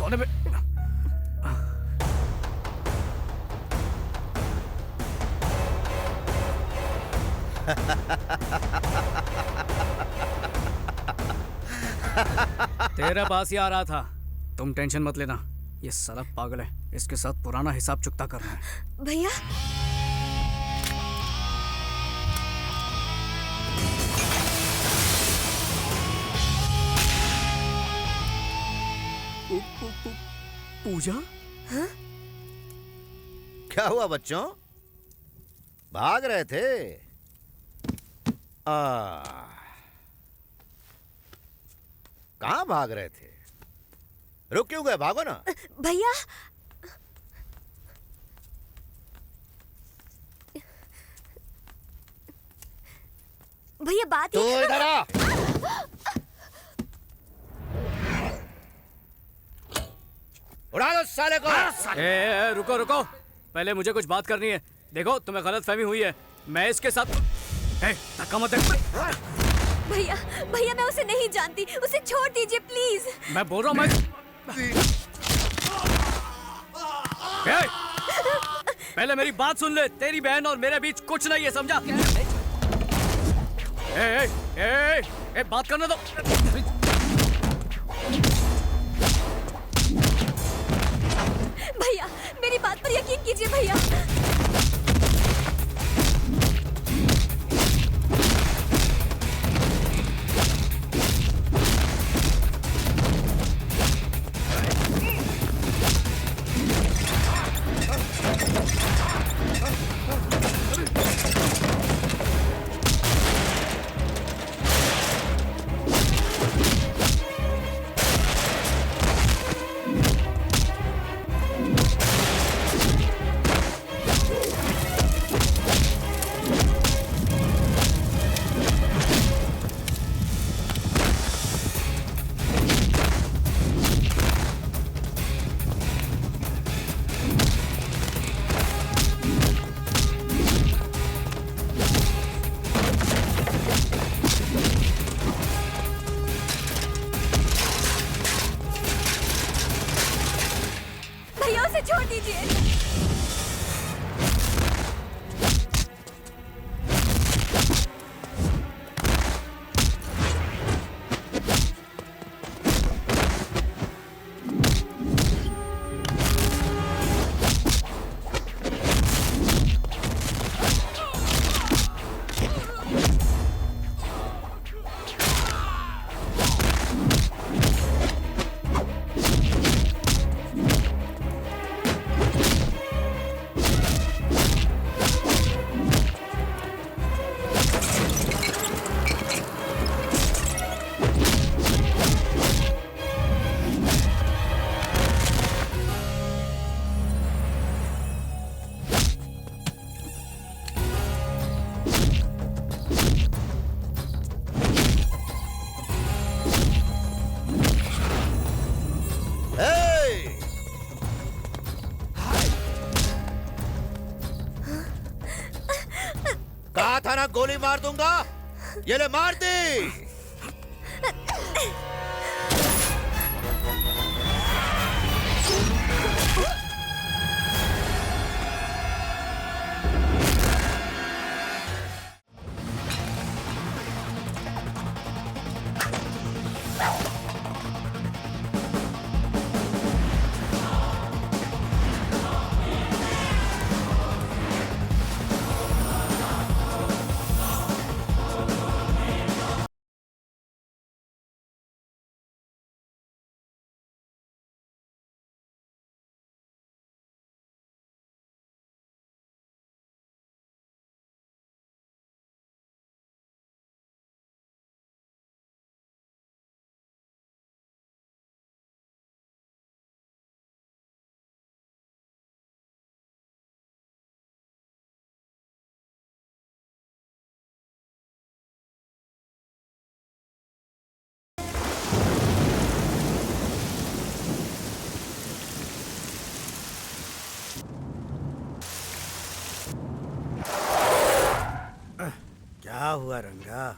सोने पे। तेरे पास ही आ रहा था। तुम टेंशन मत लेना, ये साला पागल है, इसके साथ पुराना हिसाब चुकता करना है। भैया पूजा? हाँ? क्या हुआ बच्चों, भाग रहे थे? कहाँ भाग रहे थे? रुक क्यों गए? भागो ना। भैया भैया बात तो ये इधर आ। उड़ा दो साले को। रुको रुको, पहले मुझे कुछ बात करनी है। देखो तुम्हें गलत फहमी हुई है, मैं इसके साथ। धक्का मत दे। भैया भैया मैं उसे नहीं जानती, उसे छोड़ दीजिए प्लीज। मैं बोल रहा हूँ पहले मेरी बात सुन ले, तेरी बहन और मेरे बीच कुछ नहीं है, समझा? बात करने दो। भैया मेरी बात पर यकीन कीजिए भैया। भैया उसे छोड़ दीजिए। कहा था ना गोली मार दूंगा, ये ले मार दी। क्या हुआ रंगा?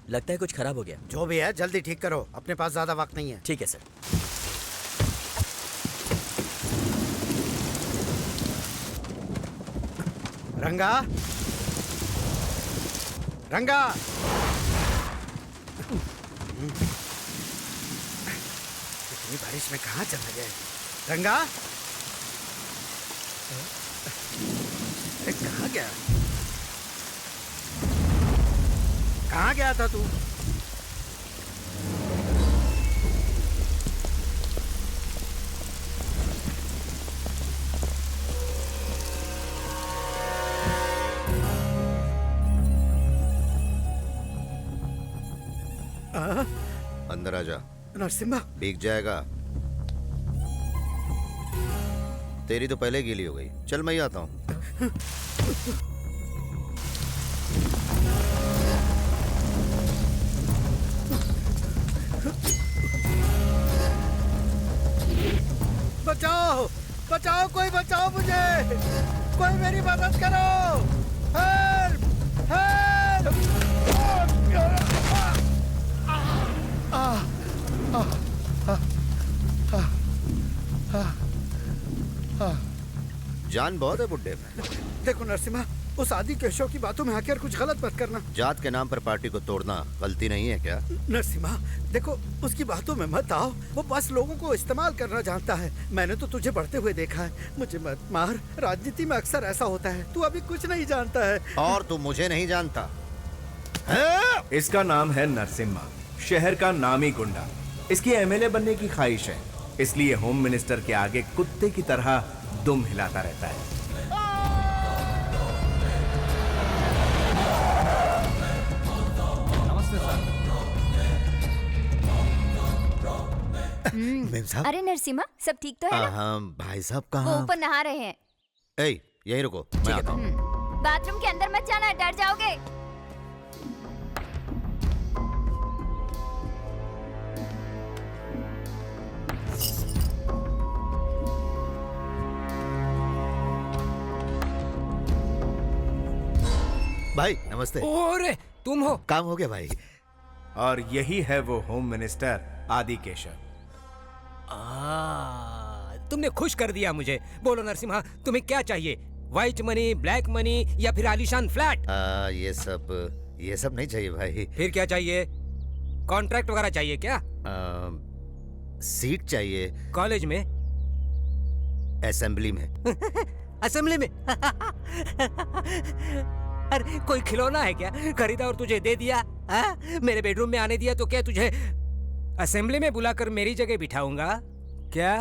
लगता है कुछ खराब हो गया। जो भी है जल्दी ठीक करो, अपने पास ज्यादा वक्त नहीं है। ठीक है सर। रंगा, रंगा, इतनी बारिश में कहाँ चले गए? रंगा, कहाँ गया? कहाँ गया था तू? अंदर आ जा। नरसिम्हा, भीग जाएगा। तेरी तो पहले गीली हो गई। चल मैं ही आता हूँ। बचाओ, बचाओ, कोई बचाओ मुझे, कोई मेरी मदद करो। Help, help. जान बहुत है बुड्ढे में। देखो नरसिम्हा, उस आदि केशव की बातों में आकर कुछ गलत मत करना। जात के नाम पर पार्टी को तोड़ना गलती नहीं है क्या? नरसिम्हा, देखो उसकी बातों में मत आओ। वो बस लोगों को इस्तेमाल करना जानता है। मैंने तो तुझे बढ़ते हुए देखा है। मुझे मत मार, राजनीति में अक्सर ऐसा होता है। तू अभी कुछ नहीं जानता है। और तू मुझे नहीं जानता। इसका नाम है नरसिम्हा, शहर का नामी गुंडा। इसकी एमएलए बनने की ख्वाहिश है, इसलिए होम मिनिस्टर के आगे कुत्ते की तरह दुम हिलाता रहता है। मेम साहब। अरे नरसिम्हा, सब ठीक तो है ना? हाँ, भाई साहब वो कहाँ? ऊपर नहा रहे हैं। ए, यहीं रुको, मैं आता हूँ। बाथरूम के अंदर मत जाना, डर जाओगे। भाई नमस्ते। ओरे, तुम हो? काम हो गया भाई। और यही है वो होम मिनिस्टर आदि केशव। तुमने खुश कर दिया मुझे। बोलो नरसिम्हा, तुम्हें क्या चाहिए? व्हाइट मनी, ब्लैक मनी या फिर आलीशान फ्लैट? ये सब नहीं चाहिए भाई। फिर क्या चाहिए? कॉन्ट्रैक्ट वगैरह चाहिए क्या? सीट चाहिए। कॉलेज में? असेंबली में। असेंबली में? अरे कोई खिलौना है क्या? खरीदा और तुझे दे दिया? मेरे बेडरूम में आने दिया तो क्या तुझे असेंबली में बुलाकर मेरी जगह बिठाऊंगा क्या?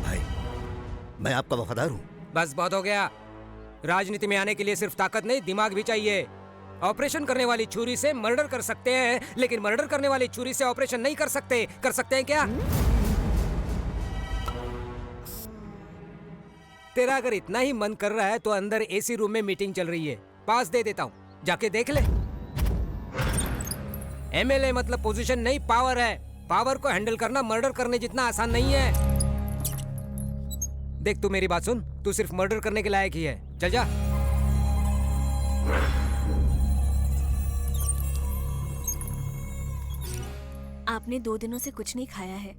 भाई मैं आपका वफादार हूँ। बस बहुत हो गया। राजनीति में आने के लिए सिर्फ ताकत नहीं, दिमाग भी चाहिए। ऑपरेशन करने वाली छुरी से मर्डर कर सकते हैं, लेकिन मर्डर करने वाली छुरी से ऑपरेशन नहीं कर सकते। कर सकते हैं क्या? तेरा अगर इतना ही मन कर रहा है तो अंदर एसी रूम में मीटिंग चल रही है, पास दे देता हूँ, जाके देख ले। एमएलए मतलब पोजीशन नहीं, पावर है। पावर को हैंडल करना मर्डर करने जितना आसान नहीं है। देख, तू मेरी बात सुन, तू सिर्फ मर्डर करने के लायक ही है। चल जा। आपने 2 दिनों से कुछ नहीं खाया है।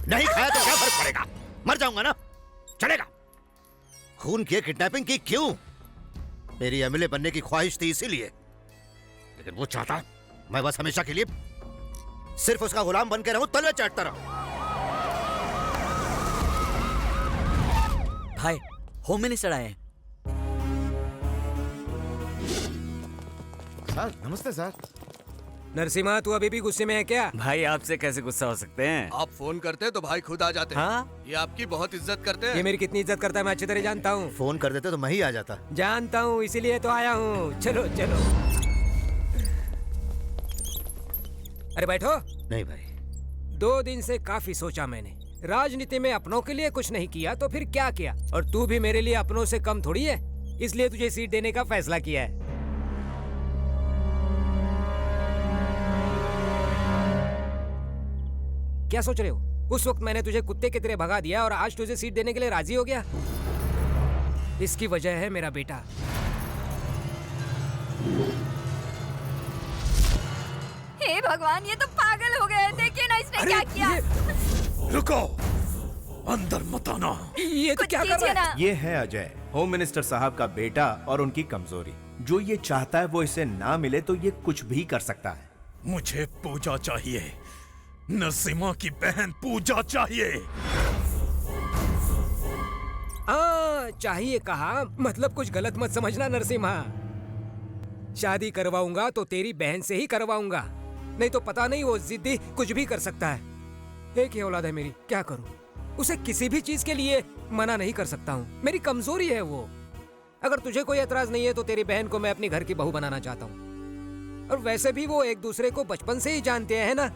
नहीं खाया तो क्या फर्क पड़ेगा? मर जाऊंगा ना, चलेगा। खून किए, किडनैपिंग की, क्यों? मेरी एमएलए बनने की ख्वाहिश थी इसीलिए, लेकिन वो चाहता मैं बस हमेशा के लिए सिर्फ उसका गुलाम बन के रहूं, तले चाटता रहूं। भाई, होम मिनिस्टर आए हैं। सर नमस्ते सर। नरसिम्हा, तू अभी भी गुस्से में है क्या? भाई आपसे कैसे गुस्सा हो सकते हैं? आप फोन करते हैं तो भाई खुद आ जाते हैं। हाँ? ये आपकी बहुत इज्जत करते हैं। ये मेरी कितनी इज्जत करता है मैं अच्छी तरह जानता हूँ। फोन कर देते तो मैं ही आ जाता। जानता हूँ, इसीलिए तो आया हूँ। चलो चलो। अरे बैठो। नहीं भाई। 2 दिन से काफी सोचा मैंने। राजनीति में अपनों के लिए कुछ नहीं किया तो फिर क्या किया? और तू भी मेरे लिए अपनों से कम थोड़ी है, इसलिए तुझे सीट देने का फैसला किया है। क्या सोच रहे हो? उस वक्त मैंने तुझे कुत्ते की तरह भगा दिया और आज तुझे सीट देने के लिए राजी हो गया। इसकी वजह है मेरा बेटा। हे भगवान, ये तो पागल हो गए। देखिए ना इसने क्या किया। रुको, अंदर मत आना। ये तो कुछ क्या कर कीजिए रहा है? ना। ये है अजय, होम मिनिस्टर साहब का बेटा और उनकी कमजोरी। जो ये चाहता है वो इसे ना मिले तो ये कुछ भी कर सकता है। मुझे पूजा चाहिए, नरसिम्हा की बहन पूजा चाहिए। चाहिए कहा, मतलब कुछ गलत मत समझना नरसिम्हा। शादी करवाऊंगा तो तेरी बहन से ही करवाऊंगा, नहीं तो पता नहीं वो जिद्दी कुछ भी कर सकता है। एक ही औलाद है मेरी, क्या करूं? उसे किसी भी चीज के लिए मना नहीं कर सकता हूं, मेरी कमजोरी है वो। अगर तुझे कोई एतराज नहीं है तो तेरी बहन को मैं अपनी घर की बहू बनाना चाहता हूं। और वैसे भी वो एक दूसरे को बचपन से ही जानते हैं ना।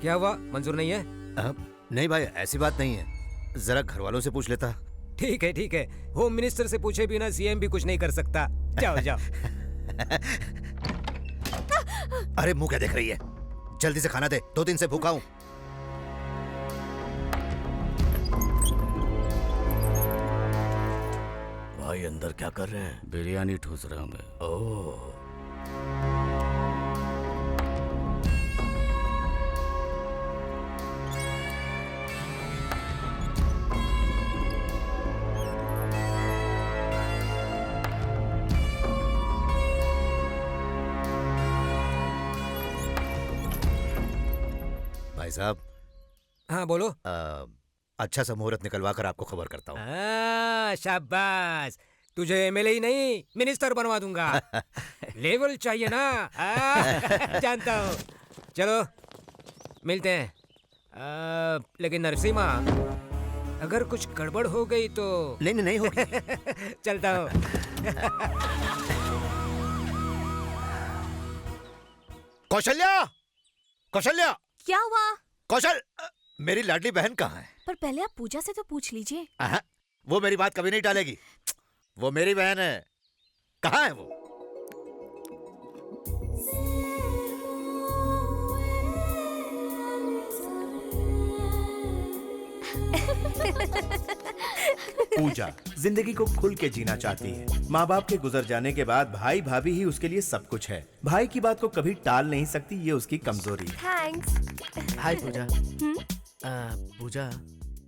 क्या हुआ, मंजूर नहीं है? नहीं भाई, ऐसी बात नहीं है, जरा घर वालों से पूछ लेता। ठीक है ठीक है, होम मिनिस्टर से पूछे बिना सीएम भी कुछ नहीं कर सकता। जाओ जाओ। अरे मुंह क्या देख रही है, जल्दी से खाना दे, 2 दिन से भूखा हूं। भाई अंदर क्या कर रहे हैं? बिरयानी ठूस रहा हूं मैं। ओह, भाई साहब, हाँ बोलो। अच्छा सा मुहूर्त निकलवा कर आपको खबर करता हूँ। शाबाश, तुझे एमएलए ही नहीं मिनिस्टर बनवा दूंगा। लेवल चाहिए ना। जानता हूँ। चलो मिलते हैं। लेकिन नरसिम्हा, अगर कुछ गड़बड़ हो गई तो? नहीं नहीं, नहीं होगी। चलता हूँ। कौशल्या, कौशल्या, क्या हुआ? कौशल, मेरी लाडली बहन कहाँ है? पर पहले आप पूजा से तो पूछ लीजिए। वो मेरी बात कभी नहीं टालेगी। वो मेरी बहन है, कहाँ है वो? पूजा जिंदगी को खुल के जीना चाहती है। माँ बाप के गुजर जाने के बाद भाई भाभी ही उसके लिए सब कुछ है। भाई की बात को कभी टाल नहीं सकती, ये उसकी कमजोरी है। थैंक्स। हाय पूजा। पूजा,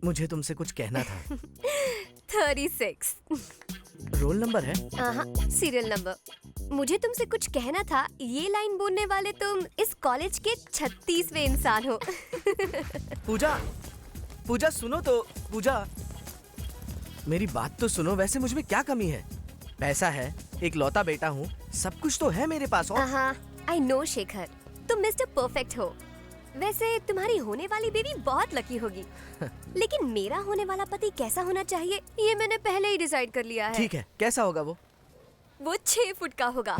मुझे तुमसे कुछ कहना था। 36 रोल नंबर है? Serial number. मुझे तुमसे कुछ कहना था। ये लाइन बोलने वाले तुम इस कॉलेज के 36वें इंसान हो। पूजा, पूजा सुनो तो। पूजा, मेरी बात तो सुनो। वैसे मुझ में क्या कमी है? पैसा है, एक लौता बेटा हूँ, सब कुछ तो है मेरे पास। और आई नो शेखर, तुम मिस्टर परफेक्ट हो। वैसे तुम्हारी होने वाली बेबी बहुत लकी होगी। लेकिन मेरा होने वाला पति कैसा होना चाहिए ये मैंने पहले ही डिसाइड कर लिया है। ठीक है, कैसा होगा वो? वो 6 फुट का होगा।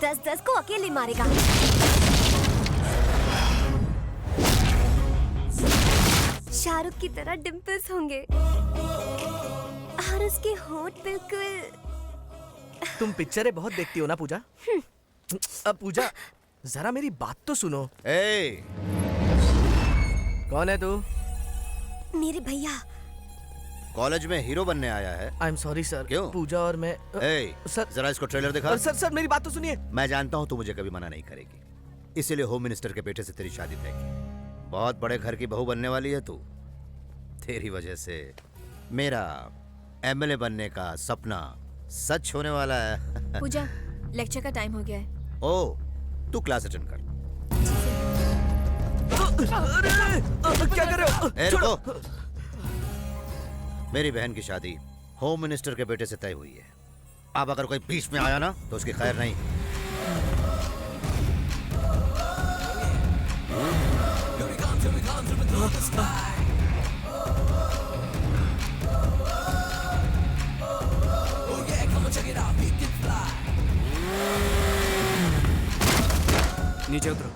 10-10 को अकेले मारेगा। शाहरुख की तरह डिम्पल्स होंगे और उसके होंठ बिल्कुल। तुम पिक्चरें बहुत देखती हो ना पूजा? अब पूजा, जरा मेरी बात तो सुनो। कौन है तू? मेरे भैया। कॉलेज में हीरो बनने आया है? I am sorry sir. क्यों? पूजा और मैं। सर जरा इसको ट्रेलर दिखा। सर मेरी बात तो सुनिए। मैं जानता हूँ तू मुझे कभी मना नहीं करेगी, इसीलिए होम मिनिस्टर के बेटे से तेरी शादी तय की। बहुत बड़े घर की बहू बनने वाली है तू। तेरी वजह से मेरा एमएलए बनने का सपना सच होने वाला है। पूजा, लेक्चर का टाइम हो गया है। ओ, तू क्लास अटेंड कर। क्या कर रहे हो? रुको। मेरी बहन की शादी होम मिनिस्टर के बेटे से तय हुई है। अब अगर कोई बीच में आया ना तो उसकी खैर नहीं। नीचे उतरो।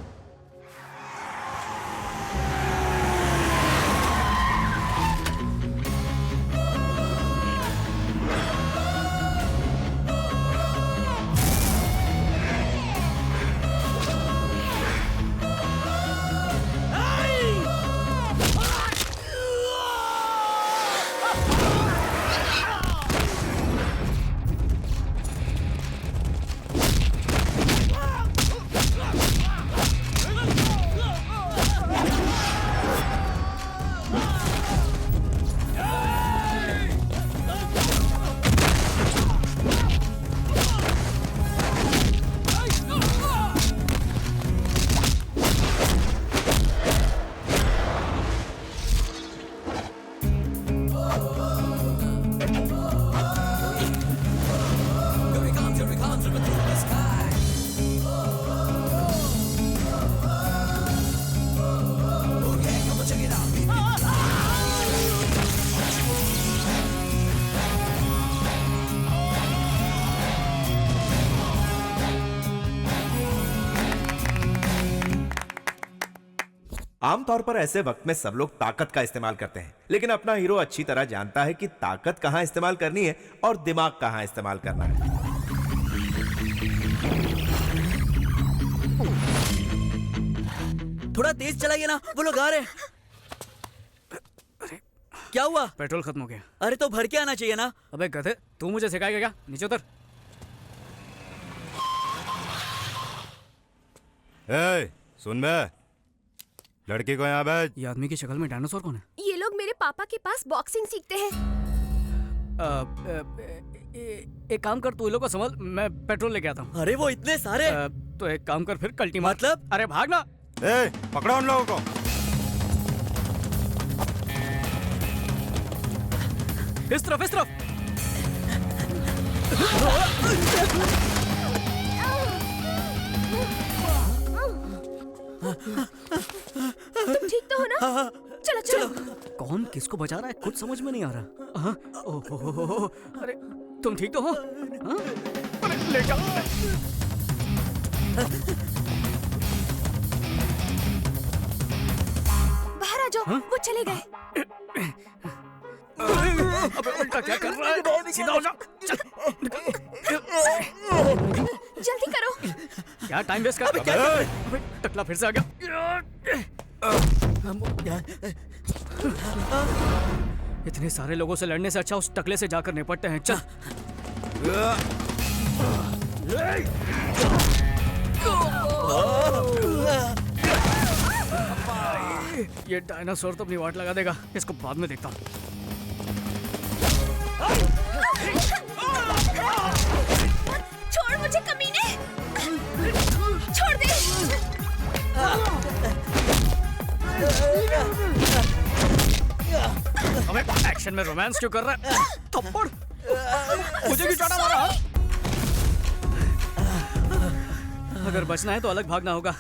आमतौर पर ऐसे वक्त में सब लोग ताकत का इस्तेमाल करते हैं, लेकिन अपना हीरो अच्छी तरह जानता है कि ताकत कहां इस्तेमाल करनी है और दिमाग कहां इस्तेमाल करना है। थोड़ा तेज चलाइए ना, वो लोग आ रहे हैं। क्या हुआ? पेट्रोल खत्म हो गया। अरे तो भर के आना चाहिए ना। अबे गधे, तू मुझे सिखाएगा क्या? नीचे उतर। सुन बे, लड़की को यहाँ भेज। ये आदमी की शक्ल में डायनासोर कौन है? ये लोग मेरे पापा के पास बॉक्सिंग सीखते हैं। एक काम कर, तू इन लोगों को संभाल, मैं पेट्रोल लेके आता हूँ। अरे वो इतने सारे। तो एक काम कर फिर, कल्टी मार। मतलब? अरे भागना। पकड़ो उन लोगों को। इस तरफ, इस तरफ। तुम ठीक तो हो ना? चलो चलो। कौन किसको बचा रहा है कुछ समझ में नहीं आ रहा। हाँ? ओहो, अरे तुम ठीक तो हो? हाँ? अरे ले जाओ। बाहर आ जाओ। वो चले गए। अबे उल्टा क्या कर रहा है? सीधा हो जा। चल। जल्दी करो। क्या टाइम वेस्ट कर रहा है? अबे टकला फिर से आ गया। इतने सारे लोगों से लड़ने से अच्छा उस टकले से जाकर निपटते हैं। चल। ये डायनासोर तो अपनी वाट लगा देगा, इसको बाद में देखता हूँ। छोड़ मुझे कमीने। छोड़ दे। अबे एक्शन में रोमांस क्यों कर रहा है? थप्पड़। मुझे क्यों चाटा मारा? अगर बचना है तो अलग भागना होगा।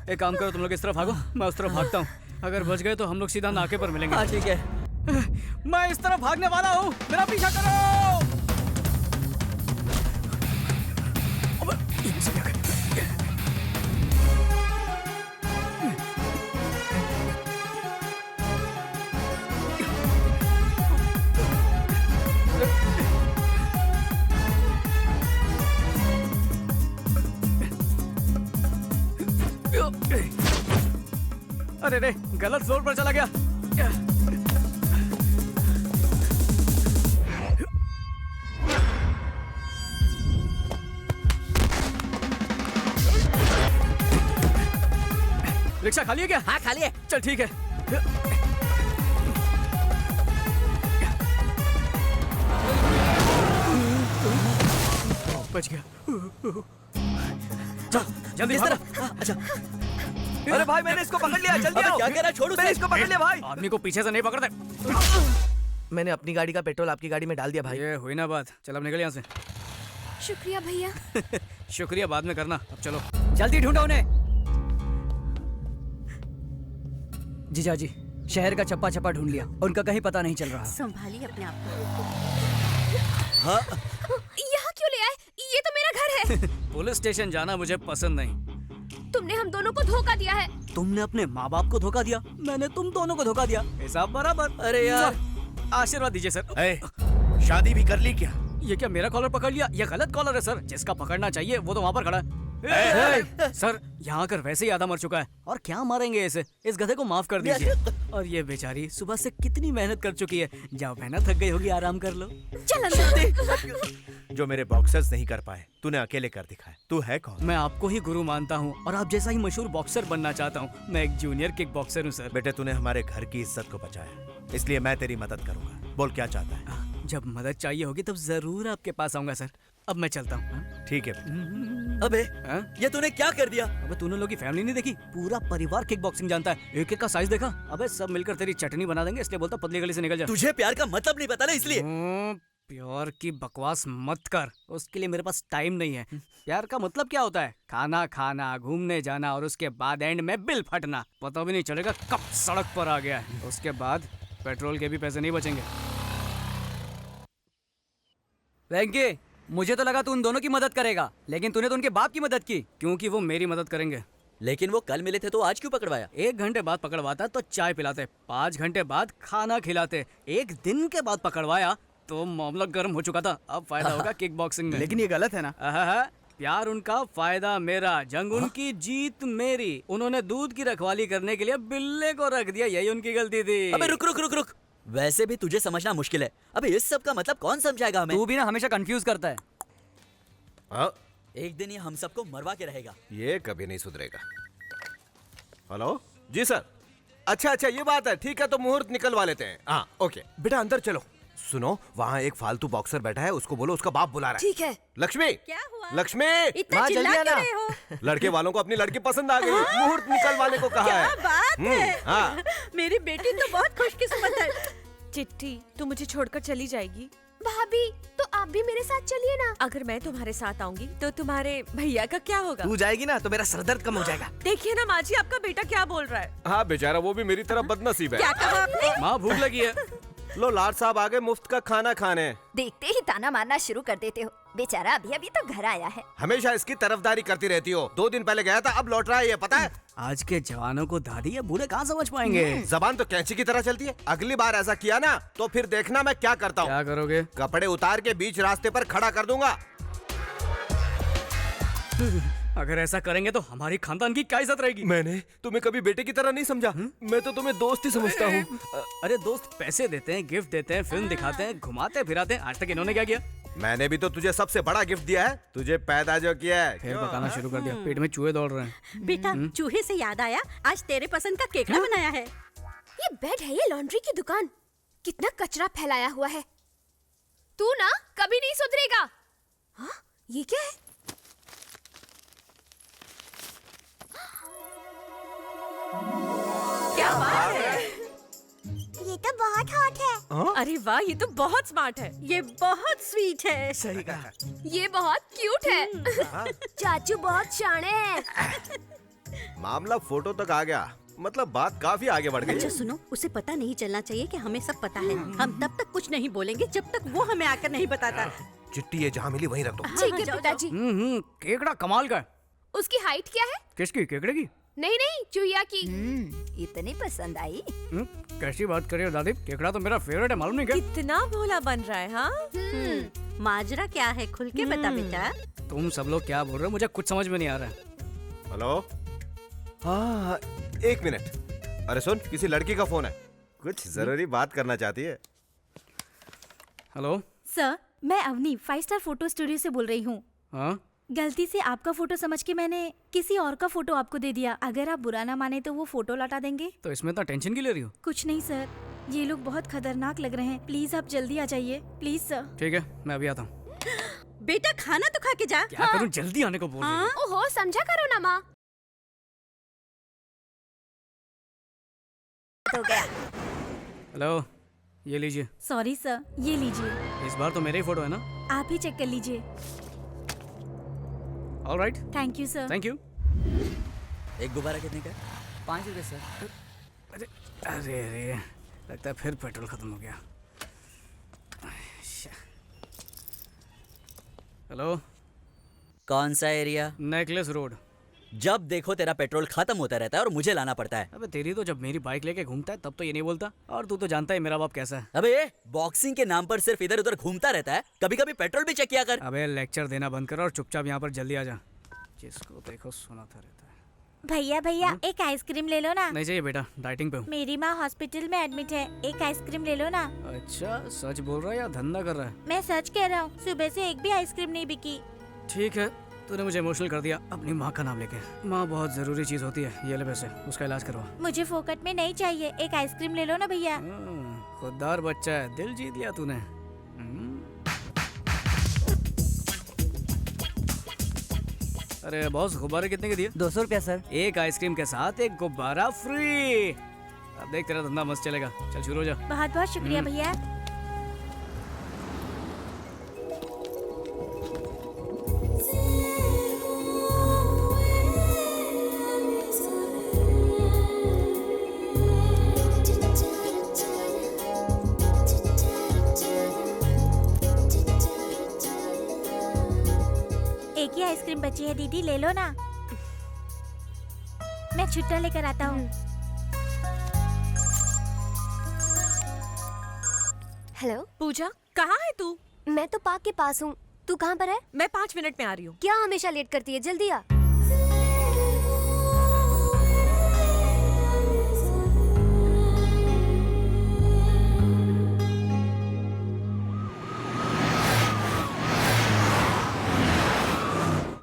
एक काम करो, तुम लोग इस तरफ भागो, मैं उस तरफ भागता हूँ। अगर बच गए तो हम लोग सीधा नाके पर मिलेंगे। हाँ ठीक है। मैं इस तरफ भागने वाला हूँ, मेरा पीछा करो। अरे रे, गलत जोर पर चला गया। रिक्शा खाली है क्या? हाँ खाली है। चल ठीक है। बच गया। चल जल्दी भागो। अच्छा। अरे भाई मैंने इसको पकड़ लिया, जल्दी आओ। क्या कह रहा है? छोड़ो। मैंने इसको पकड़ लिया भाई। आदमी को पीछे से नहीं पकड़ते। मैंने अपनी गाड़ी का पेट्रोल आपकी गाड़ी में डाल दिया भाई। ये हुई ना बात। चल अब निकल यहाँ से। शुक्रिया भैया। शुक्रिया बाद में करना, अब चलो। जल्दी ढूंढो उन्हें। जीजाजी, शहर का चप्पा चप्पा ढूंढ लिया, उनका कहीं पता नहीं चल रहा। संभालिए अपने आप को। यहाँ क्यों ले आए? ये तो मेरा घर है। पुलिस स्टेशन जाना मुझे पसंद नहीं। तुमने हम दोनों को धोखा दिया है। तुमने अपने माँ बाप को धोखा दिया, मैंने तुम दोनों को धोखा दिया। हिसाब बराबर। अरे यार, आशीर्वाद दीजिए सर। शादी भी कर ली क्या? ये क्या मेरा कॉलर पकड़ लिया? ये गलत कॉलर है सर, जिसका पकड़ना चाहिए वो तो वहाँ पर खड़ा है। सर यहाँ आकर वैसे ही आधा मर चुका है, और क्या मारेंगे इसे? इस गधे को माफ कर दीजिए। और ये बेचारी सुबह से कितनी मेहनत कर चुकी है। जाओ बहना, थक गई होगी, आराम कर लो। चल अंदर। जो मेरे बॉक्सर्स नहीं कर पाए तूने अकेले कर दिखाया। तू है कौन? मैं आपको ही गुरु मानता हूँ और आप जैसा ही मशहूर बॉक्सर बनना चाहता हूँ। मैं एक जूनियर किक बॉक्सर हूँ सर। बेटे तूने हमारे घर की इज्जत को बचाया, इसलिए मैं तेरी मदद करूंगा। बोल क्या चाहता है? जब मदद चाहिए होगी तब जरूर आपके पास आऊंगा सर। अब मैं चलता हूँ। ठीक है। अबे हाँ? ये तूने क्या कर दिया? अबे तूने लोग की फैमिली नहीं देखी? पूरा परिवार किक बॉक्सिंग जानता है। एक एक का साइज देखा? अबे सब मिलकर तेरी चटनी बना देंगे, इसलिए बोलता पतली गली से निकल जा। तुझे प्यार का मतलब नहीं पता ना, इसलिए। प्यार की बकवास मत कर, उसके लिए मेरे पास टाइम नहीं है। प्यार का मतलब क्या होता है? खाना खाना, घूमने जाना, और उसके बाद एंड में बिल फटना। पता भी नहीं चलेगा कब सड़क पर आ गया है। उसके बाद पेट्रोल के भी पैसे नहीं बचेंगे। वेंकी, मुझे तो लगा तू उन दोनों की मदद करेगा, लेकिन तूने तो उनके बाप की मदद की। क्योंकि वो मेरी मदद करेंगे। लेकिन वो कल मिले थे तो आज क्यों पकड़वाया? 1 घंटे बाद पकड़वाता तो चाय पिलाते, 5 घंटे बाद खाना खिलाते, 1 दिन के बाद पकड़वाया तो मामला गर्म हो चुका था। अब फायदा होगा किक बॉक्सिंग में। लेकिन ये गलत है ना। प्यार उनका, फायदा मेरा, जंग उनकी, जीत मेरी। उन्होंने दूध की रखवाली करने के लिए बिल्ले को रख दिया, यही उनकी गलती थी। अबे रुक रुक रुक रुक, वैसे भी तुझे समझना मुश्किल है। अबे इस सब का मतलब कौन समझाएगा हमें? तू भी ना हमेशा कंफ्यूज करता है। एक दिन ये हम सबको मरवा के रहेगा। ये कभी नहीं सुधरेगा। हेलो जी सर। अच्छा अच्छा ये बात है, ठीक है तो मुहूर्त निकलवा लेते हैं। हाँ ओके बेटा अंदर चलो। सुनो वहाँ एक फालतू बॉक्सर बैठा है, उसको बोलो उसका बाप बुला रहा है। ठीक है। लक्ष्मी, क्या हुआ? लक्ष्मी, इतना चिल्ला क्यों रहे हो? लड़के वालों को अपनी लड़की पसंद आ गई, मुहूर्त निकलवाने को कहा है। क्या बात है? हाँ। मेरी बेटी तो बहुत खुशकिस्मत है। चिट्ठी, तू मुझे छोड़कर चली जाएगी? भाभी तो आप भी मेरे साथ चलिए ना। अगर मैं तुम्हारे साथ आऊंगी तो तुम्हारे भैया का क्या होगा? तू जाएगी ना तो मेरा सरदर्द कम हो जाएगा। देखिए ना माँ जी, आपका बेटा क्या बोल रहा है। हाँ बेचारा वो भी मेरी तरह बदनसीब है। क्या कहा आपने? माँ भूख लगी है। लो लाड साहब आ गए मुफ्त का खाना खाने। देखते ही ताना मारना शुरू कर देते हो। बेचारा अभी अभी तो घर आया है। हमेशा इसकी तरफदारी करती रहती हो। 2 दिन पहले गया था, अब लौट रहा है, ये पता है? आज के जवानों को दादी या बूढ़े कहाँ समझ पाएंगे। जबान तो कैंची की तरह चलती है। अगली बार ऐसा किया ना तो फिर देखना मैं क्या करता हूँ। क्या करोगे? कपड़े उतार के बीच रास्ते पर खड़ा कर दूंगा। अगर ऐसा करेंगे तो हमारी खानदान की क्या इज्जत रहेगी? मैंने तुम्हें कभी बेटे की तरह नहीं समझा। मैं तो तुम्हें दोस्त ही समझता हूँ। अरे दोस्त पैसे देते हैं, गिफ्ट देते हैं, फिल्म दिखाते हैं, घुमाते फिराते हैं। आज तक इन्होंने क्या किया? मैंने भी तो तुझे सबसे बड़ा गिफ्ट दिया है, तुझे पैदा जो किया है। फिर पकाना शुरू कर दिया, पेट में चूहे दौड़ रहे हैं। बेटा चूहे से याद आया, आज तेरे पसंद का केकड़ा बनाया है। ये बेड है, ये लॉन्ड्री की दुकान। कितना कचरा फैलाया हुआ है। तू ना कभी नहीं सुधरेगा। हाँ, ये क्या है? क्या बात है? ये तो बहुत हॉट है। अरे वाह, ये तो बहुत स्मार्ट है। ये बहुत स्वीट है। सही कहा। ये बहुत क्यूट है। चाचू बहुत शाणे हैं। मामला फोटो तक आ गया, मतलब बात काफी आगे बढ़ गई। अच्छा सुनो, उसे पता नहीं चलना चाहिए कि हमें सब पता है। हम तब तक कुछ नहीं बोलेंगे जब तक वो हमें आकर नहीं बताता। चिट्ठी ये जहाँ मिली वहीं रख दो। ठीक है पिताजी। केकड़ा कमाल का है। उसकी हाइट क्या है? किसकी? केकड़े की? नहीं नहीं, चूहिया की। इतनी पसंद आई। कैसी बात कर रही हो दादी? केकड़ा तो मेरा फेवरेट है, मालूम नहीं क्या? कितना भोला बन रहा है। हाँ माजरा क्या है, खुल के बता बेटा। तुम सब लोग क्या बोल रहे हो? मुझे कुछ समझ में नहीं आ रहा है। हेलो, हाँ 1 मिनट। अरे सुन, किसी लड़की का फोन है, कुछ जरूरी बात करना चाहती है। हेलो सर, मैं अवनी 5 स्टार फोटो स्टूडियो से बोल रही हूँ। हाँ, गलती से आपका फोटो समझ के मैंने किसी और का फोटो आपको दे दिया। अगर आप बुरा ना माने तो वो फोटो लौटा देंगे? तो इसमें इतना टेंशन क्यों ले रही हो? कुछ नहीं सर, ये लोग बहुत खतरनाक लग रहे हैं। प्लीज आप जल्दी आ जाइए, प्लीज सर। ठीक है, मैं अभी आता हूँ। बेटा खाना तो खा के जा। क्या करूँ, जल्दी आने को बोल रही हो। ओहो, समझा करो ना माँ। हो गया। हेलो, ये लीजिए। सॉरी सर, ये लीजिए। इस बार तो मेरे ही फोटो है ना? आप ही चेक कर लीजिए। All right, thank you sir. Thank you. एक गुब्बारा कितने का? 5 रुपए सर। अरे अरे अरे, लगता है फिर पेट्रोल खत्म हो गया। हेलो, कौन सा एरिया? Necklace road. जब देखो तेरा पेट्रोल खत्म होता रहता है और मुझे लाना पड़ता है। अबे तेरी तो जब मेरी बाइक लेके घूमता है तब तो ये नहीं बोलता, और तू तो जानता है मेरा बाप कैसा है। अबे ये बॉक्सिंग के नाम पर सिर्फ इधर उधर घूमता रहता है, कभी कभी पेट्रोल भी चेक किया कर। अबे लेक्चर देना बंद कर और चुपचाप यहाँ पर जल्दी आ जा। जिसको देखो सुनाता रहता है। भैया भैया एक आइसक्रीम ले लो ना। नहीं चाहिए बेटा, डाइटिंग पे हूँ। मेरी माँ हॉस्पिटल में एडमिट है, एक आइसक्रीम ले लो ना। अच्छा, सच बोल रहा है या धंधा कर रहा है? मैं सच कह रहा हूँ, सुबह से एक भी आइसक्रीम नहीं बिकी। ठीक है, तूने मुझे इमोशनल कर दिया अपनी माँ का नाम लेके। माँ बहुत जरूरी चीज होती है। ये ले पैसे, उसका इलाज करवा। मुझे फोकट में नहीं चाहिए, एक आइसक्रीम ले लो ना भैया। खुददार बच्चा है, दिल जीत लिया तूने। अरे बॉस, गुब्बारे कितने के दिए? 200 रुपया सर। एक आइसक्रीम के साथ एक गुब्बारा फ्री। अब देख तेरा धंधा मस्त चलेगा। चल शुरू हो जा। बहुत बहुत शुक्रिया भैया। एक ही आइसक्रीम बची है दीदी, ले लो ना। मैं छुट्टा लेकर आता हूँ। हेलो पूजा, कहाँ है तू? मैं तो पार्क के पास हूँ। तू कहाँ पर है? मैं 5 मिनट में आ रही हूँ। क्या हमेशा लेट करती है? जल्दी आ।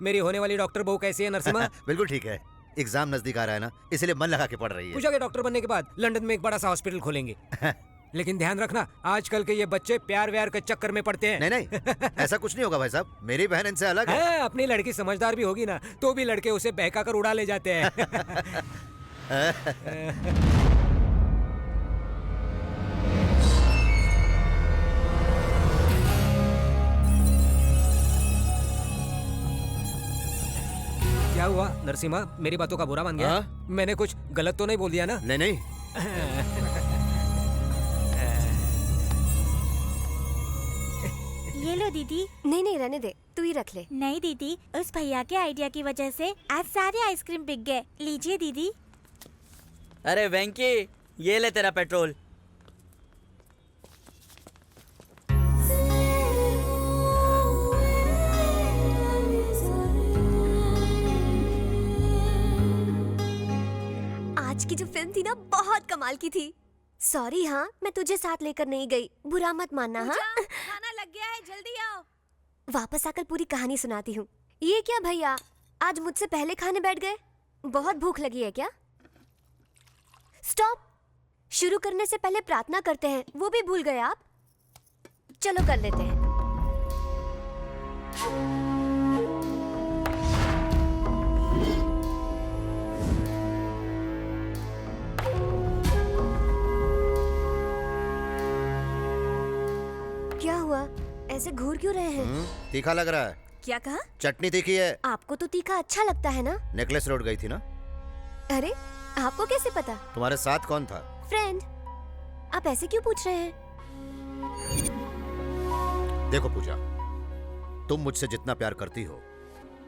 मेरी होने वाली डॉक्टर बहू कैसी है नरसिम्हा? बिल्कुल ठीक है। एग्जाम नजदीक आ रहा है ना, इसलिए मन लगा के पढ़ रही है। पूजा के डॉक्टर बनने के बाद लंदन में एक बड़ा सा हॉस्पिटल खोलेंगे। लेकिन ध्यान रखना, आजकल के ये बच्चे प्यार व्यार के चक्कर में पड़ते हैं। नहीं नहीं, ऐसा कुछ नहीं होगा भाई साहब। मेरी बहन इनसे अलग है। है, अपनी लड़की समझदार भी होगी ना, तो भी लड़के उसे बहका कर उड़ा ले जाते हैं। क्या हुआ नरसिम्हा, मेरी बातों का बुरा मान गया? मैंने कुछ गलत तो नहीं बोल दिया ना? नहीं नहीं। ये लो दीदी। नहीं नहीं, रहने दे, तू ही रख ले। नहीं दीदी, उस भैया के आइडिया की वजह से आज सारे आइसक्रीम बिक गए। लीजिए दीदी। अरे वेंकी, ये ले तेरा पेट्रोल। आज की जो फिल्म थी ना, बहुत कमाल की थी। सॉरी हाँ, मैं तुझे साथ लेकर नहीं गई, बुरा मत मानना। हाँ, खाना लग गया है, जल्दी आओ। वापस आकर पूरी कहानी सुनाती हूँ। ये क्या भैया, आज मुझसे पहले खाने बैठ गए? बहुत भूख लगी है क्या? स्टॉप। शुरू करने से पहले प्रार्थना करते हैं, वो भी भूल गए आप? चलो कर लेते हैं। क्या हुआ, ऐसे घूर क्यों रहे हैं? तीखा लग रहा है। क्या कहा? चटनी तीखी है। आपको तो तीखा अच्छा लगता है ना? नेकलेस रोड गई थी ना? अरे, आपको कैसे पता? तुम्हारे साथ कौन था? फ्रेंड। आप ऐसे क्यों पूछ रहे हैं? देखो पूजा, तुम मुझसे जितना प्यार करती हो,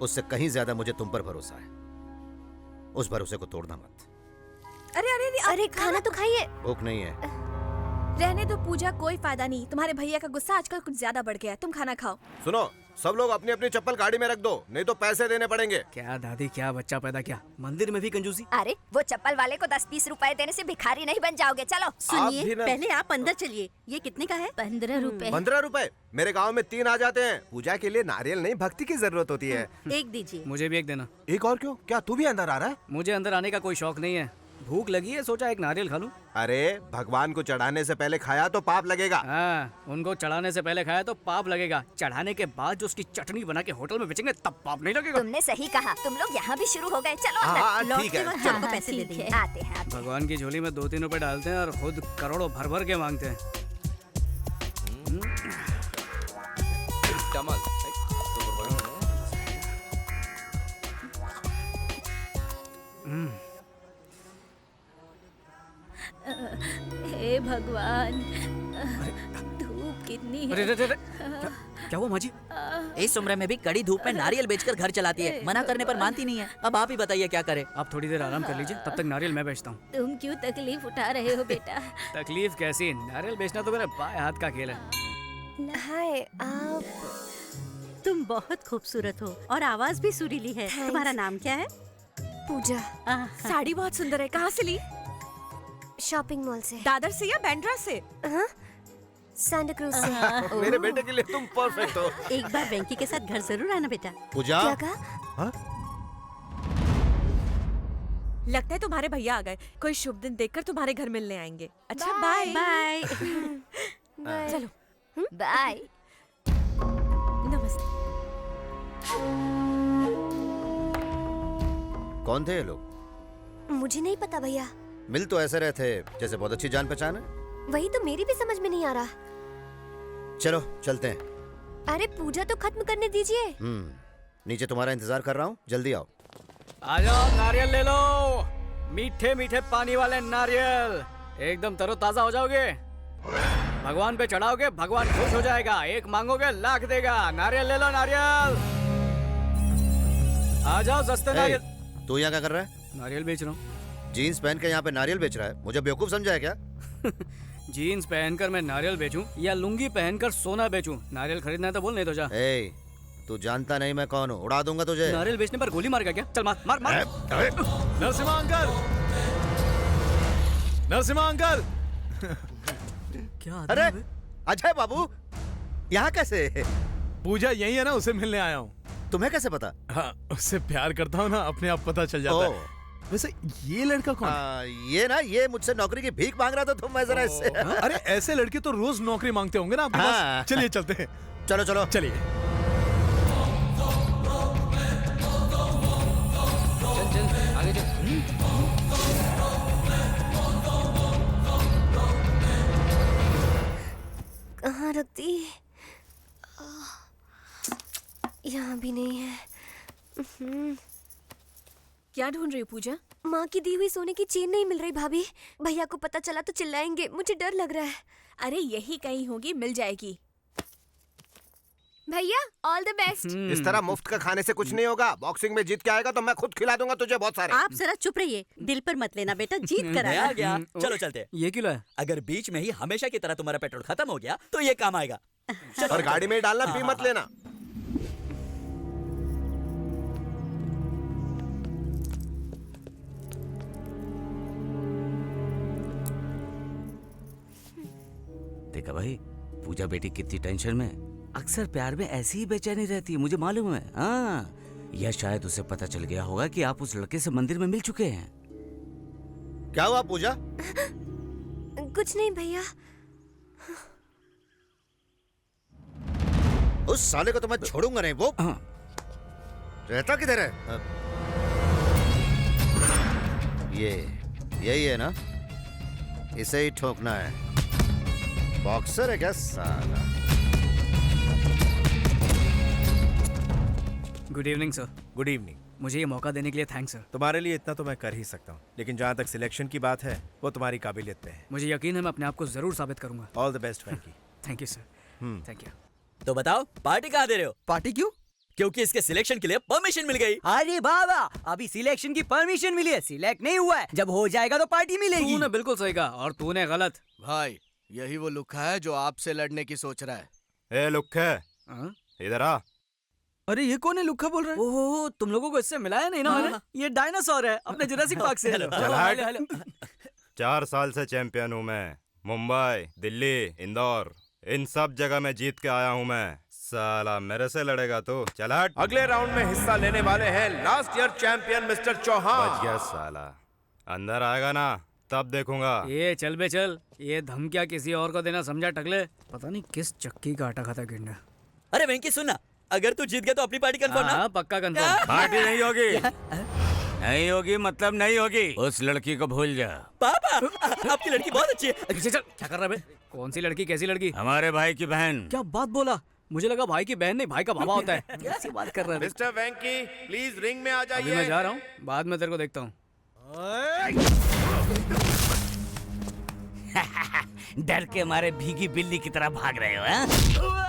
उससे कहीं ज्यादा मुझे तुम पर भरोसा है। उस भरोसे को तोड़ना मत। अरे खाना तो खाइए। भूख नहीं है। रहने दो पूजा, कोई फायदा नहीं। तुम्हारे भैया का गुस्सा आजकल कुछ ज्यादा बढ़ गया है। तुम खाना खाओ। सुनो, सब लोग अपनी अपनी चप्पल गाड़ी में रख दो, नहीं तो पैसे देने पड़ेंगे। क्या दादी, क्या बच्चा पैदा किया, मंदिर में भी कंजूसी। अरे वो चप्पल वाले को 10-20 रुपए देने से भिखारी नहीं बन जाओगे। चलो सुनिए, पहले आप अंदर चलिए। ये कितने का है? 15 रुपए। 15 रुपए? मेरे गांव में 3 आ जाते हैं। पूजा के लिए नारियल नहीं, भक्ति की जरूरत होती है। एक दीजिए। मुझे भी एक देना। एक और क्यों? क्या तू भी अंदर आ रहा है? मुझे अंदर आने का कोई शौक नहीं है, भूख लगी है, सोचा एक नारियल खा लूं। अरे भगवान को चढ़ाने से पहले खाया तो पाप लगेगा। हाँ, उनको चढ़ाने से पहले खाया तो पाप लगेगा, चढ़ाने के बाद जो उसकी चटनी बना के होटल में बेचेंगे तब पाप नहीं लगेगा। तुमने सही कहा। तुम लोग यहाँ भी शुरू हो गए। चलो हाँ, अंदर। ठीक है, लौटते वक्त पैसे दे देंगे। आते हैं। भगवान की झोली में 2-3 रुपए डालते हैं और खुद करोड़ों भर भर के मांगते हैं। हे भगवान, धूप कितनी अरे है। क्या हुआ माँ जी? इस उम्र में भी कड़ी धूप में नारियल बेचकर घर चलाती है। मना करने पर मानती नहीं है। अब आप ही बताइए क्या करें। आप थोड़ी देर आराम कर लीजिए, तब तक नारियल मैं बेचता हूँ। तुम क्यों तकलीफ उठा रहे हो बेटा? तकलीफ कैसी, नारियल बेचना तो मेरे बाएं हाथ का खेल है। हाय, आप। तुम बहुत खूबसूरत हो और आवाज भी सुरीली है। तुम्हारा नाम क्या है? पूजा। साड़ी बहुत सुंदर है। कहाँ से ली? शॉपिंग मॉल से। दादर से या बैंड्रा से? सांता क्रूज से। मेरे बेटे के लिए तुम परफेक्ट हो। एक बार वेंकी के साथ घर जरूर आना बेटा। पूजा। क्या कहा? लगता है तुम्हारे भैया आ गए। कोई शुभ दिन देखकर तुम्हारे घर मिलने आएंगे। अच्छा, बाय बाय। चलो बाय। नमस्ते। कौन थे ये लोग? मुझे नहीं पता भैया। मिल तो ऐसे रहे थे जैसे बहुत अच्छी जान पहचान है। वही तो मेरी भी समझ में नहीं आ रहा। चलो चलते हैं। अरे पूजा तो खत्म करने दीजिए। नीचे तुम्हारा इंतजार कर रहा हूँ, जल्दी आओ। आ जाओ, नारियल ले लो, मीठे मीठे पानी वाले नारियल, एकदम तरोताजा हो जाओगे। भगवान पे चढ़ाओगे, भगवान खुश हो जाएगा। एक मांगोगे लाख देगा। नारियल ले लो, नारियल। आ जाओ, सस्ते नारियल। तू यहाँ क्या कर रहा है? नारियल बेच रहा हूँ। जीन्स पहन के यहाँ पे नारियल बेच रहा है, मुझे बेवकूफ समझा है क्या? जीन्स पहनकर मैं नारियल बेचूं या लुंगी पहनकर सोना बेचूं? नारियल खरीदना है तो बोल, नहीं तो जा। ए, तू जानता नहीं मैं कौन हूँ, उड़ा दूंगा तुझे। नारियल बेचने पर गोली मार क्या? चल मार मार मार। Narasimha uncle, Narasimha uncle. क्या? अरे अजय बाबू, यहाँ कैसे? पूजा यही है ना, उसे मिलने आया हूँ। तुम्हें कैसे पता? हाँ, उससे प्यार करता हूँ ना, अपने आप पता चल जाता है। वैसे ये लड़का कौन है? ये ना, ये मुझसे नौकरी की भीख मांग रहा था, तो मैं जरा इससे। अरे ऐसे लड़के तो रोज नौकरी मांगते होंगे ना आपके पास। चलिए चलते हैं। चलो चलो चलिए। चल चल आगे चल। कहाँ रख दी? यहाँ भी नहीं है। क्या ढूंढ रही हो पूजा? माँ की दी हुई सोने की चेन नहीं मिल रही भाभी। भैया को पता चला तो चिल्लाएंगे, मुझे डर लग रहा है। अरे यही कहीं होगी, मिल जाएगी। भैया ऑल द बेस्ट। इस तरह मुफ्त का खाने से कुछ नहीं होगा। बॉक्सिंग में जीत के आएगा तो मैं खुद खिला दूंगा तुझे बहुत सारे। आप जरा चुप रहिए, दिल पर मत लेना बेटा, जीत कर मैं आ आया। गया। चलो चलते। ये क्यों लाया? अगर बीच में ही हमेशा की तरह तुम्हारा पेट्रोल खत्म हो गया तो ये काम आएगा। और गाड़ी में ही डालना, पी मत लेना। देखा भाई, पूजा बेटी कितनी टेंशन में। अक्सर प्यार में ऐसी ही बेचैनी रहती है, मुझे मालूम है। हाँ, या शायद उसे पता चल गया होगा कि आप उस लड़के से मंदिर में मिल चुके हैं। क्या हुआ पूजा? कुछ नहीं भैया। उस साले को तो मैं छोड़ूंगा नहीं। वो रहता किधर है? यही है ना, इसे ही ठोकना है। बॉक्सर है क्या साला? Good evening sir. Good evening. मुझे ये मौका देने के लिए थैंक्स सर। तुम्हारे लिए इतना तो मैं कर ही सकता हूँ, लेकिन जहाँ तक सिलेक्शन की बात है वो तुम्हारी काबिलियत पे है। मुझे यकीन है मैं अपने आप को जरूर साबित करूंगा। All the best Frankie. Thank you sir. Thank you. तो बताओ पार्टी कहाँ दे रहे हो? पार्टी क्यों? क्योंकि इसके सिलेक्शन के लिए परमिशन मिल गई। अरे बाबा, अभी सिलेक्शन की परमिशन मिली है, सिलेक्ट नहीं हुआ है। जब हो जाएगा तो पार्टी मिलेगी। तूने बिल्कुल सही कहा और तूने गलत। भाई यही वो लुक्खा है जो आपसे लड़ने की सोच रहा है। ए लुक्खा, इधर आ। अरे ये कौन है? लुक्खा बोल रहा है। ओहो, तुम लोगों को इससे मिलाया नहीं ना मैंने? ये डायनासोर है अपने जुरासिक पार्क से। Hello hello. 4 साल से चैंपियन हूँ मैं। मुंबई, दिल्ली, इंदौर, इन सब जगह में जीत के आया हूँ मैं। साला मेरे से लड़ेगा तो चल हट। अगले राउंड में हिस्सा लेने वाले हैं last year champion mister Chauhan. बच गया साला। अंदर आएगा ना तब देखूंगा। ये चल बे चल, ये धमकियाँ किसी और को देना समझा टकले? पता नहीं किस चक्की का आटा खाता गिरना। अरे वेंकी सुनना, अगर तू जीत गया तो अपनी पार्टी कंफर्म ना? पक्का कंफर्म। पार्टी नहीं होगी। नहीं होगी मतलब नहीं होगी। उस लड़की को भूल जा। पापा आपकी लड़की बहुत अच्छी है। चल क्या कर रहा है? कौन सी लड़की? कैसी लड़की? हमारे भाई की बहन। क्या बात बोला? मुझे लगा भाई की बहन नहीं, भाई का बाबा होता है। कैसी बात कर रहा है? मिस्टर वेंकी प्लीज रिंग में आ जाइए। अभी मैं जा रहा हूँ, बाद में तेरे को देखता हूँ। डर के मारे भीगी बिल्ली की तरह भाग रहे हो हैं?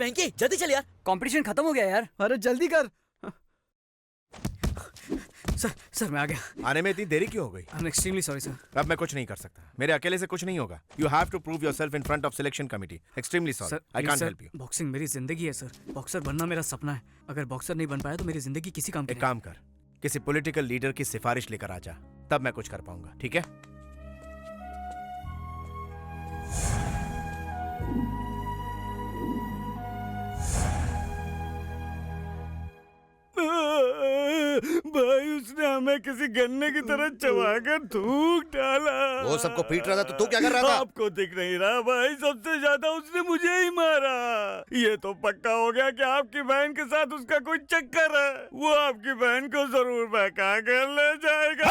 वेंकी जल्दी चल यार। कंपटीशन खत्म हो गया यार। अरे जल्दी कर। सर मैं आ गया। आने में इतनी देरी क्यों हो गई? I am extremely sorry sir. अब मैं कुछ नहीं कर सकता, मेरे अकेले से कुछ नहीं होगा। You have to prove yourself in front of selection committee. Extremely sorry, I can't help you. Boxing मेरी जिंदगी है सर, बॉक्सर बनना मेरा सपना है। अगर बॉक्सर नहीं बन पाया तो मेरी जिंदगी किसी काम की एक काम कर, किसी पॉलिटिकल लीडर की सिफारिश लेकर आ जा, तब मैं कुछ कर पाऊंगा, ठीक है? भाई उसने हमें किसी गन्ने की तरह चबाकर थूक डाला। वो सबको पीट रहा था तो तू क्या कर रहा था? आपको दिख नहीं रहा भाई, सबसे ज्यादा उसने मुझे ही मारा। ये तो पक्का हो गया कि आपकी बहन के साथ उसका कोई चक्कर है। वो आपकी बहन को जरूर बहका कर ले जाएगा।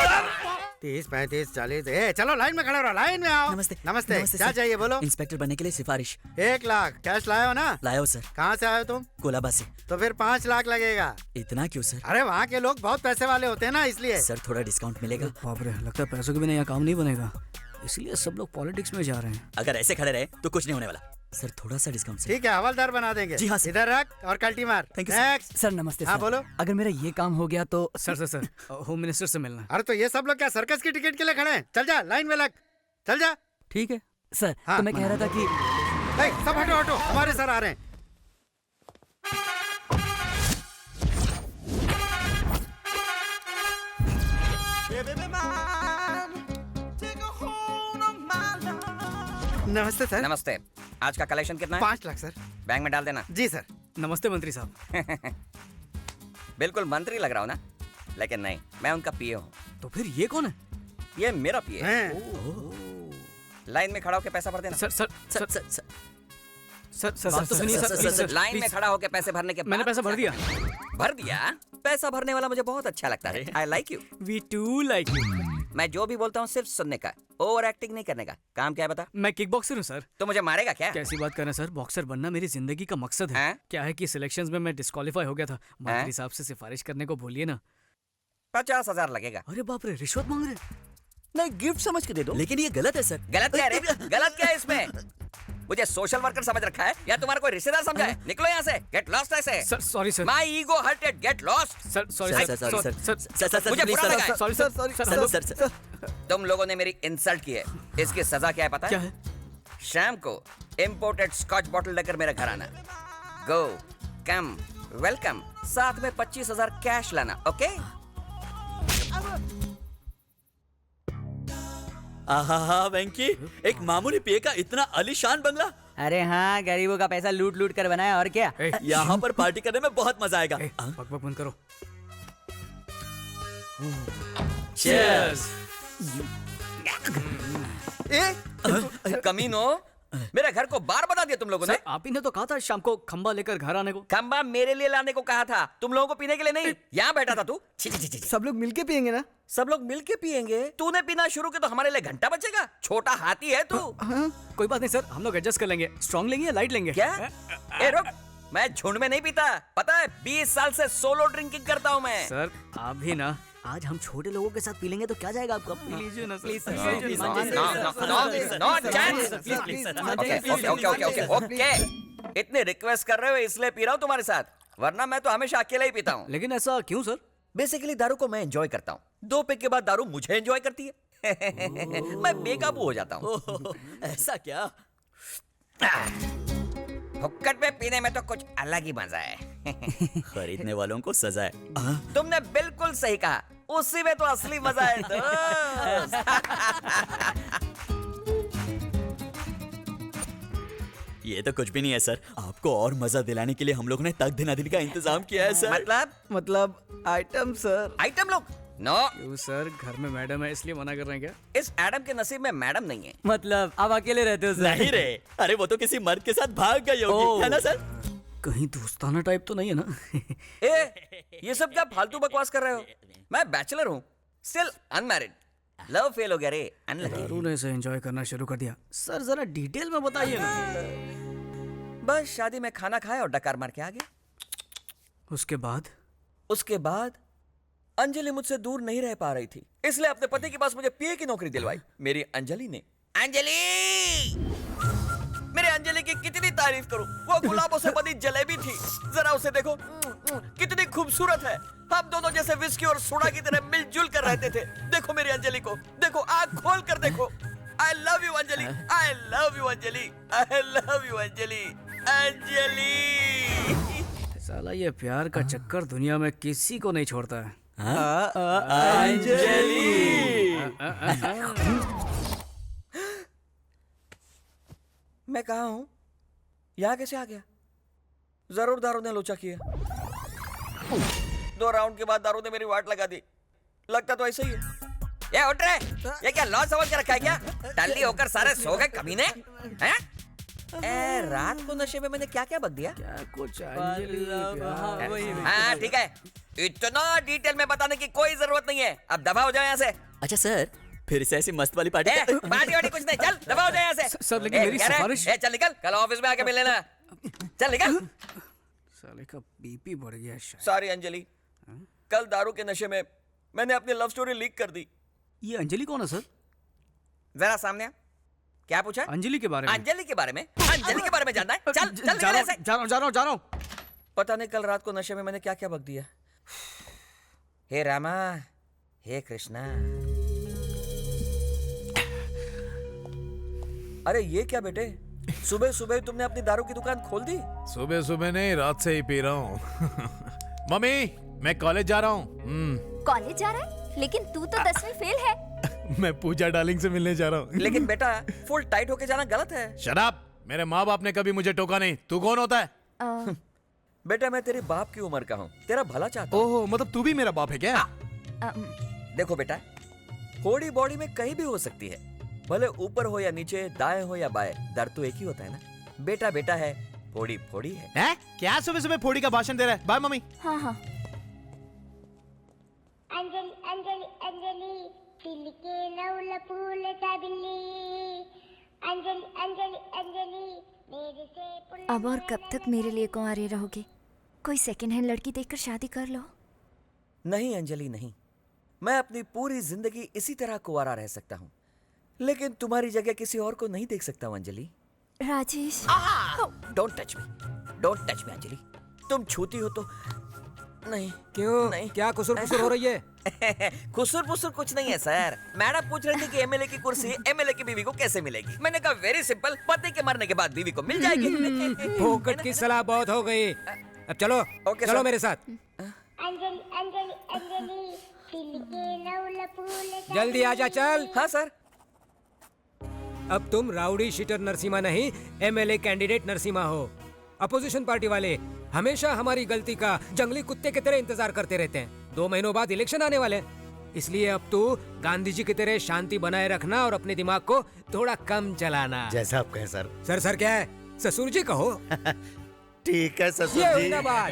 30, 35, 40। चलो लाइन में खड़े रहो, लाइन में आओ। नमस्ते। नमस्ते। क्या चाहिए बोलो? इंस्पेक्टर बनने के लिए सिफारिश। 1 लाख कैश लाए हो ना? लाया हो सर। कहाँ से आए हो तुम? कोलाबा से। तो फिर 5 लाख लगेगा। इतना क्यों सर? अरे वहाँ के लोग बहुत पैसे वाले होते हैं ना, इसलिए। सर थोड़ा डिस्काउंट मिलेगा? बाप रे, लगता है पैसों के बिना यहाँ काम नहीं बनेगा, इसलिए सब लोग पॉलिटिक्स में जा रहे हैं। अगर ऐसे खड़े रहे तो कुछ नहीं होने वाला। सर थोड़ा सा डिस्काउंट सर। ठीक है, हवलदार बना देंगे। जी हाँ सर। इधर रख और कल्टी मार। Thank you next. सर नमस्ते। हाँ सर। बोलो। अगर मेरा ये काम हो गया तो सर होम मिनिस्टर से मिलना। अरे तो ये सब लोग क्या सर्कस की टिकट के लिए खड़े हैं? चल जा लाइन में लग, चल जा। ठीक है सर। हाँ। तो मैं कह रहा था कि सब हटो हटो, हमारे सर आ रहे हैं। नमस्ते सर। नमस्ते। आज का कलेक्शन कितना है? 5 लाख सर। बैंक में डाल देना। जी सर। नमस्ते मंत्री साहब। बिल्कुल मंत्री लग रहा हूँ ना, लेकिन नहीं, मैं उनका पीए हूँ। तो फिर ये कौन है? ये मेरा पीए है। लाइन में खड़ा होकर पैसा भर देना। सर बात तो सुनिए सर। लाइन में खड़ा होकर पैसे भरने के बाद मैंने पैसा भर दिया। भर दिया? पैसा भरने वाला मुझे बहुत अच्छा लगता है। I like you. We too like you. मैं जो भी बोलता हूँ सिर्फ सुनने का, ओवर एक्टिंग नहीं करने का। काम क्या है बता? मैं किक बॉक्सर हूँ सर। तो मुझे मारेगा क्या? कैसी बात कर रहे हैं सर, बॉक्सर बनना मेरी जिंदगी का मकसद है। क्या है कि सिलेक्शंस में मैं डिस्क्वालीफाई हो गया था, मंत्री साहब से सिफारिश करने को भूलिए ना। 50,000 लगेगा। अरे बाप रे, रिश्वत मांग रहे? नहीं, गिफ्ट समझ के दे दो। लेकिन ये गलत है सर। गलत क्या है? गलत क्या है इसमें? मुझे सोशल वर्कर समझ रखा है या तुम्हारा कोई रिश्तेदार समझा है? निकलो यहाँ से, गेट लॉस्ट ऐसे। Sir sorry sir. My ego hurted, get lost. Sir sorry sir. मुझे बुरा लगा है। Sorry sir. तुम लोगों ने मेरी इंसल्ट की है, इसकी सजा क्या है पता है? क्या है? शाम को इंपोर्टेड स्कॉच बॉटल लेकर मेरे घर आना। गो कम वेलकम, साथ में 25,000 कैश लाना। ओके? आहा वेंकी, एक मामूली पिए का इतना आलीशान बंगला। अरे हाँ, गरीबों का पैसा लूट लूट कर बनाया, और क्या। यहाँ पर पार्टी करने में बहुत मजा आएगा। बक बंद करो। चीयर्स। कमीनो, मेरे घर को बार बता दिया तुम लोगों ने। आप ही ने तो कहा था शाम को खंबा लेकर घर आने को। खंबा मेरे लिए लाने को कहा था, तुम लोगों को पीने के लिए नहीं। यहाँ बैठा था तू। सब लोग मिलके पियेंगे ना? सब लोग मिलके पियेंगे? तूने पीना शुरू किया तो हमारे लिए घंटा बचेगा। छोटा हाथी है तू। कोई बात नहीं सर, हम लोग एडजस्ट कर लेंगे। स्ट्रॉन्ग लेंगे या लाइट लेंगे? क्या? ए रुक, मैं झुंड में नहीं पीता, पता है? 20 साल से सोलो ड्रिंकिंग करता हूँ मैं। सर आप भी ना, आज हम छोटे लोगों के साथ पी लेंगे तो क्या जाएगा आपका? पी लीजिए ना प्लीज। ओके, इतने रिक्वेस्ट कर रहे हो इसलिए पी रहा हूँ तुम्हारे साथ, वरना मैं तो हमेशा अकेला ही पीता हूँ। लेकिन ऐसा क्यों सर? बेसिकली दारू को मैं एंजॉय करता हूँ, 2 पैक के बाद दारू मुझे एंजॉय करती है। मैं बेकाबू हो जाता हूँ। ऐसा क्या? हुक्कड़ पे पीने में तो कुछ अलग ही मजा है। खरीदने वालों को सजा है। तुमने बिल्कुल सही कहा, उसी में तो असली मजा है दोस्त। ये तो कुछ भी नहीं है सर, आपको और मजा दिलाने के लिए हम लोग ने तक दिना दिन का इंतजाम किया है सर। मतलब आइटम सर। आइटम लोग? नो सर, घर में मैडम है इसलिए मना कर रहे हैं क्या? इस एडम के नसीब में मैडम नहीं है। मतलब आप अकेले रहते हो सर? नहीं रे, अरे वो तो किसी मर्द के साथ भाग गई होगी, है ना सर? कहीं दोस्ताना टाइप तो नहीं है ना? ये सब क्या फालतू बकवास कर रहे हो? मैं बैचलर हूँ, स्टिल अनमैरिड। लव फेल हो गया रे, अनलकी। तूने इसे एंजॉय करना शुरू कर दिया। सर जरा डिटेल में बताइए ना। बस शादी में खाना खाया और डकार मार के आ गया। उसके बाद अंजलि मुझसे दूर नहीं रह पा रही थी, इसलिए अपने पति के पास मुझे पीए की नौकरी दिलवाई। मेरी अंजलि ने। अंजलि! मेरे अंजलि की कितनी तारीफ करूं? वो गुलाबों से बनी जलेबी थी, जरा उसे देखो, कितनी खूबसूरत है। हम दोनों जैसे विस्की और सोडा की तरह मिलजुल कर रहते थे। देखो मेरी अंजलि को, देखो, आँख खोल कर देखो। I love you Anjali, I love you Anjali, I love you Anjali, Anjali. साला ये प्यार का चक्कर दुनिया में किसी को नहीं छोड़ता है। अंजलि। मैं कहाँ हूँ? यहाँ कैसे आ गया? जरूर दारू ने लोचा किया। 2 राउंड के बाद दारू ने मेरी वाट लगा दी। लगता तो ऐसा ही है। ये उठ रहे, ये क्या लॉस समझ के रखा है क्या? टल्ली होकर सारे सो गए कमीने हैं? रात को नशे में मैंने क्या क्या बक दिया? क्या कुछ हाँ ठीक है, इतना डिटेल में बताने की कोई जरूरत नहीं है। अब दबा हो जाओ यहाँ से। अच्छा सर, फिर से ऐसी मस्त वाली पार्टी पार्टी वार्टी कुछ नहीं, चल दबा हो जाओ यहाँ से। सर लेकिन मेरी सिफारिश। चल निकल, कल ऑफिस में आके मिल लेना। चल निकल। साले का बीपी बढ़ गया शायद। सॉरी अंजलि, कल दारू के नशे में मैंने अपनी लव स्टोरी लीक कर दी। ये अंजलि कौन है सर? जरा सामने आ। क्या पूछा? अंजलि के बारे में। अंजलि के बारे में? अंजलि के बारे में जानना है? चल चल जा रहा हूँ। पता नहीं कल रात को नशे में मैंने क्या क्या बक दिया। हे रामा, हे कृष्णा। अरे ये क्या बेटे, सुबह सुबह तुमने अपनी दारू की दुकान खोल दी? सुबह सुबह नहीं, रात से ही पी रहा हूँ। मम्मी, मैं कॉलेज जा रहा हूँ। कॉलेज जा रहा है? लेकिन तू तो 10वीं फेल है। मैं पूजा डार्लिंग से मिलने जा रहा हूँ। लेकिन बेटा, फुल टाइट होके जाना गलत है। Shut up! मेरे माँ बाप ने कभी मुझे टोका नहीं। तू कौन होता है? बेटा मैं तेरे बाप की उम्र का हूँ, तेरा भला चाहता हूँ। ओहो, मतलब तू भी मेरा बाप है क्या? देखो बेटा, फोड़ी बॉडी में कहीं भी हो सकती है, भले ऊपर हो या नीचे, दाएं हो या बाएं, दर्द तो एक ही होता है ना। बेटा बेटा है, फोड़ी फोड़ी है। क्या सुबह सुबह फोड़ी का भाषण दे रहा है? Bye mummy. हाँ हाँ। अंजलि अंजलि अंजलि, दिल के नौल फूल सा बिल्ली। अंजलि अंजलि अंजलि, मेरे से। अब और कब तक मेरे लिए कुंवारे रहोगे? कोई सेकंड हैंड लड़की देखकर शादी कर लो। नहीं अंजलि नहीं, मैं अपनी पूरी जिंदगी इसी तरह कुंवारा रह सकता हूँ, लेकिन तुम्हारी जगह किसी और को नहीं देख सकता हूँ Anjali. Rajesh, don't touch me Anjali. तुम छूती हो तो नहीं। क्यों? नहीं। क्या कुसुर पुसुर हो रही है? कुसुर पुसुर कुछ नहीं है सर। मैडम पूछ रही थी कि एमएलए की कुर्सी एमएलए की बीवी को कैसे मिलेगी। मैंने कहा वेरी सिंपल, पति के मरने के बाद बीवी को मिल जाएगी। फोकट की सलाह बहुत हो गई। अब चलो, चलो मेरे साथ। अंजलि अंजलि अंजलि, दिल के नौल फूल सा। जल्दी आजा, चल। हाँ सर। अब तुम राउडी शीटर नरसिम्हा नहीं, एमएलए कैंडिडेट नरसिम्हा हो। अपोजिशन पार्टी वाले हमेशा हमारी गलती का जंगली कुत्ते की तरह इंतजार करते रहते हैं। 2 महीनों बाद इलेक्शन आने वाले हैं, इसलिए अब तू गांधी जी की तरह शांति बनाए रखना और अपने दिमाग को थोड़ा कम चलाना। जैसा आप कहें सर। सर क्या है? ससुर जी कहो। ठीक है ससुर ये जी। हुई ना बात।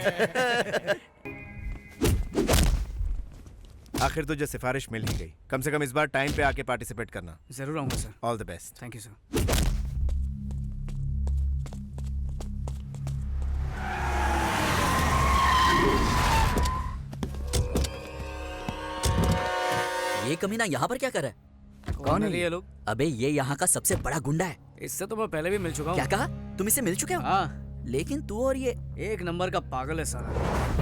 आखिर तुझे सिफारिश मिल ही गई। कम से कम इस बार टाइम पे आके पार्टिसिपेट करना। जरूर आऊंगा sir. All the best. Thank you sir. ये कमीना यहाँ पर क्या कर रहा है? कौन है ये लोग? अबे ये यहाँ का सबसे बड़ा गुंडा है। इससे तो मैं पहले भी मिल चुका हूँ। क्या कहा? तुम इससे मिल चुके हो? हाँ। लेकिन तू और ये एक नंबर का पागल है सारा।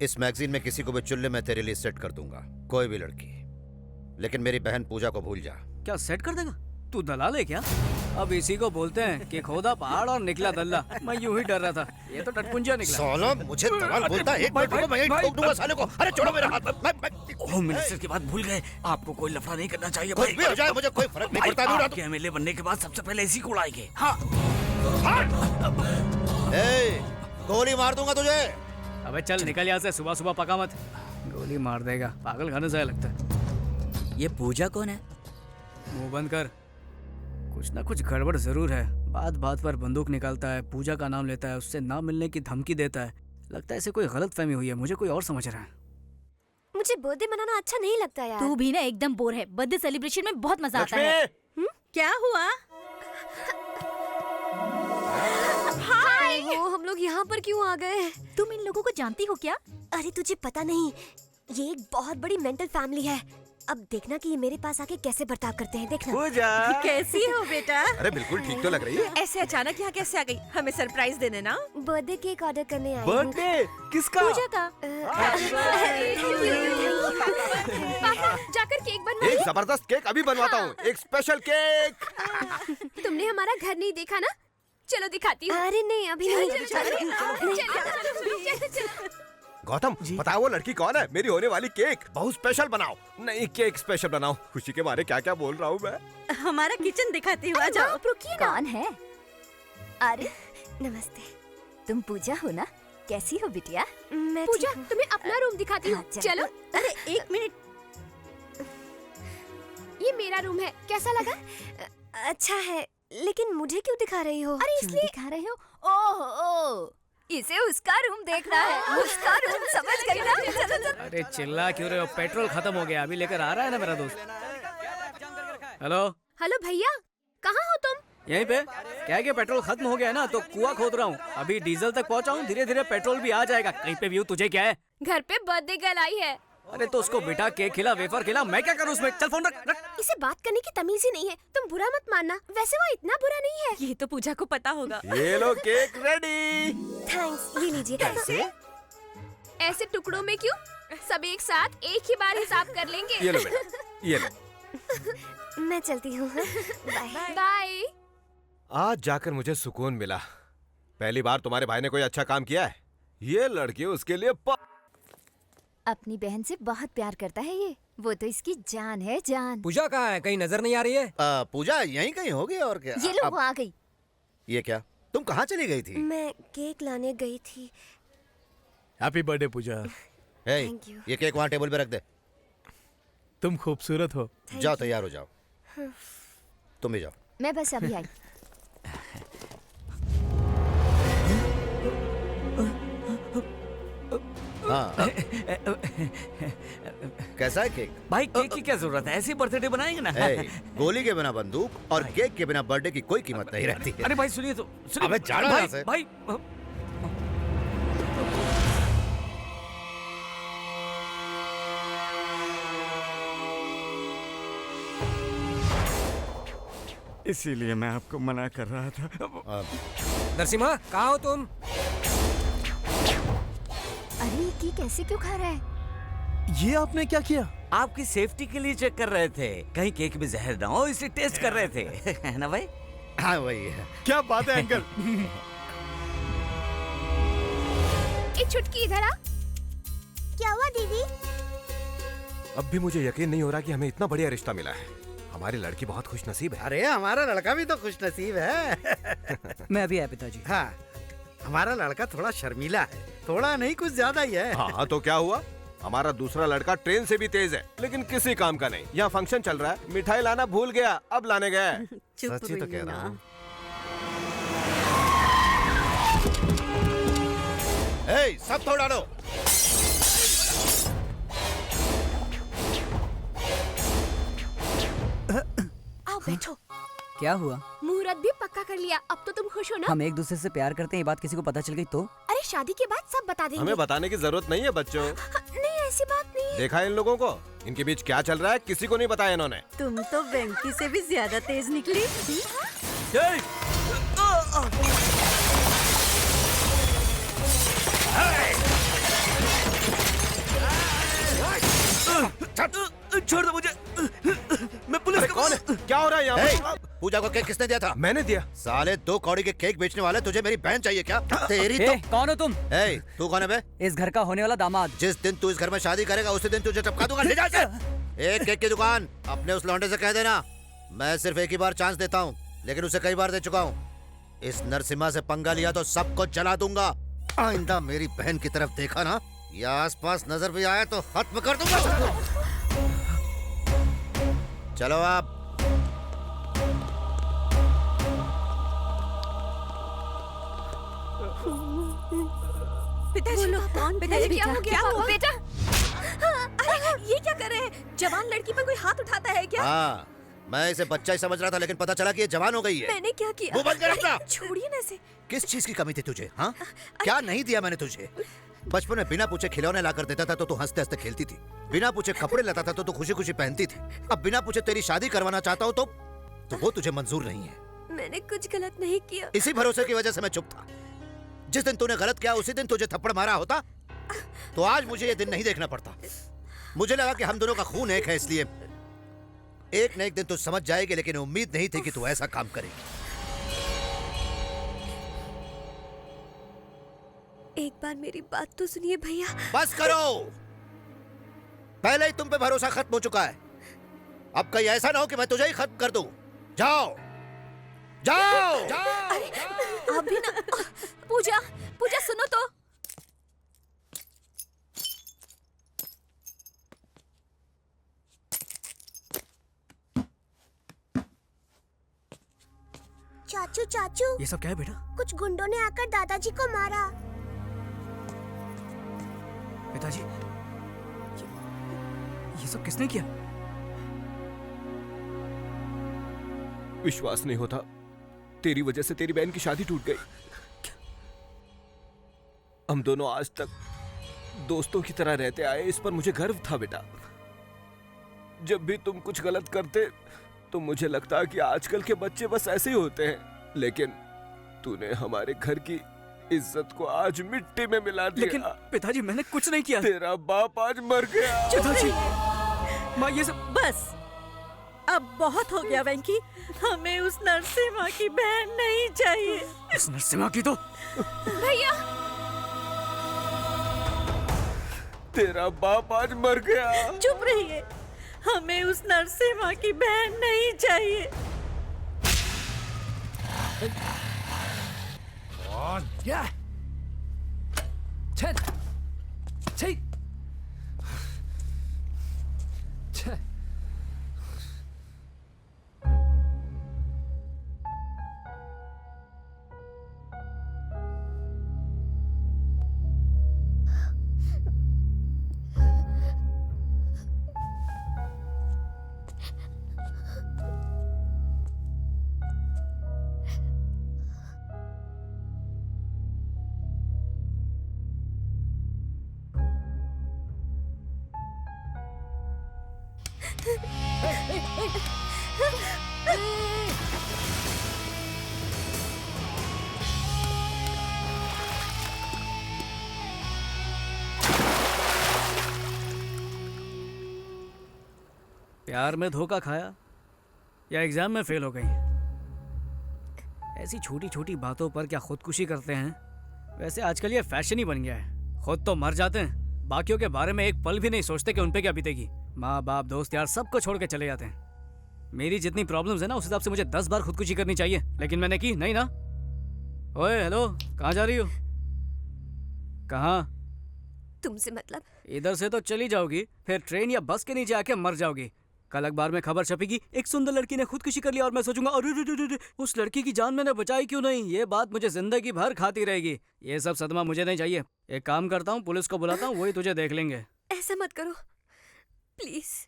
इस मैगजीन में किसी को भी चुल्ले में तेरे लिए सेट कर दूंगा, कोई भी लड़की। लेकिन मेरी बहन पूजा को भूल जा। क्या सेट कर देगा? तू दलाल है क्या? अब इसी को बोलते हैं कि खोदा पहाड़ और निकला दल्ला। मैं यूं ही डर रहा था, ये तो टटपुंजिया निकला। साला मुझे दलाल बोलता है। एक मिनट रुको, मैं यहीं ठोक दूंगा साले को। अरे छोड़ो मेरा हाथ। होम मिनिस्टर की बात भूल गए। आपको कोई लफड़ा नहीं करना चाहिए। कुछ भी हो जाए मुझे कोई फर्क नहीं पड़ता। आपके एमएलए बनने के बाद सबसे पहले इसी को उड़ाएंगे। हाँ। गोली मार दूंगा तुझे। अबे चल निकल यहाँ से, सुबह सुबह पका मत। गोली मार देगा, पागल खाने से लगता है। ये पूजा कौन है? मुंह बंद कर, कुछ ना कुछ गड़बड़ जरूर है। बात बात पर बंदूक निकालता है, पूजा का नाम लेता है, उससे ना मिलने की धमकी देता है। लगता है इसे कोई गलत फहमी हुई है, मुझे कोई और समझ रहा है। मुझे बर्थडे मनाना अच्छा नहीं लगता यार। तू भी ना एकदम बोर है। बर्थडे सेलिब्रेशन में बहुत मजा आता है। क्या हुआ? हाय। वो हम लोग यहाँ पर क्यों आ गए? तुम इन लोगों को जानती हो क्या? अरे तुझे पता नहीं, ये एक बहुत बड़ी मेंटल फैमिली है। अब देखना कि ये मेरे पास आके कैसे बर्ताव करते हैं, देखना। पूजा कैसी हो बेटा? अरे बिल्कुल ठीक तो लग रही है। ऐसे अचानक यहाँ कैसे आ गई? हमें सरप्राइज देने ना। बर्थडे केक ऑर्डर करने आई हूँ। बर्थडे किसका? पूजा का। पापा जाकर केक बनवाइए। एक जबरदस्त केक अभी बनवाता हूँ, एक स्पेशल केक। तुमने हमारा घर नहीं देखा ना? चलो दिखाती हूँ। अरे नहीं अभी नहीं। गौतम बताओ वो लड़की कौन है? मेरी होने वाली केक बहुत स्पेशल बनाओ। नहीं केक स्पेशल बनाओ। खुशी के बारे क्या क्या बोल रहा हूँ मैं। हमारा किचन दिखाती हूँ, आ जाओ। रुकिए ना। कौन है? अरे नमस्ते। तुम पूजा हो ना? कैसी हो बिटिया? मैं पूजा तुम्हें अपना रूम दिखाती हूँ, चलो। अरे एक मिनट, ये मेरा रूम है, कैसा लगा? अच्छा है, लेकिन मुझे क्यों दिखा रही हो? अरे इसलिए दिखा रहे हो? ओह इसे उसका रूम देखना है। उसका रूम समझ गई ना? चलो चलो। अरे चिल्ला क्यों रहे हो? पेट्रोल खत्म हो गया, अभी लेकर आ रहा है ना मेरा दोस्त। हेलो हेलो भैया, कहाँ हो तुम? यहीं पे। क्या है कि पेट्रोल खत्म हो गया है ना, तो कुआं खोद रहा हूँ। अभी डीजल तक पहुँचा हूँ, धीरे धीरे पेट्रोल भी आ जाएगा। कहीं पे भी हूँ। तुझे क्या है? घर पे बर्थडे गर्ल आई है। अरे तो उसको बेटा केक खिला, वेफर खिला, मैं क्या करूँ उसमें? चल फोन रख। इसे बात करने की तमीज ही नहीं है। तुम बुरा मत मानना, वैसे वो इतना बुरा नहीं है। ये तो पूजा को पता होगा। ये लो केक रेडी। थैंक्स, ये लीजिए। कैसे? ऐसे टुकड़ों में क्यों? सब एक साथ एक ही बार हिसाब कर लेंगे। ये लो बेटा, ये लो। मैं चलती हूँ। Bye bye. आज जाकर मुझे सुकून मिला। पहली बार तुम्हारे भाई ने कोई अच्छा काम किया है। ये लड़की उसके लिए अपनी बहन से बहुत प्यार करता है ये। वो तो इसकी जान है, जान। पूजा कहाँ है? कहीं नजर नहीं आ रही है? पूजा यहीं कहीं होगी और क्या। ये लो वो आ गई। ये क्या? तुम कहाँ चली गई थी? मैं केक लाने गई थी। Happy birthday Puja. Thank you. ये केक वहाँ टेबल पे रख दे। तुम खूबसूरत हो। जाओ तैयार हो जाओ। तुम भी जाओ। मैं बस अभी आई। हाँ। कैसा है केक? भाई केक की क्या जरूरत है? ऐसे बर्थडे बनाएंगे ना। गोली के बिना बंदूक और केक के बिना बर्थडे की कोई कीमत नहीं रहती है। अरे भाई सुनिए तो। अबे जाना भाई, यहाँ से। भाई इसीलिए मैं आपको मना कर रहा था। नरसिम्हा कहाँ हो तुम? अरे ये कैसे क्यों खा रहा है? ये आपने क्या किया? आपकी सेफ्टी के लिए चेक कर रहे थे, कहीं केक में जहर ना हो, इसलिए टेस्ट कर रहे थे। है ना भाई? हाँ वही है। क्या बात है अंकल? एक छुटकी इधर आ। क्या हुआ दीदी? अब भी मुझे यकीन नहीं हो रहा कि हमें इतना बढ़िया रिश्ता मिला है। हमारी लड़की बहुत खुश नसीब है। अरे हमारा लड़का भी तो खुश नसीब है। मैं अभी आया पिताजी। हाँ, हमारा लड़का थोड़ा शर्मीला है, थोड़ा नहीं कुछ ज्यादा ही है। हाँ तो क्या हुआ? हमारा दूसरा लड़का ट्रेन से भी तेज है, लेकिन किसी काम का नहीं। यहाँ फंक्शन चल रहा है, मिठाई लाना भूल गया, अब लाने गया। सच्ची तो कह रहा हूँ। सब तोड़ डालो। आओ बैठो। क्या हुआ? मुहूर्त भी पक्का कर लिया, अब तो तुम खुश हो ना? हम एक दूसरे से प्यार करते हैं, ये बात किसी को पता चल गई तो? अरे शादी के बाद सब बता देंगे। हमें बताने की जरूरत नहीं है बच्चों। नहीं ऐसी बात नहीं है। देखा इन लोगों को, इनके बीच क्या चल रहा है किसी को नहीं बताया इन्होंने। तुम तो वेंकी से भी ज्यादा तेज निकली। छोड़ दो मुझे, मैं पुलिस का। कौन है? क्या हो रहा है यहाँ? पूजा को केक किसने दिया था? मैंने दिया। साले 2 कौड़ी के केक बेचने वाले, तुझे मेरी बहन चाहिए क्या? तेरी तो। कौन हो तुम? तू कौन है बे? इस घर का होने वाला दामाद। जिस दिन तू इस घर में शादी करेगा उसी दिन तुझे टपका दूंगा। ले जा इसे। एक केक की दुकान अपने उस लौंडे से कह देना, मैं सिर्फ एक ही बार चांस देता हूँ, लेकिन उसे कई बार दे चुका हूँ। इस नरसिम्हा से पंगा लिया तो सबको जला दूंगा। आइंदा मेरी बहन की तरफ देखा ना या आसपास नजर भी आया तो खत्म कर दूंगा। चलो आप। पिताजी, पिताजी क्या हो गया? बेटा? ये क्या कर रहे हैं? जवान लड़की पर कोई हाथ उठाता है क्या? हाँ, मैं इसे बच्चा ही समझ रहा था, लेकिन पता चला कि ये जवान हो गई है। मैंने क्या किया? मुंह बंद कर अपना। छोड़िए ना इसे। किस चीज की कमी थी तुझे? हाँ, क्या नहीं दिया मैंने तुझे? बचपन में बिना पूछे खिलौने ला कर देता था तो तू हंसते हंसते खेलती थी, बिना पूछे कपड़े लाता था तो तू खुशी खुशी पहनती थी। अब बिना पूछे तेरी शादी करवाना चाहता हूँ तो वो तुझे मंजूर नहीं है। मैंने कुछ गलत नहीं किया। इसी भरोसे की वजह से मैं चुप था। जिस दिन तूने गलत किया उसी दिन तुझे थप्पड़ मारा होता तो आज मुझे ये दिन नहीं देखना पड़ता। मुझे लगा कि हम दोनों का खून एक है, इसलिए एक न एक दिन तू समझ जाएगी, लेकिन उम्मीद नहीं थी कि तू ऐसा काम करेगी। एक बार मेरी बात तो सुनिए भैया। बस करो, पहले ही तुम पे भरोसा खत्म हो चुका है। अब कहीं ऐसा ना हो कि मैं तुझे ही खत्म कर दूं। जाओ जाओ, अरे अभी ना। पूजा, पूजा सुनो तो। चाचू चाचू, ये सब क्या है बेटा? कुछ गुंडों ने आकर दादाजी को मारा। पिताजी, ये सब किसने किया? विश्वास नहीं होता, तेरी वजह से तेरी बहन की शादी टूट गई। हम दोनों आज तक दोस्तों की तरह रहते आए, इस पर मुझे गर्व था बेटा। जब भी तुम कुछ गलत करते तो मुझे लगता कि आजकल के बच्चे बस ऐसे ही होते हैं, लेकिन तूने हमारे घर की इज्जत को आज मिट्टी में मिला दिया। लेकिन पिताजी, मैंने कुछ नहीं किया। तेरा बाप आज मर गया। पिताजी, माँ ये सब बस अब बहुत हो गया वेंकी। हमें उस नरसिम्हा की बहन नहीं चाहिए। उस नरसिम्हा की तो भैया, तेरा बाप आज मर गया। चुप रहिए, हमें उस नरसिम्हा की बहन नहीं चाहिए। प्यार में धोखा खाया या एग्जाम में फेल हो गई? ऐसी छोटी छोटी बातों पर क्या खुदकुशी करते हैं? वैसे आजकल ये फैशन ही बन गया है। खुद तो मर जाते हैं, बाकियों के बारे में एक पल भी नहीं सोचते कि उन पे क्या बीतेगी। माँ बाप, दोस्त यार, सबको छोड़ के चले जाते हैं। मेरी जितनी प्रॉब्लम्स है ना, उस हिसाब से मुझे 10 बार खुदकुशी करनी चाहिए, लेकिन मैंने की नहीं ना। ओए हेलो, कहाँ जा रही हो? कहाँ? तुमसे मतलब? इधर से तो चली जाओगी, फिर ट्रेन या बस के नीचे आके मर जाओगी। कल अखबार में खबर छपेगी, एक सुंदर लड़की ने खुदकुशी कर लिया, और मैं सोचूंगा अरे उस लड़की की जान मैंने बचाई क्यों नहीं। ये बात मुझे जिंदगी भर खाती रहेगी। ये सब सदमा मुझे नहीं चाहिए। एक काम करता हूँ, पुलिस को बुलाता हूँ, वही तुझे देख लेंगे। ऐसा मत करो प्लीज।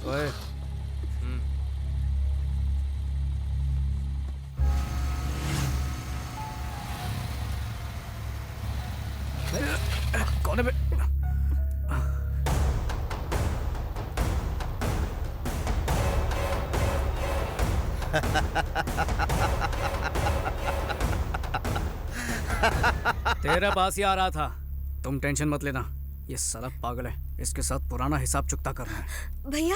ओए, कौन है बे? तेरे पास ही आ रहा था। तुम टेंशन मत लेना, ये साला पागल है, इसके साथ पुराना हिसाब चुकता करना है। भैया,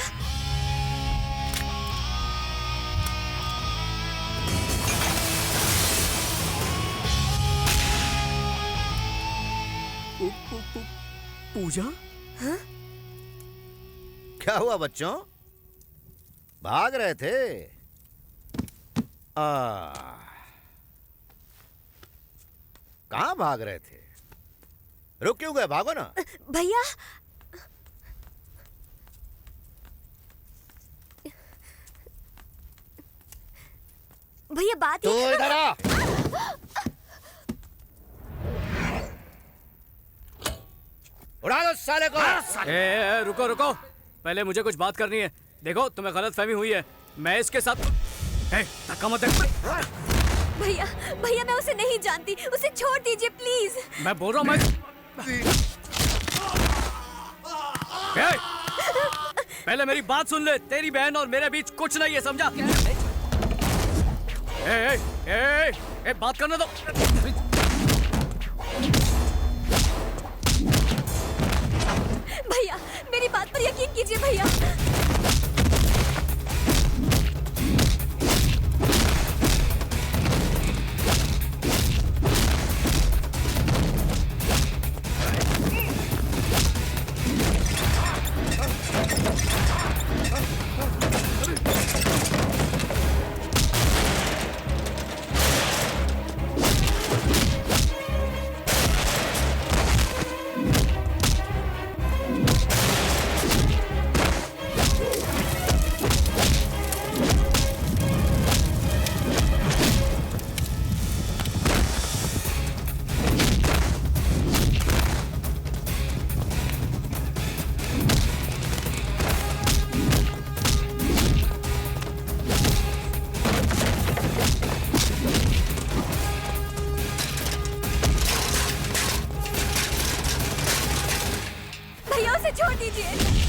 पूजा? हाँ? क्या हुआ बच्चों, भाग रहे थे? कहाँ भाग रहे थे? रुक क्यों गए? भागो ना। भैया, भैया बात तो इधर आ। उड़ा दो साले को। रुको रुको, पहले मुझे कुछ बात करनी है। देखो तुम्हें गलत फहमी हुई है, मैं इसके साथ धक्का मत दे। भैया भैया मैं उसे नहीं जानती, उसे छोड़ दीजिए प्लीज। मैं बोल रहा हूँ पहले मेरी बात सुन ले। तेरी बहन और मेरे बीच कुछ नहीं है, समझा? बात करने दो। भैया मेरी बात पर यकीन कीजिए भैया। छोड़ दीजिए।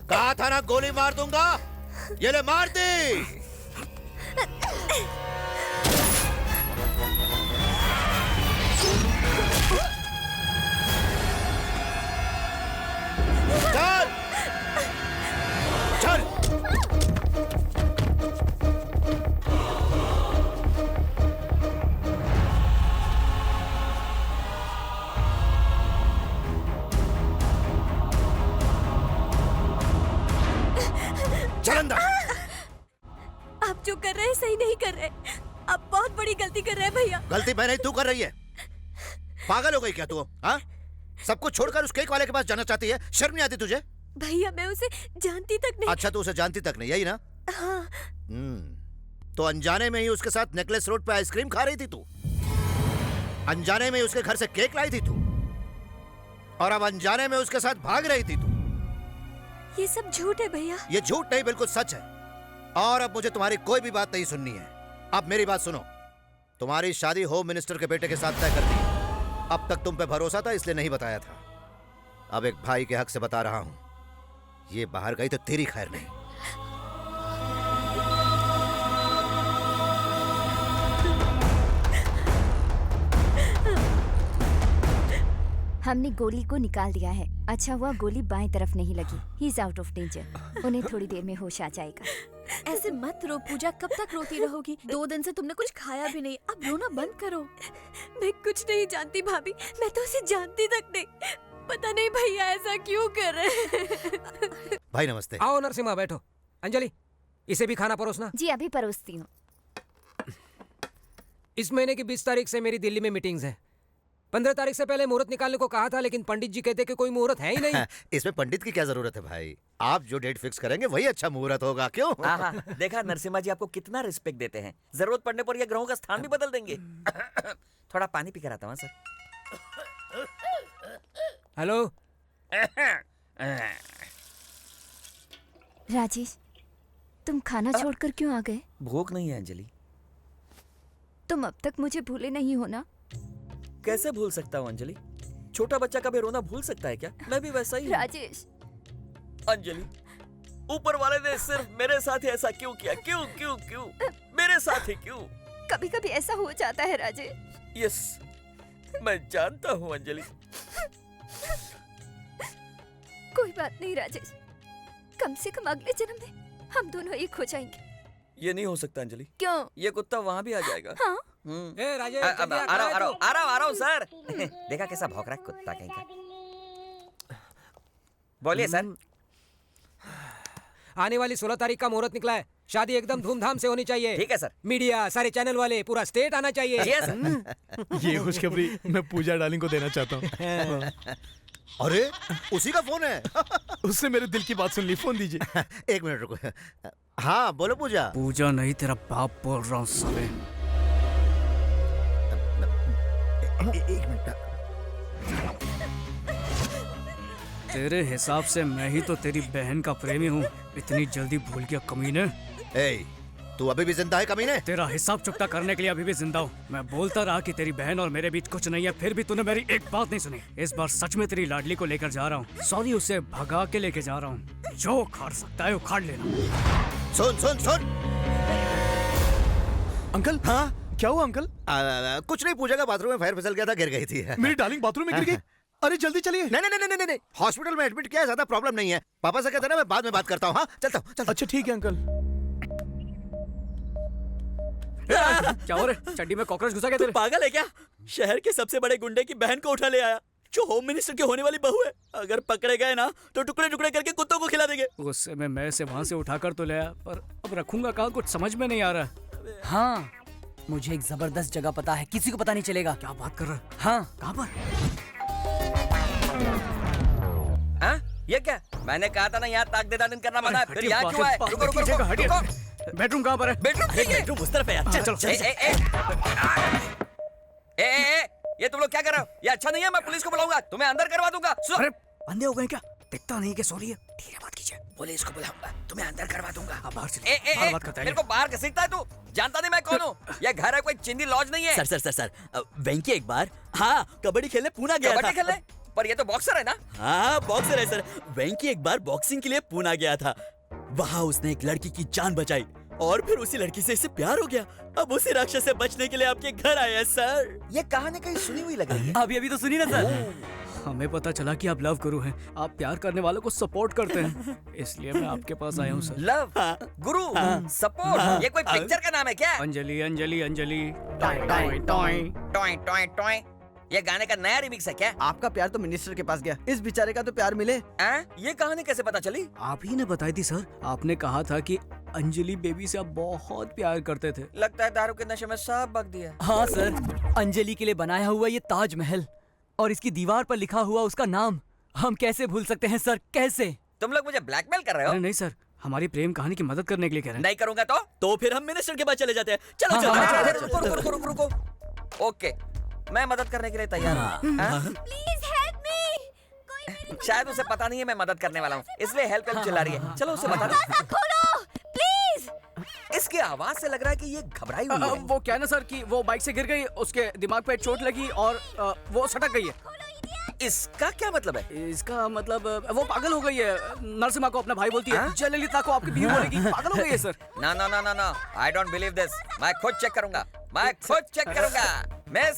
कहा था ना गोली मार दूंगा, ये ले मार दी। चल चल। आप जो कर रहे हैं सही नहीं कर रहे, आप बहुत बड़ी गलती कर रहे हैं भैया। गलती मैं नहीं, तू कर रही है। पागल हो गई क्या तू? हाँ, सब कुछ छोड़कर उस केक वाले के पास जाना चाहती है? शर्म नहीं आती तुझे? भैया मैं उसे जानती तक नहीं। अच्छा, तू उसे जानती तक नहीं, यही ना? हाँ। तो अनजाने में ही उसके साथ नेकलेस रोड पे आइसक्रीम खा रही थी तू, अनजाने में ही उसके घर से केक लाई थी तू, और अब अनजाने में उसके साथ भाग रही थी तू। ये सब झूठ है भैया। ये झूठ नहीं, बिल्कुल सच है। और अब मुझे तुम्हारी कोई भी बात नहीं सुननी है। अब मेरी बात सुनो, तुम्हारी शादी होम मिनिस्टर के बेटे के साथ तय कर दी। अब तक तुम पे भरोसा था इसलिए नहीं बताया था, अब एक भाई के हक से बता रहा हूं, ये बाहर गई तो तेरी खैर नहीं। हमने गोली को निकाल दिया है। अच्छा हुआ गोली बाएं तरफ नहीं लगी। He is out of danger. उन्हें थोड़ी देर में होश आ जाएगा। ऐसे मत रो पूजा, कब तक रोती रहोगी? 2 दिन से तुमने कुछ खाया भी नहीं, अब रोना बंद करो। मैं कुछ नहीं जानती भाभी, मैं तो उसे जानती तक नहीं। पता नहीं भैया ऐसा क्यों कर रहे हैं। भाई नमस्ते। आओ नरसिम्हा, बैठो। अंजलि, इसे भी खाना परोसना। जी अभी परोसती हूँ। इस महीने की 20 तारीख से मेरी दिल्ली में मीटिंग्स हैं। 15 तारीख से पहले मुहूर्त निकालने को कहा था, लेकिन पंडित जी कहते कि कोई मुहूर्त है ही नहीं। इसमें पंडित की क्या जरूरत है भाई? आप जो डेट फिक्स करेंगे वही अच्छा मुहूर्त होगा, क्यों? देखा नरसिम्हा जी आपको कितना रिस्पेक्ट देते हैं। जरूरत पड़ने पर ये ग्रहों का स्थान भी बदल देंगे। थोड़ा पानी पी कर आता हूँ सर। हेलो राजेश, तुम खाना छोड़कर क्यों आ गए? भूख नहीं है अंजलि। तुम अब तक मुझे भूले नहीं हो ना? कैसे भूल सकता हूँ अंजलि? छोटा बच्चा कभी रोना भूल सकता है क्या? मैं भी वैसा ही हूँ। राजेश। अंजलि, ऊपर वाले ने सिर्फ मेरे साथ ही ऐसा क्यों किया? क्यों क्यों क्यों? मेरे साथ ही क्यों? कभी कभी ऐसा हो जाता है राजेश। यस, मैं जानता हूँ अंजलि। कोई बात नहीं राजेश, कम से कम अगले जन्म में हम दोनों एक हो जाएंगे। ये नहीं हो सकता अंजलि। क्यों? ये कुत्ता वहाँ भी आ जाएगा। हाँ? ए राजेश, आ रहा हूँ सर। देखा कैसा भौंक रहा है कुत्ता कहीं का। बोलिए सर। आने वाली 16 तारीख का मुहूर्त निकला है। शादी एकदम धूमधाम से होनी चाहिए। ठीक है सर। मीडिया, सारे चैनल वाले, पूरा स्टेट आना चाहिए। ये खुशखबरी मैं पूजा डार्लिंग को देना चाहता हूँ। अरे उसी का फोन है। उससे मेरे दिल की बात सुन ली, फोन दीजिए। एक मिनट रुको। हाँ बोलो पूजा। पूजा नहीं, तेरा बाप बोल रहा हूँ साले। एक मिनट। तेरे हिसाब से मैं ही तो तेरी बहन का प्रेमी हूँ। इतनी जल्दी भूल गया कमीने। तू अभी भी जिंदा है कमीने? तेरा हिसाब चुकता करने के लिए अभी भी जिंदा हूँ। मैं बोलता रहा कि तेरी बहन और मेरे बीच कुछ नहीं है, फिर भी तूने मेरी एक बात नहीं सुनी। इस बार सच में तेरी लाडली को लेकर जा रहा हूँ। सॉरी, उसे भगा के लेके जा रहा हूँ। जो उखाड़ सकता है उखाड़ लेना। सुन सुन सुन। अंकल। हाँ क्या हुआ अंकल? कुछ नहीं, पूजा का बाथरूम में पैर फिसल गया था, गिर गई थी। मेरी डार्लिंग बाथरूम में गिर गई? अरे जल्दी चलिए। नहीं, हॉस्पिटल में एडमिट किया है, ज्यादा प्रॉब्लम नहीं है। पापा से कहते ना मैं बाद में बात करता हूँ। हाँ चलता हूँ। अच्छा ठीक है अंकल। क्या हो रहा है? चड्डी में कॉकरोच घुसा गया तेरे? पागल है क्या? शहर के सबसे बड़े गुंडे की बहन को उठा ले आया, जो होम मिनिस्टर की होने वाली बहू है। अगर पकड़े गए ना तो टुकड़े टुकड़े करके कुत्तों को खिला देंगे। गुस्से में मैं से वहाँ से उठाकर तो लाया, पर अब रखूंगा कहाँ, कुछ समझ में नहीं आ रहा। हाँ, मुझे एक जबरदस्त जगह पता है, किसी को पता नहीं चलेगा। क्या बात कर रहा है? हाँ। कहाँ पर? हाँ? ये क्या? मैंने कहा था ना यहाँ ताक दे दादन करना मना है। फिर यहाँ क्यों आए? रुको रुको रुको। बेडरूम कहाँ पर है? बेडरूम उस तरफ है यार। चलो चलो। ये तुम लोग क्या कर रहे हो? ये अच्छा नहीं है, मैं पुलिस को बुलाऊंगा, तुम्हें अंदर करवा दूंगा। अरे अंधे हो गए क्या? दिखता नहीं कि सॉरी है। धीरे बात कीजिए। पुलिस को बुलाऊंगा, तुम्हें अंदर करवा दूंगा। बाहर से बात करता है। मेरे को बाहर घसीटता है तू? जानता नहीं मैं कौन हूँ? ये घर है, कोई चिंदी लॉज नहीं है। सर वेंकी एक बार कबड्डी खेलने पूना गया था। कबड्डी खेलने? पर ये तो बॉक्सर है ना? हाँ बॉक्सर है सर। वेंकी एक बार बॉक्सिंग के लिए पूना गया था। वहाँ उसने एक लड़की की जान बचाई और फिर उसी लड़की से इसे प्यार हो गया। अब उसी राक्षस से बचने के लिए आपके घर आया सर। ये कहानी कहीं सुनी हुई लग रही है। अभी तो सुनी ना सर। हमें पता चला कि आप लव गुरु हैं, आप प्यार करने वालों को सपोर्ट करते हैं, इसलिए मैं आपके पास आया हूँ सर। लव गुरु सपोर्ट, ये कोई पिक्चर का नाम है क्या? Anjali Anjali Anjali toy toy toy toy. ये गाने का नया रिमिक्स है क्या? आपका प्यार तो मिनिस्टर के पास गया, इस बेचारे का तो प्यार मिले। ये कहानी कैसे पता चली? आप ही ने बताई थी सर। आपने कहा था कि अंजलि बेबी से आप बहुत प्यार करते थे। लगता है दारू के नशे में सब बक दिया। हाँ सर, अंजलि के लिए बनाया हुआ ये ताजमहल और इसकी दीवार पर लिखा हुआ उसका नाम हम कैसे भूल सकते हैं सर, कैसे? तुम लोग मुझे ब्लैकमेल कर रहे हो? अरे नहीं सर, हमारी प्रेम कहानी की मदद करने के लिए कह रहे हैं। नहीं करूंगा तो फिर हम मिनिस्टर के पास चले जाते हैं। चलो चलो रुको। ओके, मैं मदद करने के लिए तैयार हूँ। Please help me. शायद उसे पता नहीं है मैं मदद करने वाला हूँ, इसलिए हेल्प चिल्ला रही है। चलो उसे बता दो। खोलो प्लीज। इसकी आवाज से लग रहा है कि ये घबराई हुई है। वो क्या है ना सर कि वो बाइक से गिर गई, उसके दिमाग पे चोट लगी और वो सटक गई है। इसका क्या मतलब है? इसका मतलब वो पागल हो गई है। नरसिम्हा को अपना भाई बोलती है, जयललिता को आपकी बीवी बोलेगी। पागल हो गई है सर। ना, आई डोंट बिलीव दिस। मैं खुद चेक करूंगा। मिस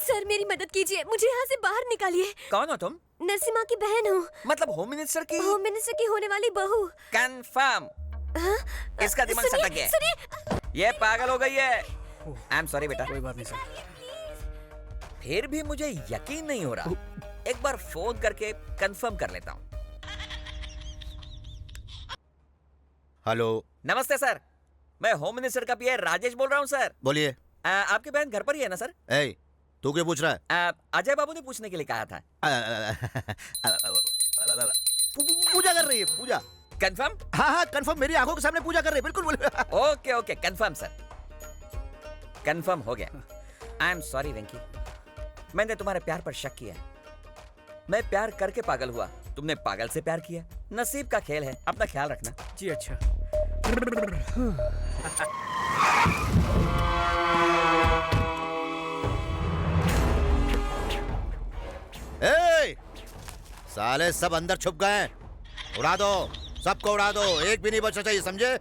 सर मेरी मदद कीजिए, मुझे यहाँ से बाहर निकालिए। कौन हो तुम? नरसिम्हा की बहन हूँ। मतलब होम मिनिस्टर की होने वाली बहू। कंफर्म। इसका दिमाग सटक गया। ये पागल हो गई है। आई एम सॉरी बेटा। कोई बात नहीं सर। फिर भी मुझे यकीन नहीं हो रहा, एक बार फोन करके कंफर्म कर लेता हूँ। हेलो। नमस्ते सर, मैं होम मिनिस्टर का पीए राजेश बोल रहा हूँ सर। बोलिए। आपकी बहन घर पर ही है ना सर? तू क्यों पूछ रहा है? अजय बाबू ने पूछने के लिए कहा था। पूजा कर रही है, पूजा। कंफर्म? हाँ कंफर्म, मेरी आंखों के सामने पूजा कर रही है, बिल्कुल। ओके कंफर्म सर, कंफर्म हो गया। आई एम सॉरी वेंकी, मैंने तुम्हारे प्यार पर शक किया। मैं प्यार करके पागल हुआ, तुमने पागल से प्यार किया। नसीब का खेल है, अपना ख्याल रखना। जी अच्छा। साले सब अंदर छुप गए। उड़ा दो, सबको उड़ा दो, एक भी नहीं बचना चाहिए, समझे?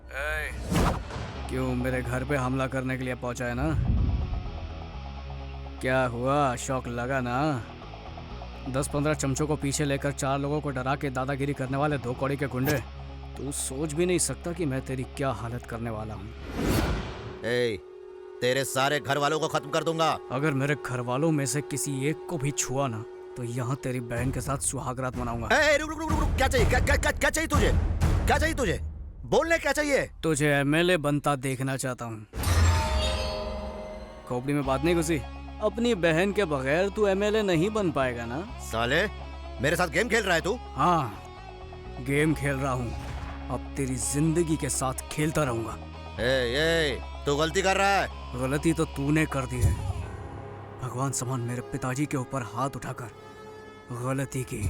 क्यों मेरे घर पे हमला करने के लिए पहुंचा है ना? क्या हुआ, शौक लगा ना? 10-15 चमचों को पीछे लेकर 4 लोगों को डरा के दादागिरी करने वाले 2 कौड़ी के गुंडे, तू सोच भी नहीं सकता कि मैं तेरी क्या हालत करने वाला हूँ। तेरे सारे घर वालों को खत्म कर दूंगा। अगर मेरे घर वालों में से किसी एक को भी छुआ ना तो यहाँ तेरी बहन के साथ सुहागरात मनाऊंगा। रुक रुक रुक रुक, क्या चाहिए? क्या चाहिए तुझे? क्या चाहिए तुझे? बोलने क्या चाहिए? तुझे एमएलए बनता देखना चाहता हूँ। खोपड़ी में बात नहीं घुसी? अपनी बहन के बगैर तू एमएलए नहीं बन पाएगा ना? साले मेरे साथ गेम खेल रहा है तू? हाँ, गेम खेल रहा हूँ। अब तेरी जिंदगी के साथ खेलता रहूंगा। तू गलती कर रहा है। गलती तो तूने कर दी है। भगवान समान मेरे पिताजी के ऊपर हाथ उठाकर गलती की।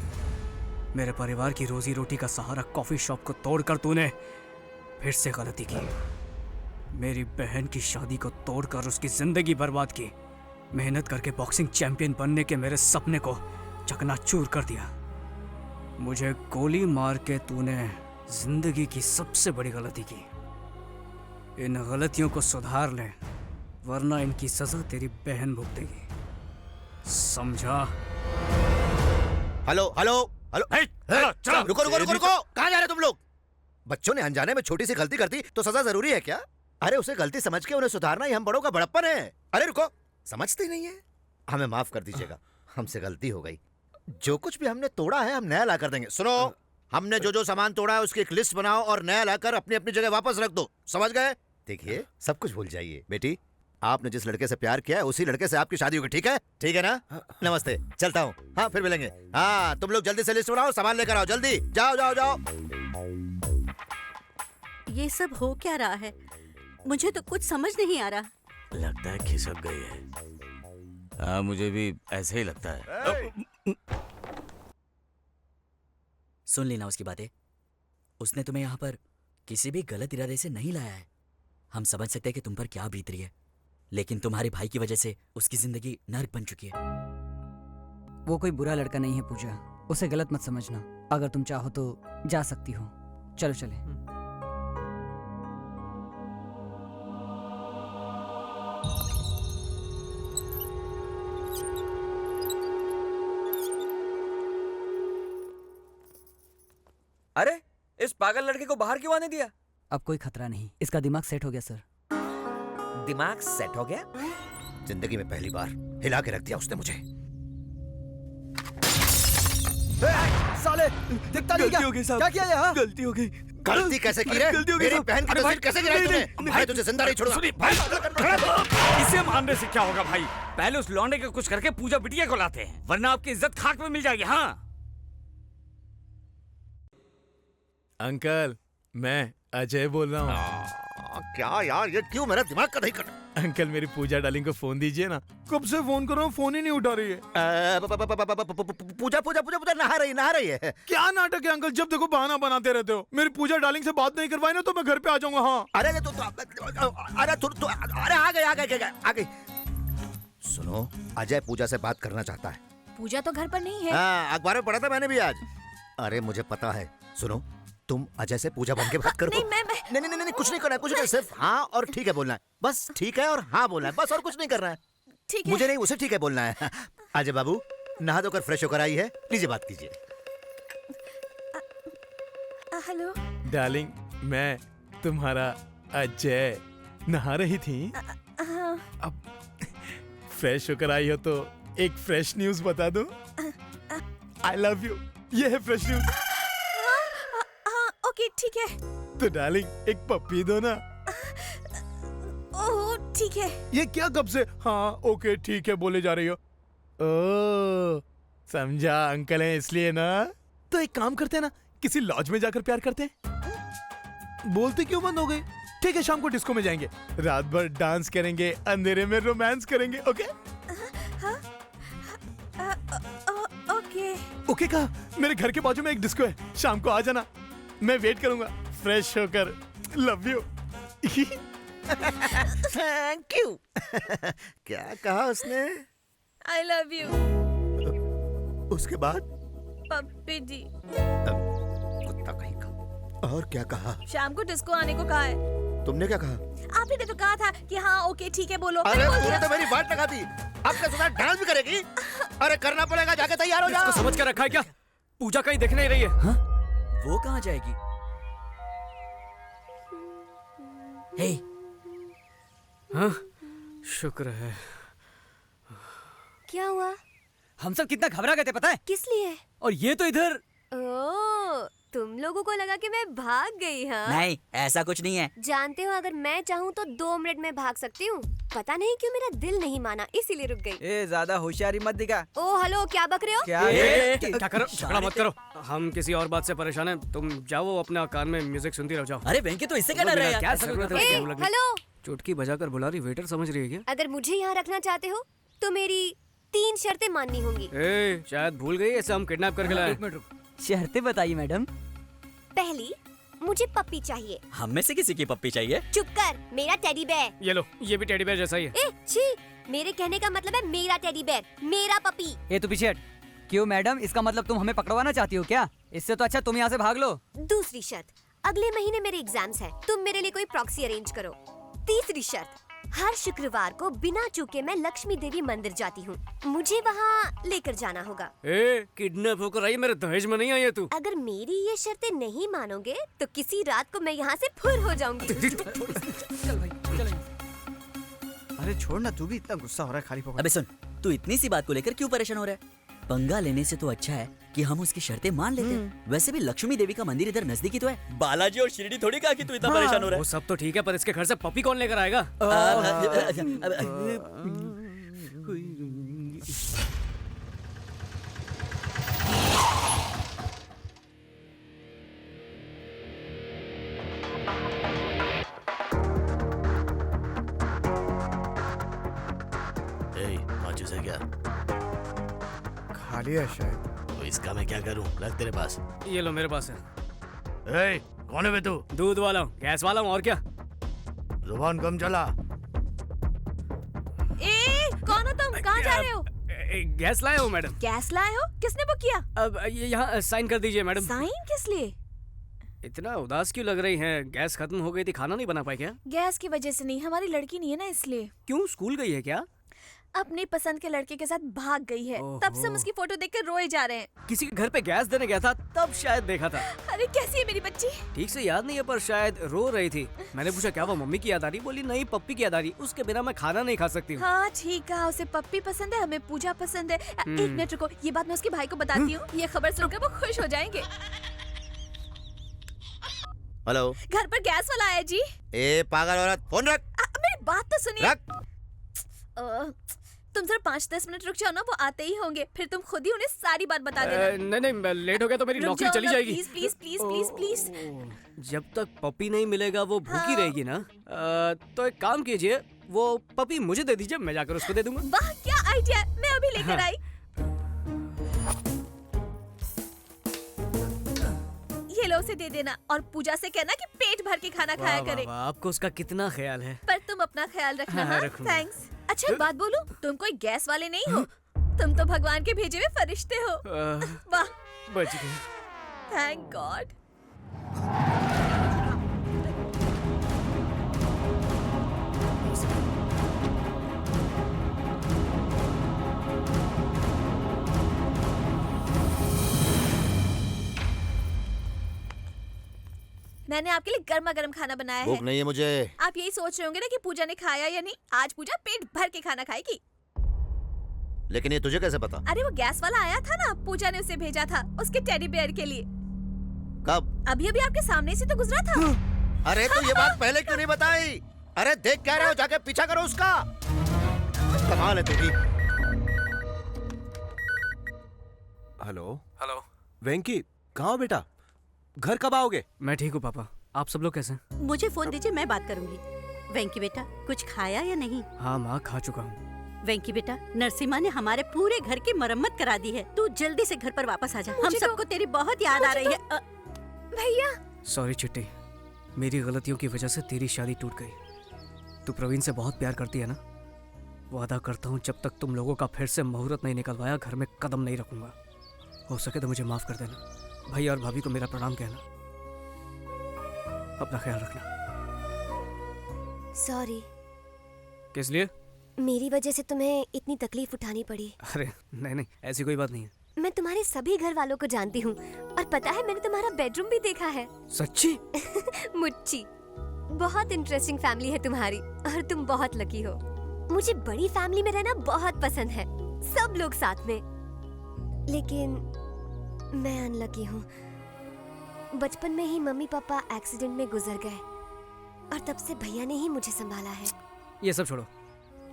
मेरे परिवार की रोजी रोटी का सहारा कॉफी शॉप को तोड़कर तूने फिर से गलती की। मेरी बहन की शादी को तोड़कर उसकी जिंदगी बर्बाद की। मेहनत करके बॉक्सिंग चैंपियन बनने के मेरे सपने को चकनाचूर कर दिया। मुझे गोली मार के तूने जिंदगी की सबसे बड़ी गलती की। इन गलतियों को सुधार ले, वरना इनकी सजा तेरी बहन भुगतेगी, समझा? हेलो हेलो हेलो, रुको रुको रुको रुको, कहाँ जा रहे तुम लोग? बच्चों ने अनजाने में छोटी सी गलती कर दी तो सजा जरूरी है क्या? अरे उसे गलती समझ के उन्हें सुधारना ही हम बड़ों का बड़प्पन है। अरे रुको, समझते ही नहीं है। हमें माफ कर दीजिएगा, हमसे गलती हो गई। जो कुछ भी हमने तोड़ा है हम नया ला कर देंगे। सुनो, हमने जो जो सामान तोड़ा है उसकी एक लिस्ट बनाओ और नया लाकर अपनी अपनी जगह वापस रख दो, समझ गए? देखिए, सब कुछ भूल जाइए। बेटी, आपने जिस लड़के से प्यार किया है उसी लड़के से आपकी शादी होगी, ठीक है? ठीक है ना? नमस्ते, चलता हूँ। हाँ, फिर मिलेंगे। हाँ, तुम लोग जल्दी से लिस्ट बनाओ, सामान लेकर आओ, जल्दी जाओ जाओ जाओ। ये सब हो क्या रहा है? मुझे तो कुछ समझ नहीं आ रहा। लगता है खिसक गई है। हाँ, मुझे भी ऐसे ही लगता है। सुन लेना उसकी बातें। उसने तुम्हें यहाँ पर किसी भी गलत इरादे से नहीं लाया है। हम समझ सकते हैं कि तुम पर क्या बीत रही है, लेकिन तुम्हारे भाई की वजह से उसकी जिंदगी नर्क बन चुकी है। वो कोई बुरा लड़का नहीं है पूजा, उसे गलत मत समझना। अगर तुम चाहो तो जा सकती हो। चलो चले। अरे, इस पागल लड़के को बाहर क्यों आने दिया? अब कोई खतरा नहीं, इसका दिमाग सेट हो गया सर। दिमाग सेट हो गया? जिंदगी में पहली बार हिला के रख दिया उसने मुझे। साले, दिखता नहीं क्या? क्या किया यहाँ? गलती हो गई। गलती कैसे की रे? मेरी बहन की तस्वीर कैसे गिराई तूने? भाई तुझे जिंदा नहीं छोड़ूंगा। इसे मारने से क्या होगा भाई? पहले उस लौंडे का कुछ करके पूजा बिटिया को लाते हैं, वरना आपकी इज्जत खाक में मिल जाएगी। हाँ अंकल, मैं अजय बोल रहा हूँ। क्या यार, ये क्यों मेरा दिमाग का दही कर? अंकल, मेरी पूजा डार्लिंग को फोन दीजिए ना। कब से फोन कर रहा हूँ, फोन ही नहीं उठा रही है। पूजा पूजा पूजा पूजा नहा रही है। क्या नाटक है अंकल? जब देखो बहाना बनाते रहते हो। मेरी पूजा डार्लिंग से बात नहीं करवाई ना तो मैं घर पे आ जाऊंगा। हाँ, अरे अरे आ गई। सुनो, अजय पूजा से बात करना चाहता है। पूजा तो घर पर नहीं है। हाँ, अखबार में पढ़ा था मैंने भी आज। अरे मुझे पता है। सुनो, तुम अजय से पूजा बन के बात करो। नहीं, कुछ नहीं करना है, कुछ नहीं, सिर्फ हाँ और ठीक है बोलना है। बस ठीक है और हाँ बोलना है, बस, और कुछ नहीं करना है। ठीक है। मुझे नहीं, उसे ठीक है बोलना है। अजय बाबू, नहा धोकर फ्रेश होकर आई है, लीजिए बात कीजिए। हेलो डार्लिंग, मैं तुम्हारा अजय। नहा रही थी? अब फ्रेश होकर आई हो तो एक फ्रेश न्यूज बता दूं? आई लव यू, ये है फ्रेश न्यूज। ओके, ठीक है। तो डार्लिंग, एक पप्पी दो ना। ओह, ठीक है। ये क्या कब से हाँ ओके ठीक है बोले जा रही हो? ओह, समझा, अंकल है इसलिए ना। तो एक काम करते हैं ना, किसी लॉज में जाकर प्यार करते हैं। बोलते क्यों बंद हो गई? ठीक है, शाम को डिस्को में जाएंगे, रात भर डांस करेंगे, अंधेरे में रोमांस करेंगे। ओके? ओके। ओके कहा? मेरे घर के बाजू में एक डिस्को है, शाम को आ जाना, मैं वेट करूंगा फ्रेश होकर। Love you. Thank you. क्या कहा उसने? I love you. उसके बाद पप्पी जी। कुत्ता कहीं का। और क्या कहा? शाम को डिस्को आने को कहा है। तुमने क्या कहा? आपने तो कहा था कि हाँ ओके ठीक है बोलो। अरे तूने तो मेरी बात लगा दी। अब के साथ डांस भी करेगी? अरे करना पड़ेगा, जाके तैयार हो जा। इसको समझ के रखा है क्या? पूजा कहीं दिख नहीं रही है। हाँ? वो कहाँ जाएगी? हे। हाँ? शुक्र है। क्या हुआ? हम सब कितना घबरा गए थे पता है? किस लिए? और ये तो इधर। ओह, तुम लोगों को लगा कि मैं भाग गई हाँ? नहीं, ऐसा कुछ नहीं है। जानते हो अगर मैं चाहूँ तो 2 मिनट में भाग सकती हूँ। पता नहीं क्यों मेरा दिल नहीं माना, इसीलिए रुक गई। ए, ज्यादा होशियारी मत दिखा। ओह हेलो, क्या बक रहे हो? क्या करो? झगड़ा मत करो। हम किसी और बात से परेशान हैं। तुम जाओ अपने कान में म्यूजिक सुनती रहो जाओ। अरे वेंकी तो इससे क्या डर रहा है? क्या जरूरत है? हेलो, चुटकी बजाकर बुला रही, वेटर समझ रही है क्या? अगर मुझे यहाँ रखना चाहते हो तो मेरी 3 शर्तें माननी होंगी। शायद भूल गई, ऐसे हम किडनैप करके लाए। एक मिनट रुक। शर्तें बताइए मैडम। पहली, मुझे पप्पी चाहिए। हम में से किसी की पप्पी चाहिए? चुप कर, मेरा टेडी बेयर। ये लो, ये भी टेडी बेयर जैसा ही है। ए, छी, मेरे कहने का मतलब है मेरा टेडी बेयर, मेरा पपी। ये तू पीछे हट। क्यों मैडम, इसका मतलब तुम हमें पकड़वाना चाहती हो क्या? इससे तो अच्छा तुम यहाँ से भाग लो। दूसरी शर्त, अगले महीने मेरे एग्जाम्स है, तुम मेरे लिए कोई प्रॉक्सी अरेंज करो। तीसरी शर्त, हर शुक्रवार को बिना चूके मैं लक्ष्मी देवी मंदिर जाती हूँ, मुझे वहाँ लेकर जाना होगा। किडनैप होकर आई, मेरे दहेज में नहीं आई है तू। अगर मेरी ये शर्तें नहीं मानोगे तो किसी रात को मैं यहाँ से फुर हो जाऊंगी। अरे छोड़ ना, तू भी इतना गुस्सा हो रहा है खाली पकड़। अबे सुन, तू इतनी सी बात को लेकर क्यों परेशान हो रहा है? पंगा लेने से तो अच्छा है कि हम उसकी शर्तें मान लेते हैं। वैसे भी लक्ष्मी देवी का मंदिर इधर नजदीकी तो है। बालाजी और शिरडी थोड़ी कहा कि तू इतना परेशान हो रहा है। वो सब तो ठीक है, पर इसके घर से पपी कौन लेकर आएगा? माचिस है क्या? खाली है शायद। तो इसका मैं क्या करूं? रख तेरे पास। ये लो, मेरे पास है। कौन है बे तू? दूध वाला हूँ, गैस वाला हूँ, और क्या? जुबान कम चला। कौन हो तुम? कहाँ जा रहे हो? गैस लाया हूँ मैडम। गैस लाए हो? किसने बुक किया? अब ये यहाँ साइन कर दीजिए मैडम। साइन किस लिए? इतना उदास क्यों लग रही हैं? गैस खत्म हो गई थी, खाना नहीं बना पाई क्या? गैस की वजह से नहीं, हमारी लड़की नहीं है ना इसलिए। क्यों, स्कूल गई है क्या? अपनी पसंद के लड़के के साथ भाग गई है, तब से हम उसकी फोटो देखकर रोए जा रहे हैं। किसी के घर पे गैस देने गया था, तब शायद देखा था। अरे कैसी है मेरी बच्ची? ठीक से याद नहीं है, पर शायद रो रही थी। मैंने पूछा क्या वो मम्मी की याद आ रही? बोली नहीं, पप्पी की याद आ रही, उसके बिना मैं खाना नहीं खा सकती हूँ। हाँ ठीक है, उसे पप्पी पसंद है, हमें पूजा पसंद है। एक मिनट रुको, ये बात मैं उसके भाई को बताती हूँ, ये खबर सुनकर वो खुश हो जाएंगे। हेलो, घर पर गैस वाला आया जी। ए पागल औरत, फोन रख। मेरी बात तो सुनिए। तुम जरा 5-10 मिनट रुक जाओ ना, वो आते ही होंगे, फिर तुम खुद ही उन्हें सारी बात बता देना। नहीं, लेट हो गया तो मेरी नौकरी चली जाएगी। Please please please please please. जब तक पपी नहीं मिलेगा वो भूखी रहेगी ना। तो एक काम कीजिए, वो पपी मुझे दे दीजिए, मैं जाकर उसको दे दूंगा। वाह क्या आइडिया, मैं अभी लेकर आई। ये लो, उसे दे देना और पूजा से कहना कि पेट भर के खाना खाया करे। आपको उसका कितना ख्याल है। पर तुम अपना ख्याल रखना। हाँ, हाँ, थैंक्स। अच्छा बात बोलूं, तुम कोई गैस वाले नहीं हो, तुम तो भगवान के भेजे हुए फरिश्ते हो। वाह, बच गए। Thank God. मैंने आपके लिए गर्मा गर्म खाना बनाया है। भूख नहीं है मुझे। आप यही सोच रहे होंगे ना कि पूजा ने खाया या नहीं। आज पूजा पेट भर के खाना खाएगी। लेकिन ये तुझे कैसे पता? अरे वो गैस वाला आया था ना, पूजा ने उसे भेजा था उसके टेडी बेयर के लिए। कब? अभी अभी आपके सामने से तो गुजरा था। अरे तो ये बात पहले क्यों नहीं बताई? अरे देख क्या रहे हो, जाके पीछा करो उसका। कमाल है तेरी। हेलो वेंकी, कहाँ हो बेटा? घर कब आओगे? मैं ठीक हूँ पापा, आप सब लोग कैसे हैं? मुझे फोन दीजिए, मैं बात करूंगी। वेंकी बेटा, कुछ खाया या नहीं? हाँ माँ, खा चुका हूँ। वेंकी बेटा, नरसिम्हा ने हमारे पूरे घर की मरम्मत करा दी है, तू जल्दी से घर पर वापस आ जा। हम सबको तेरी बहुत याद आ रही है। भैया सॉरी चिट्टी, मेरी गलतियों की वजह से तेरी शादी टूट गई। तू प्रवीण से बहुत प्यार करती है ना? वादा करता हूँ जब तक तुम लोगों का फिर से मुहूर्त नहीं निकलवाया, घर में कदम नहीं रखूंगा। हो सके तो मुझे माफ कर देना। भैया और भाभी को मेरा प्रणाम कहना। अपना ख्याल रखना। सॉरी, किस लिए? मेरी वजह से तुम्हें इतनी तकलीफ उठानी पड़ी। अरे नहीं नहीं, ऐसी कोई बात नहीं है। मैं तुम्हारे सभी घर वालों को जानती हूँ और पता है मैंने तुम्हारा बेडरूम भी देखा है। सच्ची? मुच्ची, बहुत इंटरेस्टिंग फैमिली है तुम्हारी और तुम बहुत लकी हो। मुझे बड़ी फैमिली में रहना बहुत पसंद है, सब लोग साथ में। लेकिन मैं अनलकी हूँ। बचपन में ही मम्मी पापा एक्सीडेंट में गुजर गए और तब से भैया ने ही मुझे संभाला है। ये सब छोड़ो,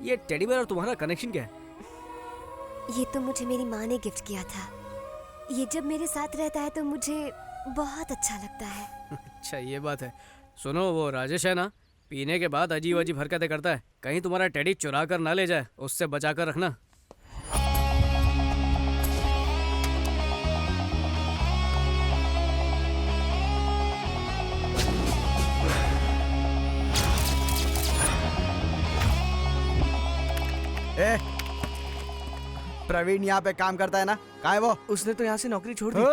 ये टेडी बेयर और तुम्हारा कनेक्शन क्या है? ये तो मुझे मेरी माँ ने गिफ्ट किया था। ये जब मेरे साथ रहता है तो मुझे बहुत अच्छा लगता है। अच्छा ये बात है। सुनो, वो राजेश है ना, पीने के बाद अजीब अजीब हरकतें करता है। कहीं तुम्हारा टेडी चुरा कर ना ले जाए, उससे बचा कर रखना। ए, प्रवीण यहाँ पे काम करता है ना? कहाँ है वो? उसने तो यहाँ से नौकरी छोड़ दी।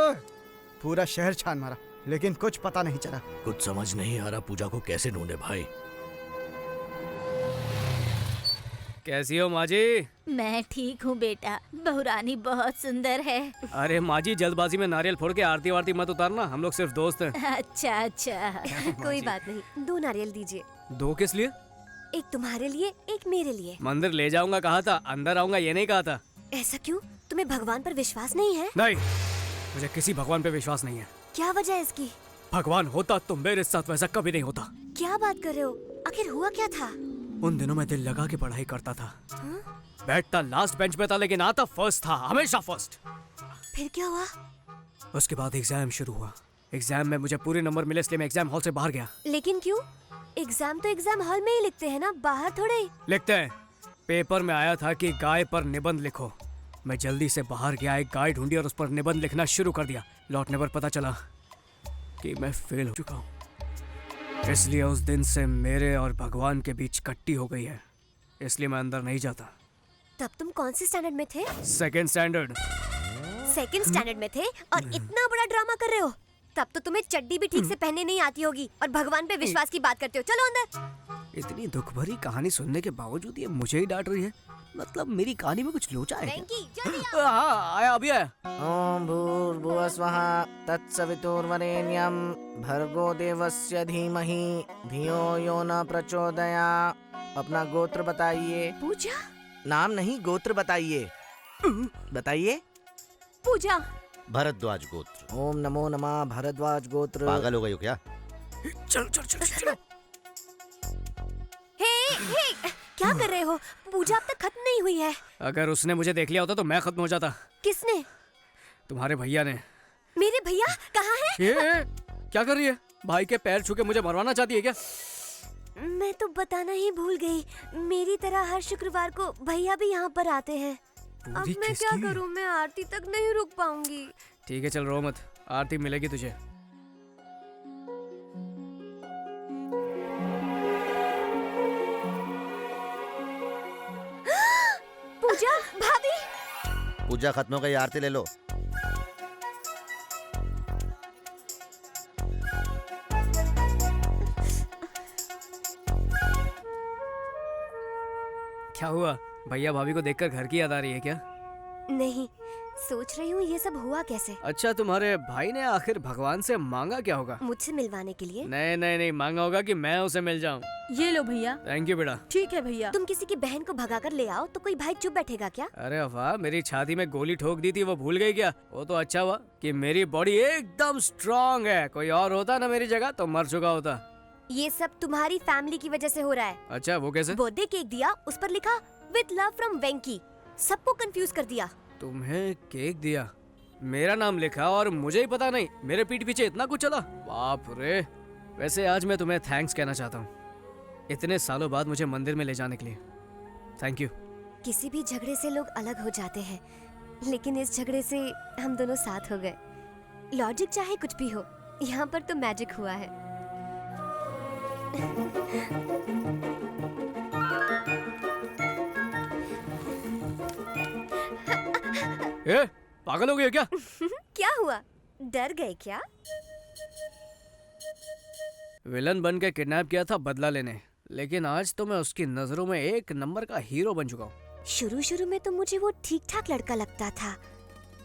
पूरा शहर छान मारा लेकिन कुछ पता नहीं चला। कुछ समझ नहीं आ रहा पूजा को कैसे ढूंढे भाई। कैसी हो माँ जी? मैं ठीक हूँ बेटा, बहुरानी बहुत सुंदर है। अरे माँ जी, जल्दबाजी में नारियल फोड़ के आरती वारती मत उतारना, हम लोग सिर्फ दोस्त हैं। अच्छा अच्छा। कोई बात नहीं, 2 नारियल दीजिए। 2 किस लिए? एक तुम्हारे लिए, एक मेरे लिए। मंदिर ले जाऊंगा कहा था, अंदर आऊंगा ये नहीं कहा था। ऐसा क्यों? तुम्हें भगवान पर विश्वास नहीं है? नहीं, मुझे किसी भगवान पे विश्वास नहीं है। क्या वजह है इसकी? भगवान होता तो मेरे साथ वैसा कभी नहीं होता। क्या बात कर रहे हो? आखिर हुआ क्या था? उन दिनों मैं दिल लगा के पढ़ाई करता था। बैठता लास्ट बेंच पे था लेकिन आता फर्स्ट था, हमेशा फर्स्ट। फिर क्या हुआ? उसके बाद एग्जाम शुरू हुआ। एग्जाम में मुझे पूरे नंबर मिले इसलिए मैं एग्जाम हॉल से बाहर गया। लेकिन क्यों? एग्जाम तो एग्जाम हॉल में ही लिखते हैं ना, बाहर थोड़े ही। लिखते हैं। पेपर में आया था कि गाय पर निबंध लिखो। मैं जल्दी से बाहर गया, एक गाय ढूंढी और उस पर निबंध लिखना शुरू कर दिया। लौटने पर पता चला कि मैं फेल हो चुका हूँ। इसलिए उस दिन से मेरे और भगवान के बीच कट्टी हो गई है, इसलिए मैं अंदर नहीं जाता। तब तुम कौन से स्टैंडर्ड में थे? Second standard. सेकंड स्टैंडर्ड में थे और इतना बड़ा ड्रामा कर रहे हो? तब तो तुम्हें चड्डी भी ठीक से पहनने नहीं आती होगी और भगवान पे विश्वास की बात करते हो। चलो अंदर। इतनी दुख भरी कहानी सुनने के बावजूद ये मुझे ही डांट रही है। मतलब मेरी कहानी में कुछ लोचा है क्या? हाँ, आया, अभी आया। ओम भूर्भुवः स्वः तत्सवितुर्वरेण्यं भर्गो देवस्य धीमहि धियो यो न प्रचोदयात्। अपना गोत्र बताइए। पूजा? नाम नहीं, गोत्र बताइए। बताइए। पूजा। भरद्वाज गोत्र। ओम नमो नमः भरद्वाज गोत्र। पागल हो गई हो क्या? चलो चलो चलो चलो। हे, क्या कर रहे हो? पूजा अब तक खत्म नहीं हुई है। अगर उसने मुझे देख लिया होता तो मैं खत्म हो जाता। किसने? तुम्हारे भैया ने। मेरे भैया कहाँ है? ये क्या कर रही है? भाई के पैर छू के मुझे मरवाना चाहती है क्या? मैं तो बताना ही भूल गई। मेरी तरह हर शुक्रवार को भैया भी यहाँ पर आते हैं। अब मैं क्या करूँ? मैं आरती तक नहीं रुक पाऊंगी। ठीक है, चल रो मत, आरती मिलेगी तुझे। पूजा, भाभी। पूजा खत्म हो गई, आरती ले लो। क्या हुआ? भैया भाभी को देखकर घर की याद आ रही है क्या? नहीं, सोच रही हूँ ये सब हुआ कैसे। अच्छा, तुम्हारे भाई ने आखिर भगवान से मांगा क्या होगा? मुझसे मिलवाने के लिए? नहीं नहीं नहीं, मांगा होगा कि मैं उसे मिल जाऊँ। ये लो भैया। थैंक यू बेटा। ठीक है भैया। तुम किसी की बहन को भगा कर ले आओ तो कोई भाई चुप बैठेगा क्या? अरे वाह, मेरी छाती में गोली ठोक दी थी, वो भूल गई क्या? वो तो अच्छा हुआ कि मेरी बॉडी एकदम स्ट्रांग है। कोई और होता ना मेरी जगह तो मर चुका होता। ये सब तुम्हारी फैमिली की वजह से हो रहा है। अच्छा, वो कैसे? बर्थडे केक दिया, उस पर लिखा विद लव फ्रॉम वेंकी। सबको कंफ्यूज कर दिया। तुम्हें केक दिया, मेरा नाम लिखा और मुझे ही पता नहीं। मेरे पीठ पीछे इतना कुछ चला, बाप रे। वैसे आज मैं तुम्हें थैंक्स कहना चाहता हूँ, इतने सालों बाद मुझे मंदिर में ले जाने के लिए। Thank you. किसी भी झगड़े से लोग अलग हो जाते हैं, लेकिन इस झगड़े से हम दोनों साथ हो गए। लॉजिक चाहे कुछ भी हो, यहाँ पर तो मैजिक हुआ है। ए, पागल हो गए क्या? क्या हुआ, डर गए क्या? विलन बन के किडनैप किया था बदला लेने, लेकिन आज तो मैं उसकी नजरों में एक नंबर का हीरो बन चुका हूँ। शुरू शुरू में तो मुझे वो ठीक ठाक लड़का लगता था,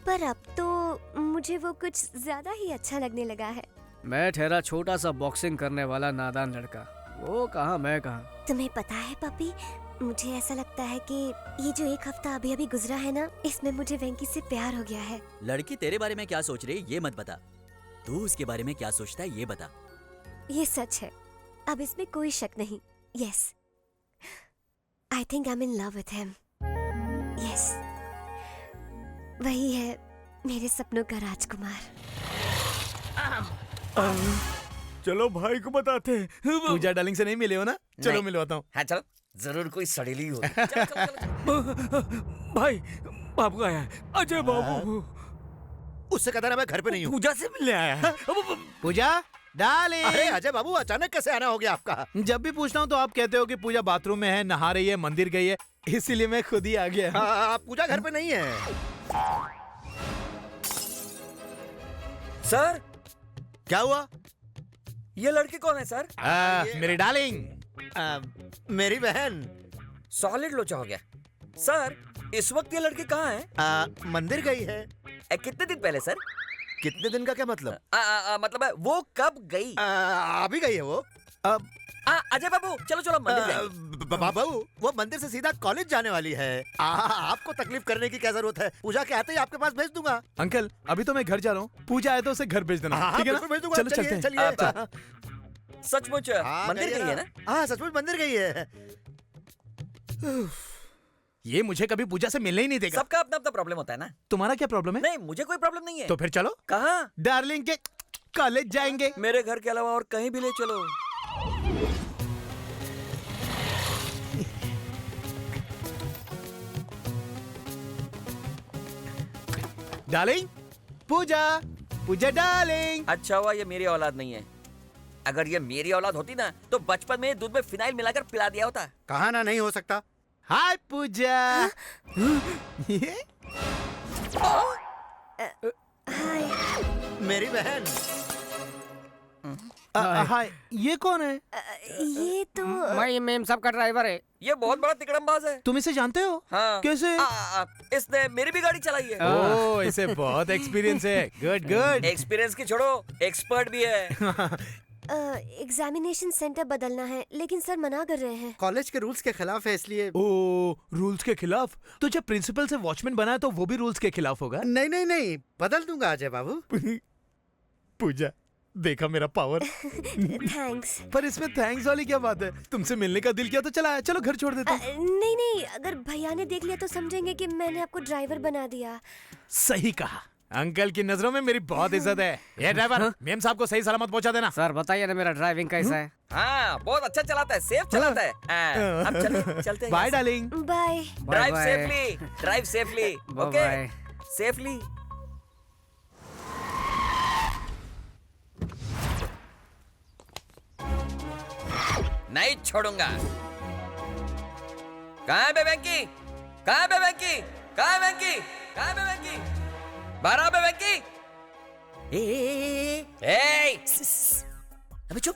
पर अब तो मुझे वो कुछ ज्यादा ही अच्छा लगने लगा है। मैं ठहरा छोटा सा बॉक्सिंग करने वाला नादान लड़का, वो कहाँ मैं कहाँ। तुम्हें पता है पपी, मुझे ऐसा लगता है कि ये जो एक हफ्ता अभी अभी गुजरा है ना, इसमें मुझे वेंकी से प्यार हो गया है। लड़की तेरे बारे में क्या सोच रही है ये मत बता, तू उसके बारे में क्या सोचता है ये बता। ये सच है, अब इसमें कोई शक नहीं। Yes, I think I am in love with him. Yes, वही है मेरे सपनों का राजकुमार। चलो भाई को बताते हैं। पूजा डार्लिंग से नहीं मिले हो ना? चलो नहीं। मिलवाता हूँ। हाँ चलो, जरूर कोई सड़ेली होगी। भाई बाबू आया है, अजय बाबू। उससे कहता ना मैं घर पे नहीं हूँ। पूजा से मिलने आया है। पूजा डार्लिंग। अरे अजय बाबू, अचानक कैसे आना हो गया आपका? जब भी पूछता हूँ तो आप कहते हो कि पूजा बाथरूम में है, नहा रही है, मंदिर गई है, इसीलिए मैं खुद ही आ गया। पूजा घर पे नहीं है। सर क्या हुआ? ये लड़की कौन है सर? मेरी डार्लिंग। मेरी बहन। सॉलिड लोचा हो गया। सर इस वक्त ये लड़की कहाँ है? मंदिर गई है। कितने दिन पहले सर? कितने दिन का क्या मतलब? मतलब है वो कब गई? अभी गई है वो। अजय बाबू चलो चलो मंदिर जाएंगे। बाबू वो मंदिर से सीधा कॉलेज जाने वाली है। आपको तकलीफ करने की क्या जरूरत है? पूजा के आते ही आपके पास भेज दूंगा। अंकल अभी तो मैं घर जा रहा हूँ, पूजा आए तो उसे घर भेज देना, ठीक है ना? भेज दूंगा। चलो चलते हैं। चलिए। सचमुच मंदिर गई है ना? हाँ सचमुच मंदिर गई है। ये मुझे कभी पूजा से मिलने ही नहीं देगा। सबका अपना अपना प्रॉब्लम होता है ना। तुम्हारा क्या प्रॉब्लम है? नहीं मुझे कोई प्रॉब्लम नहीं है। तो फिर चलो। कहाँ? डार्लिंग के कॉलेज जाएंगे। मेरे घर के अलावा और कहीं भी ले चलो। डार्लिंग, पूजा, पूजा डार्लिंग। अच्छा हुआ ये मेरी औलाद नहीं है। अगर ये मेरी औलाद होती ना तो बचपन में दूध में फिनाइल मिलाकर पिला दिया होता। कहा ना नहीं हो सकता। हाय पूजा। मेरी बहन। हाय, ये कौन है? ये तो मैं मेम साहब का ड्राइवर है। ये बहुत बड़ा तिकड़मबाज है। तुम इसे जानते हो? हाँ। कैसे? इसने मेरी भी गाड़ी चलाई है। ओह, इसे बहुत एक्सपीरियंस है। Good good. एक्सपीरियंस की छोड़ो, एक्सपर्ट भी है। एग्जामिनेशन सेंटर बदलना है, लेकिन सर मना कर रहे हैं। कॉलेज के रूल्स के खिलाफ है, इसलिए। ओह, रूल्स के खिलाफ? तो जब प्रिंसिपल से वॉचमैन बना है तो वो भी रूल्स के खिलाफ होगा? नहीं नहीं नहीं, बदल दूंगा अजय बाबू। पूजा, देखा मेरा पावर। थैंक्स। पर इसमें थैंक्स वाली क्या बात है? तुमसे मिलने का दिल किया तो चला, चलो घर छोड़ देते हैं। नहीं नहीं, अगर भैया ने देख लिया तो समझेंगे कि मैंने आपको ड्राइवर बना दिया। सही कहा। अंकल की नजरों में मेरी बहुत इज्जत है। ये ड्राइवर, मेम साहब को सही सलामत पहुंचा देना। सर बताइए ना मेरा ड्राइविंग कैसा है? हाँ बहुत अच्छा चलाता है, सेफ चलाता है। अब चलते हैं। Bye darling. Bye. Drive safely, drive safely. Okay, safely. नहीं छोड़ूंगा। कहाँ है बे वेंकी? कहाँ है बे वेंकी? कहाँ है वेंकी? कहाँ है बे वेंकी? बाहर आ बे वेंकी। अबे चुप,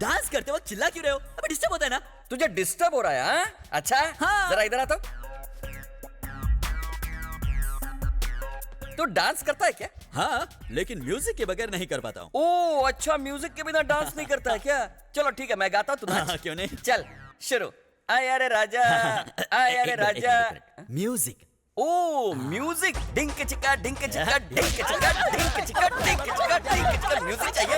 डांस करते वक्त चिल्ला क्यों रहे हो? अबे डिस्टर्ब होता है ना। तुझे डिस्टर्ब हो रहा है? हाँ? अच्छा हाँ। जरा इधर आ तो। तू डांस करता है क्या? हाँ, लेकिन म्यूजिक के बगैर नहीं कर पाता हूँ। ओह अच्छा, म्यूजिक के बिना डांस नहीं करता है क्या? चलो ठीक है, मैं गाता हूँ, तू नाच। क्यों नहीं? चल शुरू। आया रे राजा, आया रे राजा। म्यूजिक। Oh music. डिंक चिका डिंक चिका डिंक चिका डिंक चिका डिंक चिका डिंक चिका। म्यूजिक चाहिए।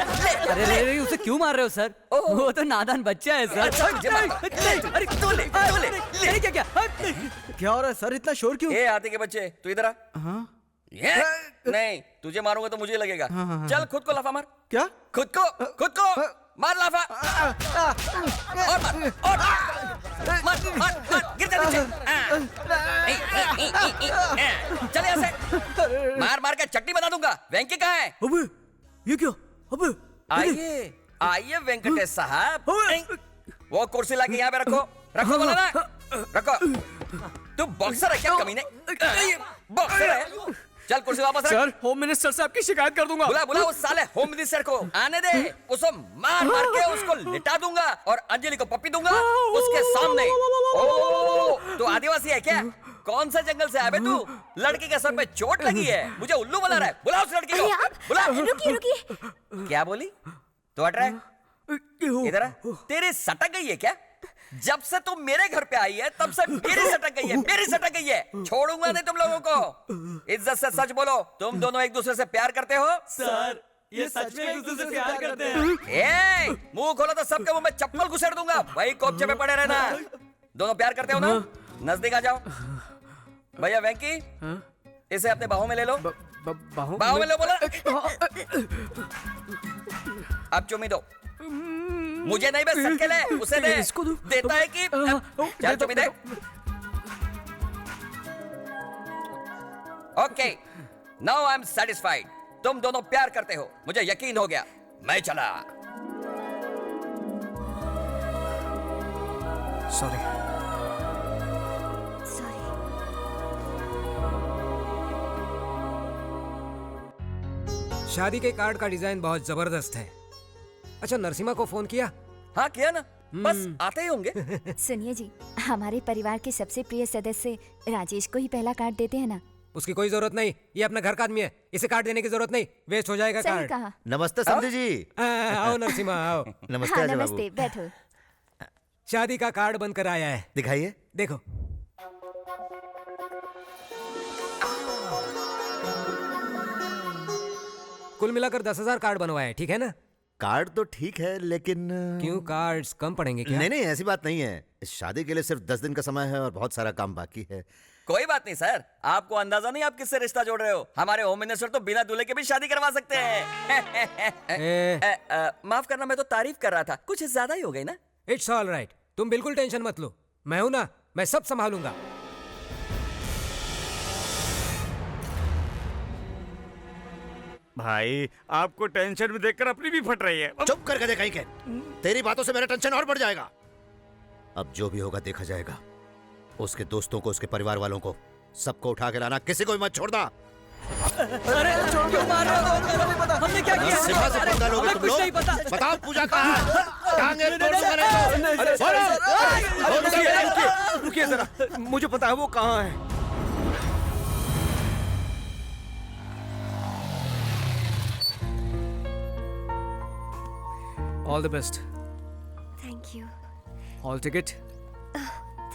अरे उसे क्यों मार रहे हो सर? वो तो नादान बच्चा है सर। अरे तू ले क्या क्या हो रहा है सर? इतना शोर क्यों? ए हाथी के बच्चे, तू इधर आ। नहीं, तुझे मारूंगा तो मुझे लगेगा। चल खुद को लाफा मार। क्या? खुद को मार लाफा। और मार गिर जा नीचे। चल यहाँ से। मार के चट्टी बना दूंगा। वेंकी कहाँ है? अबे ये क्या? अबे आइए वेंकटेश साहब। वो कुर्सी लाके यहाँ पे रखो बोला ना। रखो। तू बॉक्सर है क्या कमीने? बॉक्सर है? चल कुर्सी वापस रख। सर, होम मिनिस्टर से आपकी शिकायत कर दूंगा। बुला उस साले होम मिनिस्टर को, आने दे। उसको मार के उसको लिटा दूंगा और अंजलि को पप्पी दूंगा उसके सामने। ओ, तू आदिवासी है क्या? कौन सा जंगल से आया बे तू? लड़की के सर पे चोट लगी है, मुझे उल्लू बना रहा है। बुला उस लड़की को, बुला। रुकिए। क्या बोली? तो हट रहा है इधर? तेरी सटक गई है क्या? जब से तुम मेरे घर पे आई है तब से मेरी सटक गई है, मेरी सटक गई है। छोड़ूंगा नहीं तुम लोगों को। इज्जत से सच बोलो, तुम दोनों एक दूसरे से प्यार करते हो? सर, ये सच में एक दूसरे से प्यार करते हैं। मुंह खोलो तो सबके मुंह में चप्पल घुसेड़ दूंगा। वही कोपचे पे पड़े रहना। दोनों प्यार करते हो ना? नजदीक आ जाओ। भैया वेंकी, इसे अपने बाहों में ले लो। बाहों में लो बोला। अब चुम्मी दो। मुझे नहीं, बस सबके ले। उसे दे। इसको देता है कि चल चुम्मी दे। Okay, now I am satisfied. तुम दोनों प्यार करते हो, मुझे यकीन हो गया। मैं चला। सॉरी। शादी के कार्ड का डिजाइन बहुत जबरदस्त है। अच्छा, नरसिम्हा को फोन किया? हाँ किया ना, बस आते ही होंगे। सुनिए जी, हमारे परिवार के सबसे प्रिय सदस्य राजेश को ही पहला कार्ड देते हैं ना। उसकी कोई जरूरत नहीं, ये अपना घर का आदमी है, इसे कार्ड देने की जरूरत नहीं, वेस्ट हो जाएगा सही कार्ड। कहा। नमस्ते समधी जी। आओ नरसिम्हा आओ। नमस्ते अजय बाबू। नमस्ते, बैठो। शादी का कार्ड बनकर आया है, दिखाइए। देखो। कुल मिलाकर 10,000 कार्ड बनवाए, ठीक है ना? कार्ड तो ठीक है, लेकिन क्यों, कार्ड्स कम पड़ेंगे क्या? नहीं, ऐसी बात नहीं है। इस शादी के लिए सिर्फ 10 दिन का समय है और बहुत सारा काम बाकी है। कोई बात नहीं सर, आपको अंदाजा नहीं आप किससे रिश्ता जोड़ रहे हो। हमारे होम मिनिस्टर तो बिना दूल्हे के भी शादी करवा सकते हैं। माफ करना, मैं तो तारीफ कर रहा था, कुछ ज्यादा ही हो गई ना। इट्स ऑल राइट, तुम बिल्कुल टेंशन मत लो, मैं हूं ना, मैं सब संभालूंगा। भाई, आपको टेंशन में देखकर अपनी भी फट रही है। चुप करके देखा ही के। तेरी बातों से मेरा टेंशन और बढ़ जाएगा। अब जो भी होगा देखा जाएगा। उसके दोस्तों को, उसके परिवार वालों को, सबको उठा के लाना, किसी को भी मत छोड़ना। अरे क्यों मार रहे हो? हमने क्या किया? नरसिम्हा से पंगा लोगे तुम लोग? बताओ पूजा कहाँ है? टांगे तोड़ दूंगा। रुकिए जरा, मुझे पता है वो कहाँ है। All the best. Thank you. Hall ticket.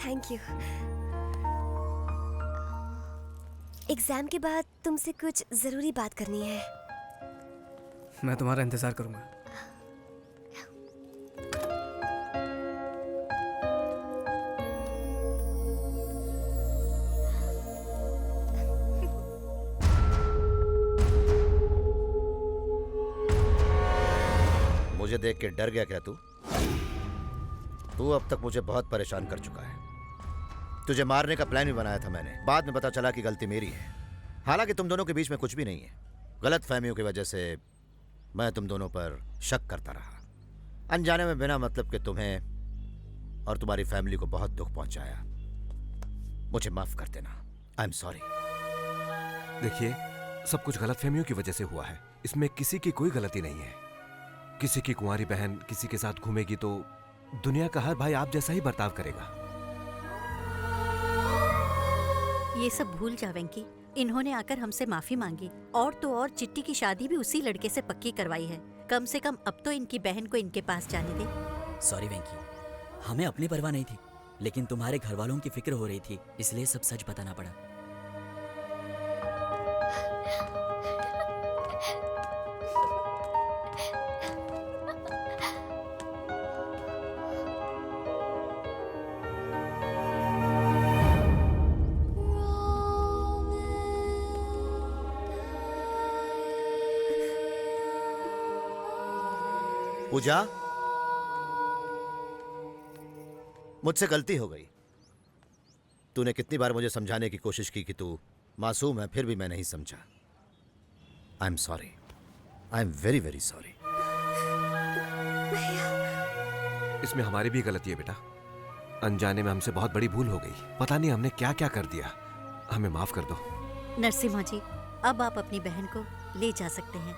Thank you. Exam के बाद तुमसे कुछ जरूरी बात करनी है। मैं तुम्हारा इंतजार करूंगा। मुझे देख के डर गया क्या तू? तू अब तक मुझे बहुत परेशान कर चुका है। तुझे मारने का प्लान भी बनाया था मैंने, बाद में पता चला कि गलती मेरी है। हालांकि तुम दोनों के बीच में कुछ भी नहीं है। गलत फहमियों की वजह से मैं तुम दोनों पर शक करता रहा, अनजाने में बिना मतलब के तुम्हें और तुम्हारी फैमिली को बहुत दुख पहुंचाया। मुझे माफ कर देना। I am sorry. देखिए, सब कुछ गलतफहमियों की वजह से हुआ है, इसमें किसी की कोई गलती नहीं है। किसी की कुंवारी बहन किसी के साथ घूमेगी तो दुनिया का हर भाई आप जैसा ही बर्ताव करेगा। ये सब भूल जा वेंकी, इन्होंने आकर हमसे माफी मांगी, और तो और चिट्टी की शादी भी उसी लड़के से पक्की करवाई है। कम से कम अब तो इनकी बहन को इनके पास जाने दे। सॉरी वेंकी, हमें अपनी परवाह नहीं थी, लेकिन तुम्हारे घर वालों की फिक्र हो रही थी, इसलिए सब सच बताना पड़ा। पूजा, मुझसे गलती हो गई। तूने कितनी बार मुझे समझाने की कोशिश की कि तू मासूम है, फिर भी मैं नहीं समझा। I am sorry. I am very very sorry. इसमें हमारी भी गलती है बेटा। अनजाने में हमसे बहुत बड़ी भूल हो गई। पता नहीं हमने क्या क्या कर दिया। हमें माफ कर दो। नरसिम्हा जी, अब आप अपनी बहन को ले जा सकते हैं।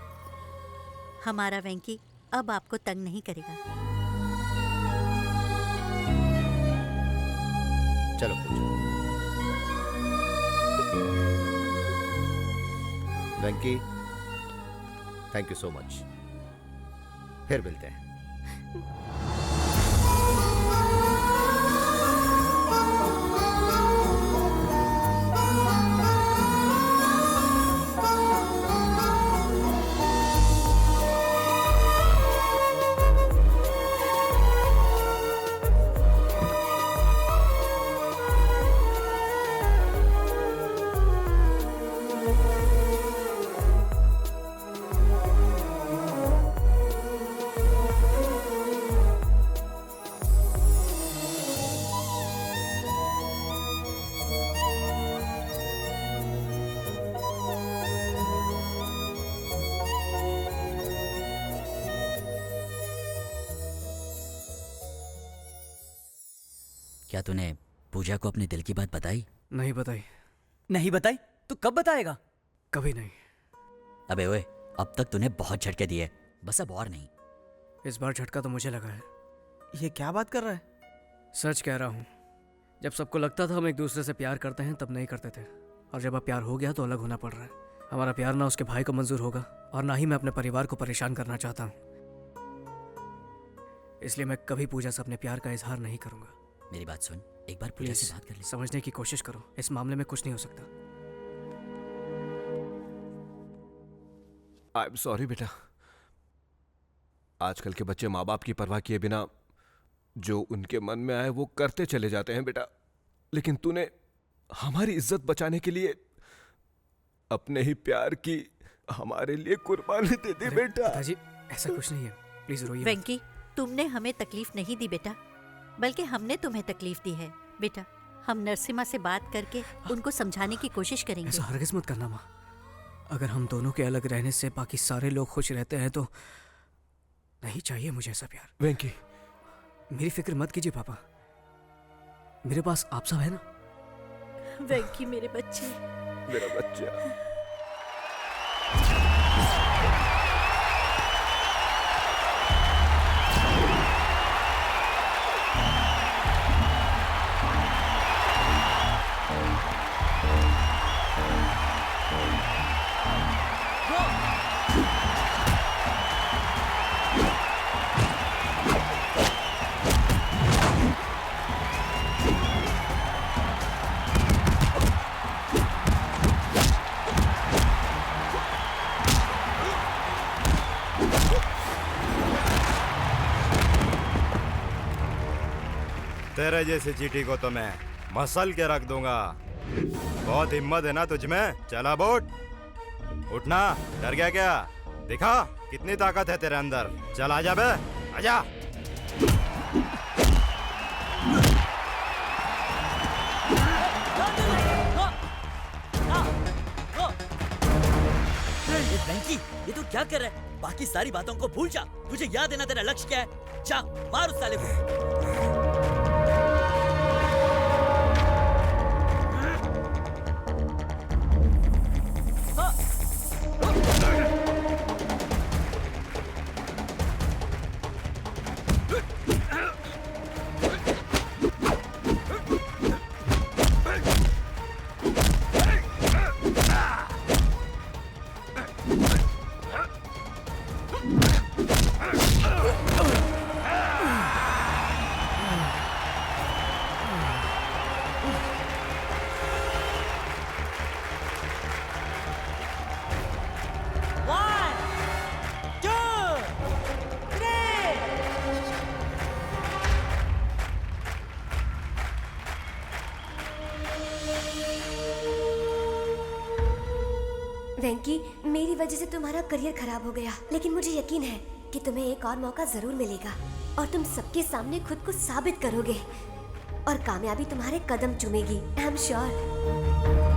हमारा वेंकी अब आपको तंग नहीं करेगा। चलो पूजा। वेंकी, थैंक यू सो मच। फिर मिलते हैं। क्या तूने पूजा को अपने दिल की बात बताई? नहीं बताई। नहीं बताई तो कब बताएगा? कभी नहीं। अबे ओए, अब तक तूने बहुत झटके दिए, बस अब और नहीं। इस बार झटका तो मुझे लगा है। ये क्या बात कर रहा है? सच कह रहा हूँ। जब सबको लगता था हम एक दूसरे से प्यार करते हैं तब नहीं करते थे, और जब अब प्यार हो गया तो अलग होना पड़ रहा है। हमारा प्यार ना उसके भाई को मंजूर होगा और ना ही मैं अपने परिवार को परेशान करना चाहता हूँ। इसलिए मैं कभी पूजा से अपने प्यार का इजहार नहीं करूंगा। मेरी बात सुन, एक बार पूजा से बात कर ले। समझने की कोशिश करो, इस मामले में कुछ नहीं हो सकता। आई एम सॉरी बेटा। आजकल के बच्चे माँ बाप की परवाह किए बिना जो उनके मन में आए वो करते चले जाते हैं बेटा। लेकिन तूने हमारी इज्जत बचाने के लिए अपने ही प्यार की हमारे लिए कुर्बानी दे दी बेटा। पिताजी, ऐसा कुछ नहीं है, प्लीज रोइए मत। वेंकी, तुमने हमें तकलीफ नहीं दी बेटा, बल्कि हमने तुम्हें तकलीफ दी है। बेटा, हम नरसिम्हा से बात करके उनको समझाने की कोशिश करेंगे। ऐसा हरगिज मत करना माँ। अगर हम दोनों के अलग रहने से बाकी सारे लोग खुश रहते हैं तो नहीं चाहिए मुझे ऐसा प्यार। वेंकी, मेरी फिक्र मत कीजिए पापा, मेरे पास आप सब है ना। वेंकी मेरे बच्चे, मेरा बच्चा। तेरे जैसी चीटी को तो मैं मसल के रख दूंगा। बहुत हिम्मत है ना तुझ में? चला बोट, उठना। डर गया क्या? दिखा कितनी ताकत है तेरे अंदर। चल आजा बे, आजा। वेंकी, ये तू क्या कर रहा है? बाकी सारी बातों को भूल जा। तुझे याद है ना तेरा लक्ष्य क्या है? जा मार उस साले को। वेंकी, मेरी वजह से तुम्हारा करियर खराब हो गया, लेकिन मुझे यकीन है कि तुम्हें एक और मौका जरूर मिलेगा और तुम सबके सामने खुद को साबित करोगे और कामयाबी तुम्हारे कदम चूमेगी। I am sure.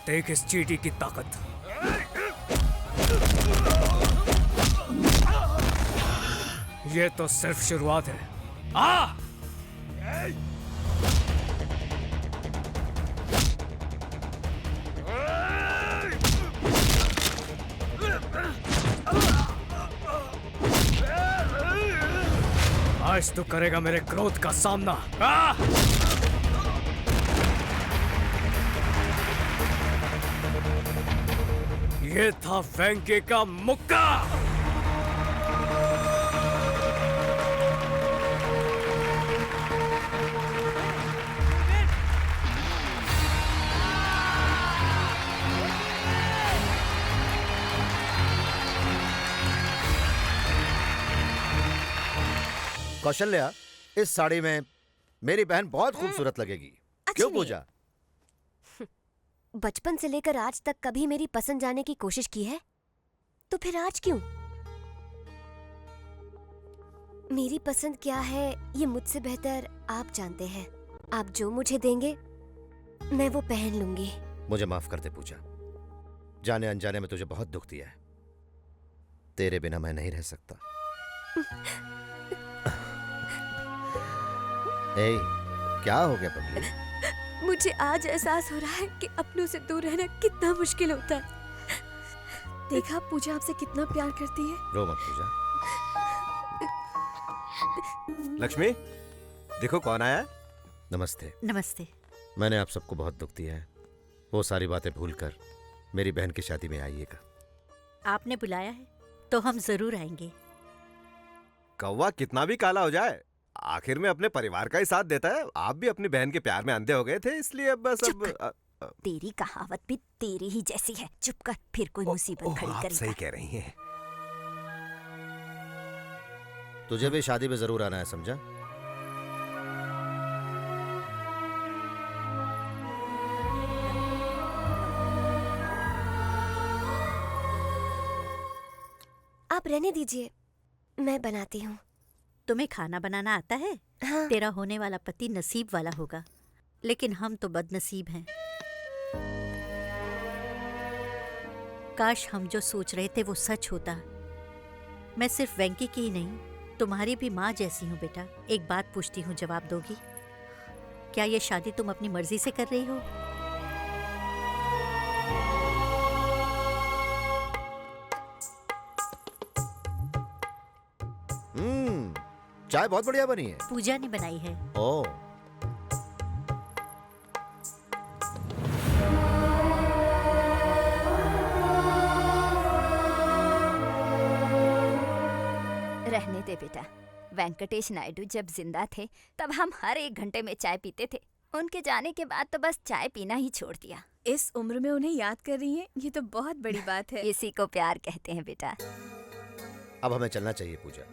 देख इस चींटी की ताकत। ये तो सिर्फ शुरुआत है। आ! आज तू करेगा मेरे क्रोध का सामना। आ! ये था वेंकी का मुक्का। कौशल्या, इस साड़ी में मेरी बहन बहुत खूबसूरत लगेगी। क्यों पूजा? बचपन से लेकर आज तक कभी मेरी पसंद जाने की कोशिश की है? तो फिर आज क्यों? मेरी पसंद क्या है ये मुझसे बेहतर आप जानते हैं। आप जो मुझे देंगे मैं वो पहन लूंगी। मुझे माफ कर दे पूजा, जाने अनजाने में तुझे बहुत दुख दिया है। तेरे बिना मैं नहीं रह सकता। ए, क्या हो गया पगली? मुझे आज एहसास हो रहा है कि अपनों से दूर रहना कितना मुश्किल होता है। देखा पूजा आपसे कितना प्यार करती है। रो मत पूजा। लक्ष्मी, देखो कौन आया। नमस्ते। नमस्ते। मैंने आप सबको बहुत दुख दिया है। वो सारी बातें भूलकर मेरी बहन की शादी में आइएगा। आपने बुलाया है तो हम जरूर आएंगे। कौवा कितना भी काला हो जाए आखिर में अपने परिवार का ही साथ देता है। आप भी अपनी बहन के प्यार में अंधे हो गए थे, इसलिए बस अब तेरी कहावत भी तेरी ही जैसी है। चुप कर, फिर कोई मुसीबत खड़ी आप करेगा। सही कह रही हैं। तुझे भी शादी में जरूर आना है, समझा? आप रहने दीजिए, मैं बनाती हूँ। तुम्हें खाना बनाना आता है? हाँ। तेरा होने वाला पति नसीब वाला होगा, लेकिन हम तो बदनसीब हैं। काश हम जो सोच रहे थे वो सच होता। मैं सिर्फ वेंकी की ही नहीं, तुम्हारी भी माँ जैसी हूँ बेटा। एक बात पूछती हूँ, जवाब दोगी? क्या ये शादी तुम अपनी मर्जी से कर रही हो? चाय बहुत बढ़िया बनी है। पूजा ने बनाई है। ओह, रहने दे बेटा। वेंकटेश नायडू जब जिंदा थे तब हम हर 1 घंटे में चाय पीते थे। उनके जाने के बाद तो बस चाय पीना ही छोड़ दिया। इस उम्र में उन्हें याद कर रही हैं, ये तो बहुत बड़ी बात है। इसी को प्यार कहते हैं बेटा। अब हमें चलना चाहिए पूजा।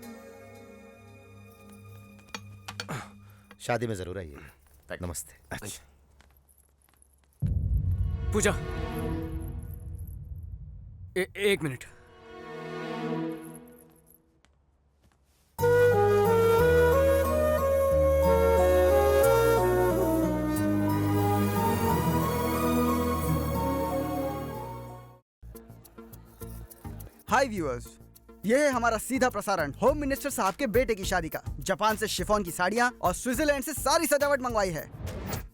शादी में जरूर आइए। नमस्ते। पूजा, एक मिनट। हाय व्यूअर्स, ये है हमारा सीधा प्रसारण होम मिनिस्टर साहब के बेटे की शादी का। जापान से शिफॉन की साड़ियाँ और स्विट्जरलैंड से सारी सजावट मंगवाई है।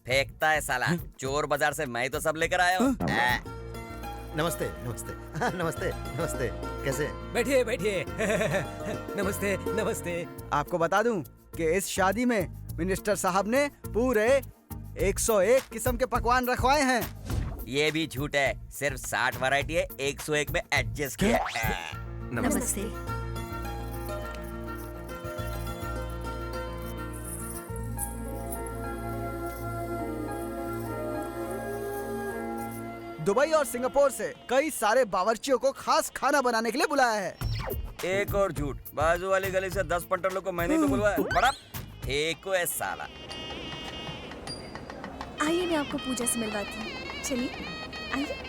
फेंकता है साला। चोर बाजार से मैं तो सब लेकर आया हूँ। नमस्ते नमस्ते। हाँ, नमस्ते नमस्ते। कैसे? बैठिए बैठिए। नमस्ते नमस्ते। आपको बता दूं कि इस शादी में मिनिस्टर साहब ने पूरे 101 किस्म के पकवान रखवाए हैं। ये भी झूठ है, सिर्फ 60 वैरायटी है, 101 में एडजस्ट किया है। नमस्ते। दुबई और सिंगापुर से कई सारे बावर्चियों को खास खाना बनाने के लिए बुलाया है। एक और झूठ, बाजू वाली गली से 10 पंटरों को मैंने तो बुलवाया। बड़ा फेंको है साला। आइए मैं आपको पूजा से मिलवाती हूँ। चलिए आइए।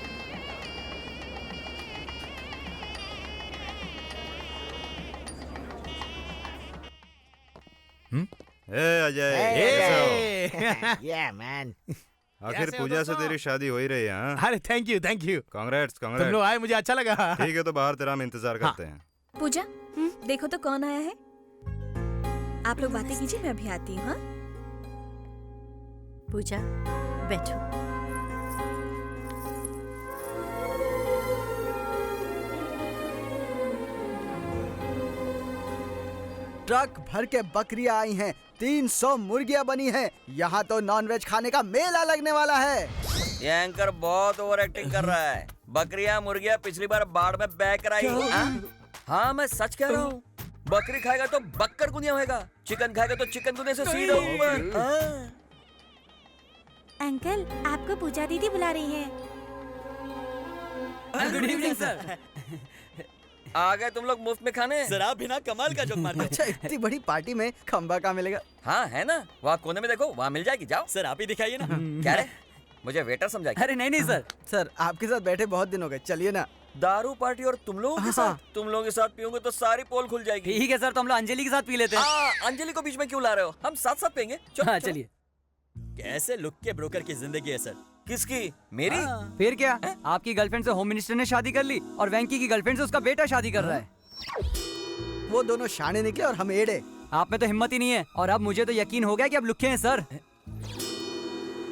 अजय। Yeah, man. आखिर पूजा से तेरी शादी हो ही रही है। हाँ? अरे थैंक यू कांग्रेट्स तुम लोग आए मुझे अच्छा लगा। ठीक है तो बाहर तेरा हम इंतजार करते हैं। पूजा देखो तो कौन आया है। आप लोग बातें कीजिए, मैं अभी आती हूँ। हाँ? पूजा बैठो। ट्रक भर के बकरियां आई हैं, 300 मुर्गियां बनी हैं। यहाँ तो नॉनवेज खाने का मेला लगने वाला है। ये एंकर बहुत ओवर एक्टिंग कर रहा है। बकरियां मुर्गियां पिछली बार बाढ़ में बह कर आई। हाँ मैं सच कह रहा हूँ। बकरी खाएगा तो बक्कर गुनिया होएगा, चिकन खाएगा तो चिकन गुनिया से सीधा ऊपर। अंकल आपको पूजा दीदी बुला रही है। Good evening sir. आ गए तुम लोग मुफ्त में खाने। सर आप बिना कमाल का जोक मारते हो। अच्छा इतनी बड़ी पार्टी में खंबा कहाँ मिलेगा? हाँ है ना, वहाँ कोने में देखो, वहाँ मिल जाएगी। जाओ सर आप ही दिखाइए ना। क्या रे, मुझे वेटर समझा? अरे नहीं सर। सर आपके साथ बैठे बहुत दिन हो गए, चलिए ना। दारू पार्टी और तुम लोगों के साथ? तुम लोगों के साथ पीऊंगे तो सारी पोल खुल जाएगी। ठीक है सर, तो हम लोग अंजलि के साथ पी लेते हैं। अंजलि को बीच में क्यों ला रहे हो? हम साथ साथ पियेंगे। हाँ चलिए। कैसे लुक के ब्रोकर की जिंदगी है सर। किसकी? मेरी? फिर क्या, आपकी गर्लफ्रेंड से होम मिनिस्टर ने शादी कर ली और वेंकी की गर्लफ्रेंड से उसका बेटा शादी कर रहा है। वो दोनों शाने निकले और हम एड़े। आप में तो हिम्मत ही नहीं है, और अब मुझे तो यकीन हो गया कि अब लुक्के हैं सर।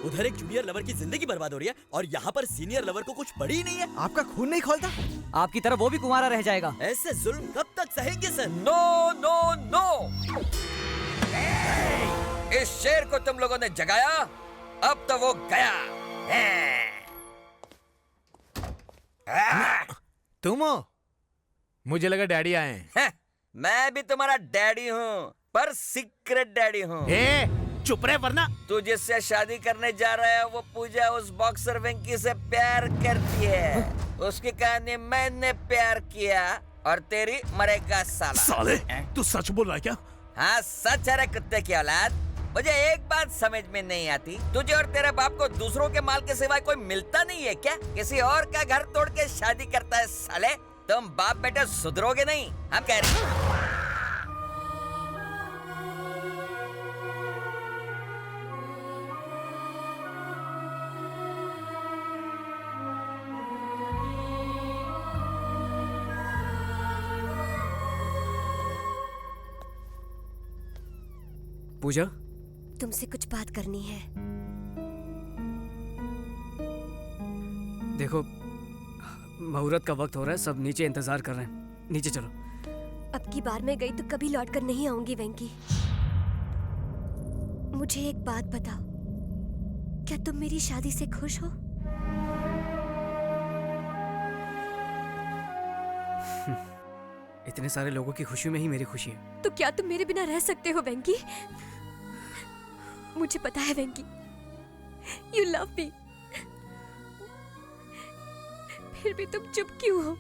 उधर एक जूनियर लवर की जिंदगी बर्बाद हो रही है और यहाँ पर सीनियर लवर को कुछ पड़ी ही नहीं है। आपका खून नहीं खोलता? आपकी तरह वो भी कुंवारा रह जाएगा। ऐसे जुल्म कब तक सहेंगे सर? नो नो नो, इस शेर को तुम लोगों ने जगाया, अब तो वो गया। तुम हो? मुझे लगा डैडी आए हैं। मैं भी तुम्हारा डैडी हूँ, पर सीक्रेट डैडी हूँ। चुप रहे वरना। तू जिससे शादी करने जा रहा है वो पूजा उस बॉक्सर वेंकी से प्यार करती है। उसकी कहानी मैंने प्यार किया और तेरी मरेगा साला। साले तू सच बोल रहा है क्या? हाँ सच है रे कुत्ते की औलाद। मुझे एक बात समझ में नहीं आती, तुझे और तेरे बाप को दूसरों के माल के सिवाय कोई मिलता नहीं है क्या? किसी और का घर तोड़ के शादी करता है साले। तुम बाप बेटे सुधरोगे नहीं, हम कह रहे हैं। पूजा तुमसे कुछ बात करनी है। देखो मुहूर्त का वक्त हो रहा है, सब नीचे इंतजार कर रहे हैं, नीचे चलो। अब की बार मैं गई तो कभी लौट कर नहीं आऊंगी वेंकी। मुझे एक बात बताओ, क्या तुम मेरी शादी से खुश हो? इतने सारे लोगों की खुशी में ही मेरी खुशी है। तो क्या तुम मेरे बिना रह सकते हो वेंकी? मुझे पता है वेंकी, यू लव मी। फिर भी तुम चुप क्यों हो?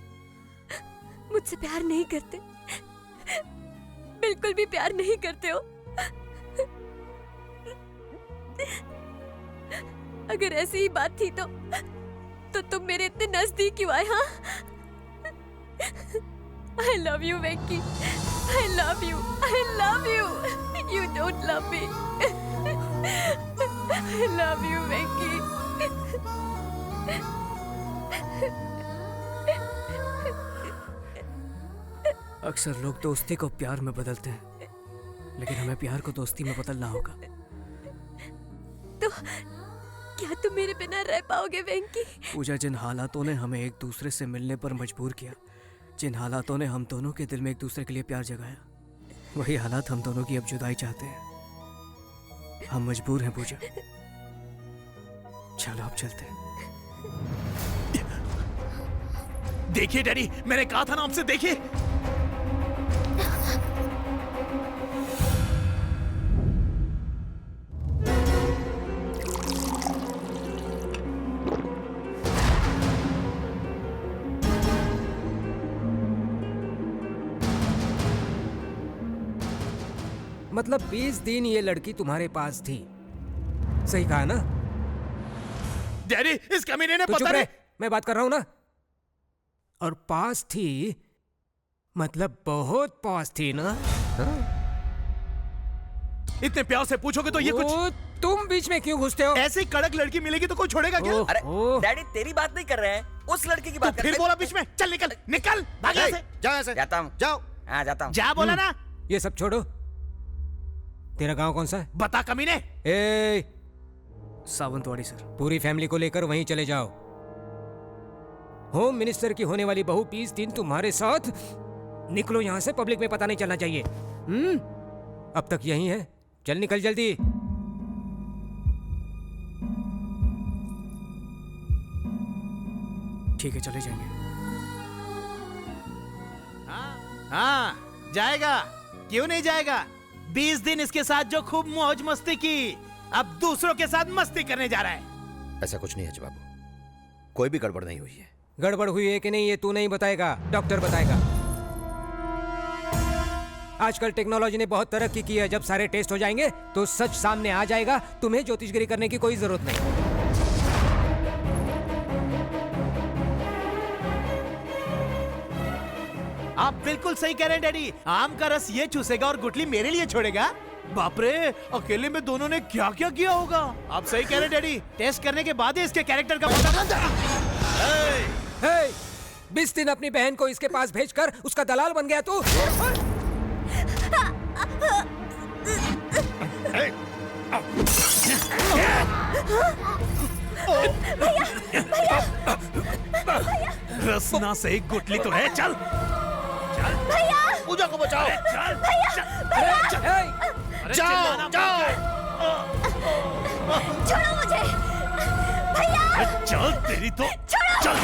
मुझसे प्यार नहीं करते, बिल्कुल भी प्यार नहीं करते हो। अगर ऐसी ही बात थी तो तुम मेरे इतने नजदीक क्यों आए? हाँ, I love you, Venki. I love you. I love you. You don't love me. I love you, Venki. अक्सर लोग दोस्ती को प्यार में बदलते हैं, लेकिन हमें प्यार को दोस्ती में बदलना होगा। तो क्या तुम मेरे बिना रह पाओगे वेंकी? पूजा, जिन हालातों ने हमें एक दूसरे से मिलने पर मजबूर किया, जिन हालातों ने हम दोनों के दिल में एक दूसरे के लिए प्यार जगाया, वही हालात हम दोनों की अब जुदाई चाहते हैं। हम मजबूर हैं पूजा। चलो अब चलते हैं। देखिए डैडी, मैंने कहा था ना आपसे, देखिए। मतलब 20 दिन ये लड़की तुम्हारे पास थी, सही कहा ना? डैडी, इस कमीने ने तो पता नहीं। मैं बात कर रहा हूं ना। और पास थी मतलब बहुत पास थी ना? हाँ? इतने प्यार से पूछोगे तो ये कुछ। तुम बीच में क्यों घुसते हो? ऐसी कड़क लड़की मिलेगी तो कोई छोड़ेगा क्या? अरे डैडी तेरी बात नहीं कर रहे हैं, उस लड़के की बात कर फिर रहे बोला बीच में, चल निकल निकल भाग यहाँ से। जाओ ऐसे, जाता हूँ। जाओ। हाँ जाता हूँ। जा बोला ना। ये सब छोड़ो, तेरा गांव कौन सा है? बता कमीने। ए सावंतवाड़ी सर। पूरी फैमिली को लेकर वहीं चले जाओ। होम मिनिस्टर की होने वाली बहू 20 दिन तुम्हारे साथ। निकलो यहाँ से, पब्लिक में पता नहीं चलना चाहिए। अब तक यहीं है, चल निकल जल्दी। ठीक है चले जाएंगे। हाँ जाएगा, क्यों नहीं जाएगा? 20 दिन इसके साथ जो खूब मौज मस्ती की, अब दूसरों के साथ मस्ती करने जा रहा है। ऐसा कुछ नहीं है बाबू, कोई भी गड़बड़ नहीं हुई है। गड़बड़ हुई है कि नहीं ये तू नहीं बताएगा, डॉक्टर बताएगा। आजकल टेक्नोलॉजी ने बहुत तरक्की की है, जब सारे टेस्ट हो जाएंगे तो सच सामने आ जाएगा। तुम्हें ज्योतिषगिरी करने की कोई जरूरत नहीं। आप बिल्कुल सही कह रहे हैं डैडी। आम का रस ये चूसेगा और गुठली मेरे लिए छोड़ेगा। बाप रे, अकेले में दोनों ने क्या क्या किया होगा। आप सही कह रहे हैं डैडी, टेस्ट करने के बाद ही इसके कैरेक्टर का पता चलता है। 20 दिन अपनी बहन को इसके पास भेजकर उसका दलाल बन गया तू। रसना से गुठली तो है। चल भैया, पूजा को बचाओ। भैया, जाओ जाओ, छोड़ो मुझे भैया। चल तेरी तो चल।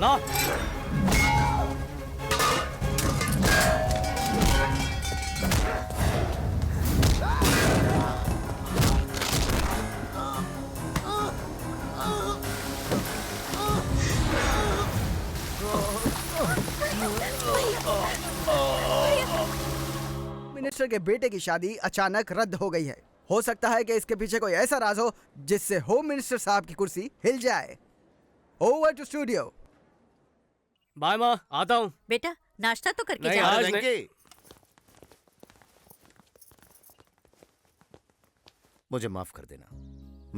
ला। मिनिस्टर के बेटे की शादी अचानक रद्द हो गई है। हो सकता है कि इसके पीछे कोई ऐसा राज हो जिससे होम मिनिस्टर साहब की कुर्सी हिल जाए। Over to studio. बाय माँ, आता हूँ। बेटा नाश्ता तो करके नहीं, जाओ। आज नहीं। मुझे माफ कर देना,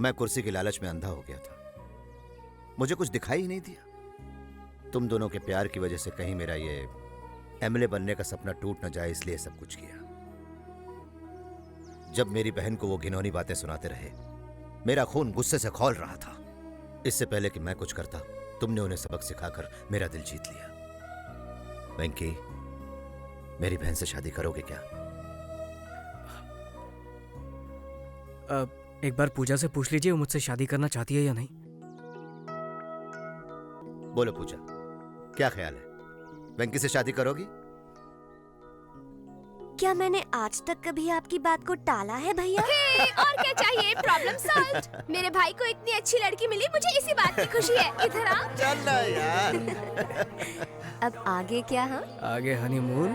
मैं कुर्सी की लालच में अंधा हो गया था। मुझे कुछ दिखाई ही नहीं दिया। तुम दोनों के प्यार की वजह से कहीं मेरा ये एमएलए बनने का सपना टूट न जाए, इसलिए सब कुछ किया। जब मेरी बहन को वो घिनौनी बातें सुनाते रहे, मेरा खून गुस्से से खौल रहा था। इससे पहले कि मैं कुछ करता, तुमने उन्हें सबक सिखाकर मेरा दिल जीत लिया। वेंकी, मेरी बहन से शादी करोगे क्या? एक बार पूजा से पूछ लीजिए वो मुझसे शादी करना चाहती है या नहीं। बोलो पूजा, क्या ख्याल है? वेंकी से शादी करोगी? क्या मैंने आज तक कभी आपकी बात को टाला है भैया? और क्या चाहिए? Problem solved. मेरे भाई को इतनी अच्छी लड़की मिली, मुझे इसी बात की खुशी है। इधर आ। चल ना यार। अब आगे क्या? हाँ, आगे हनीमून।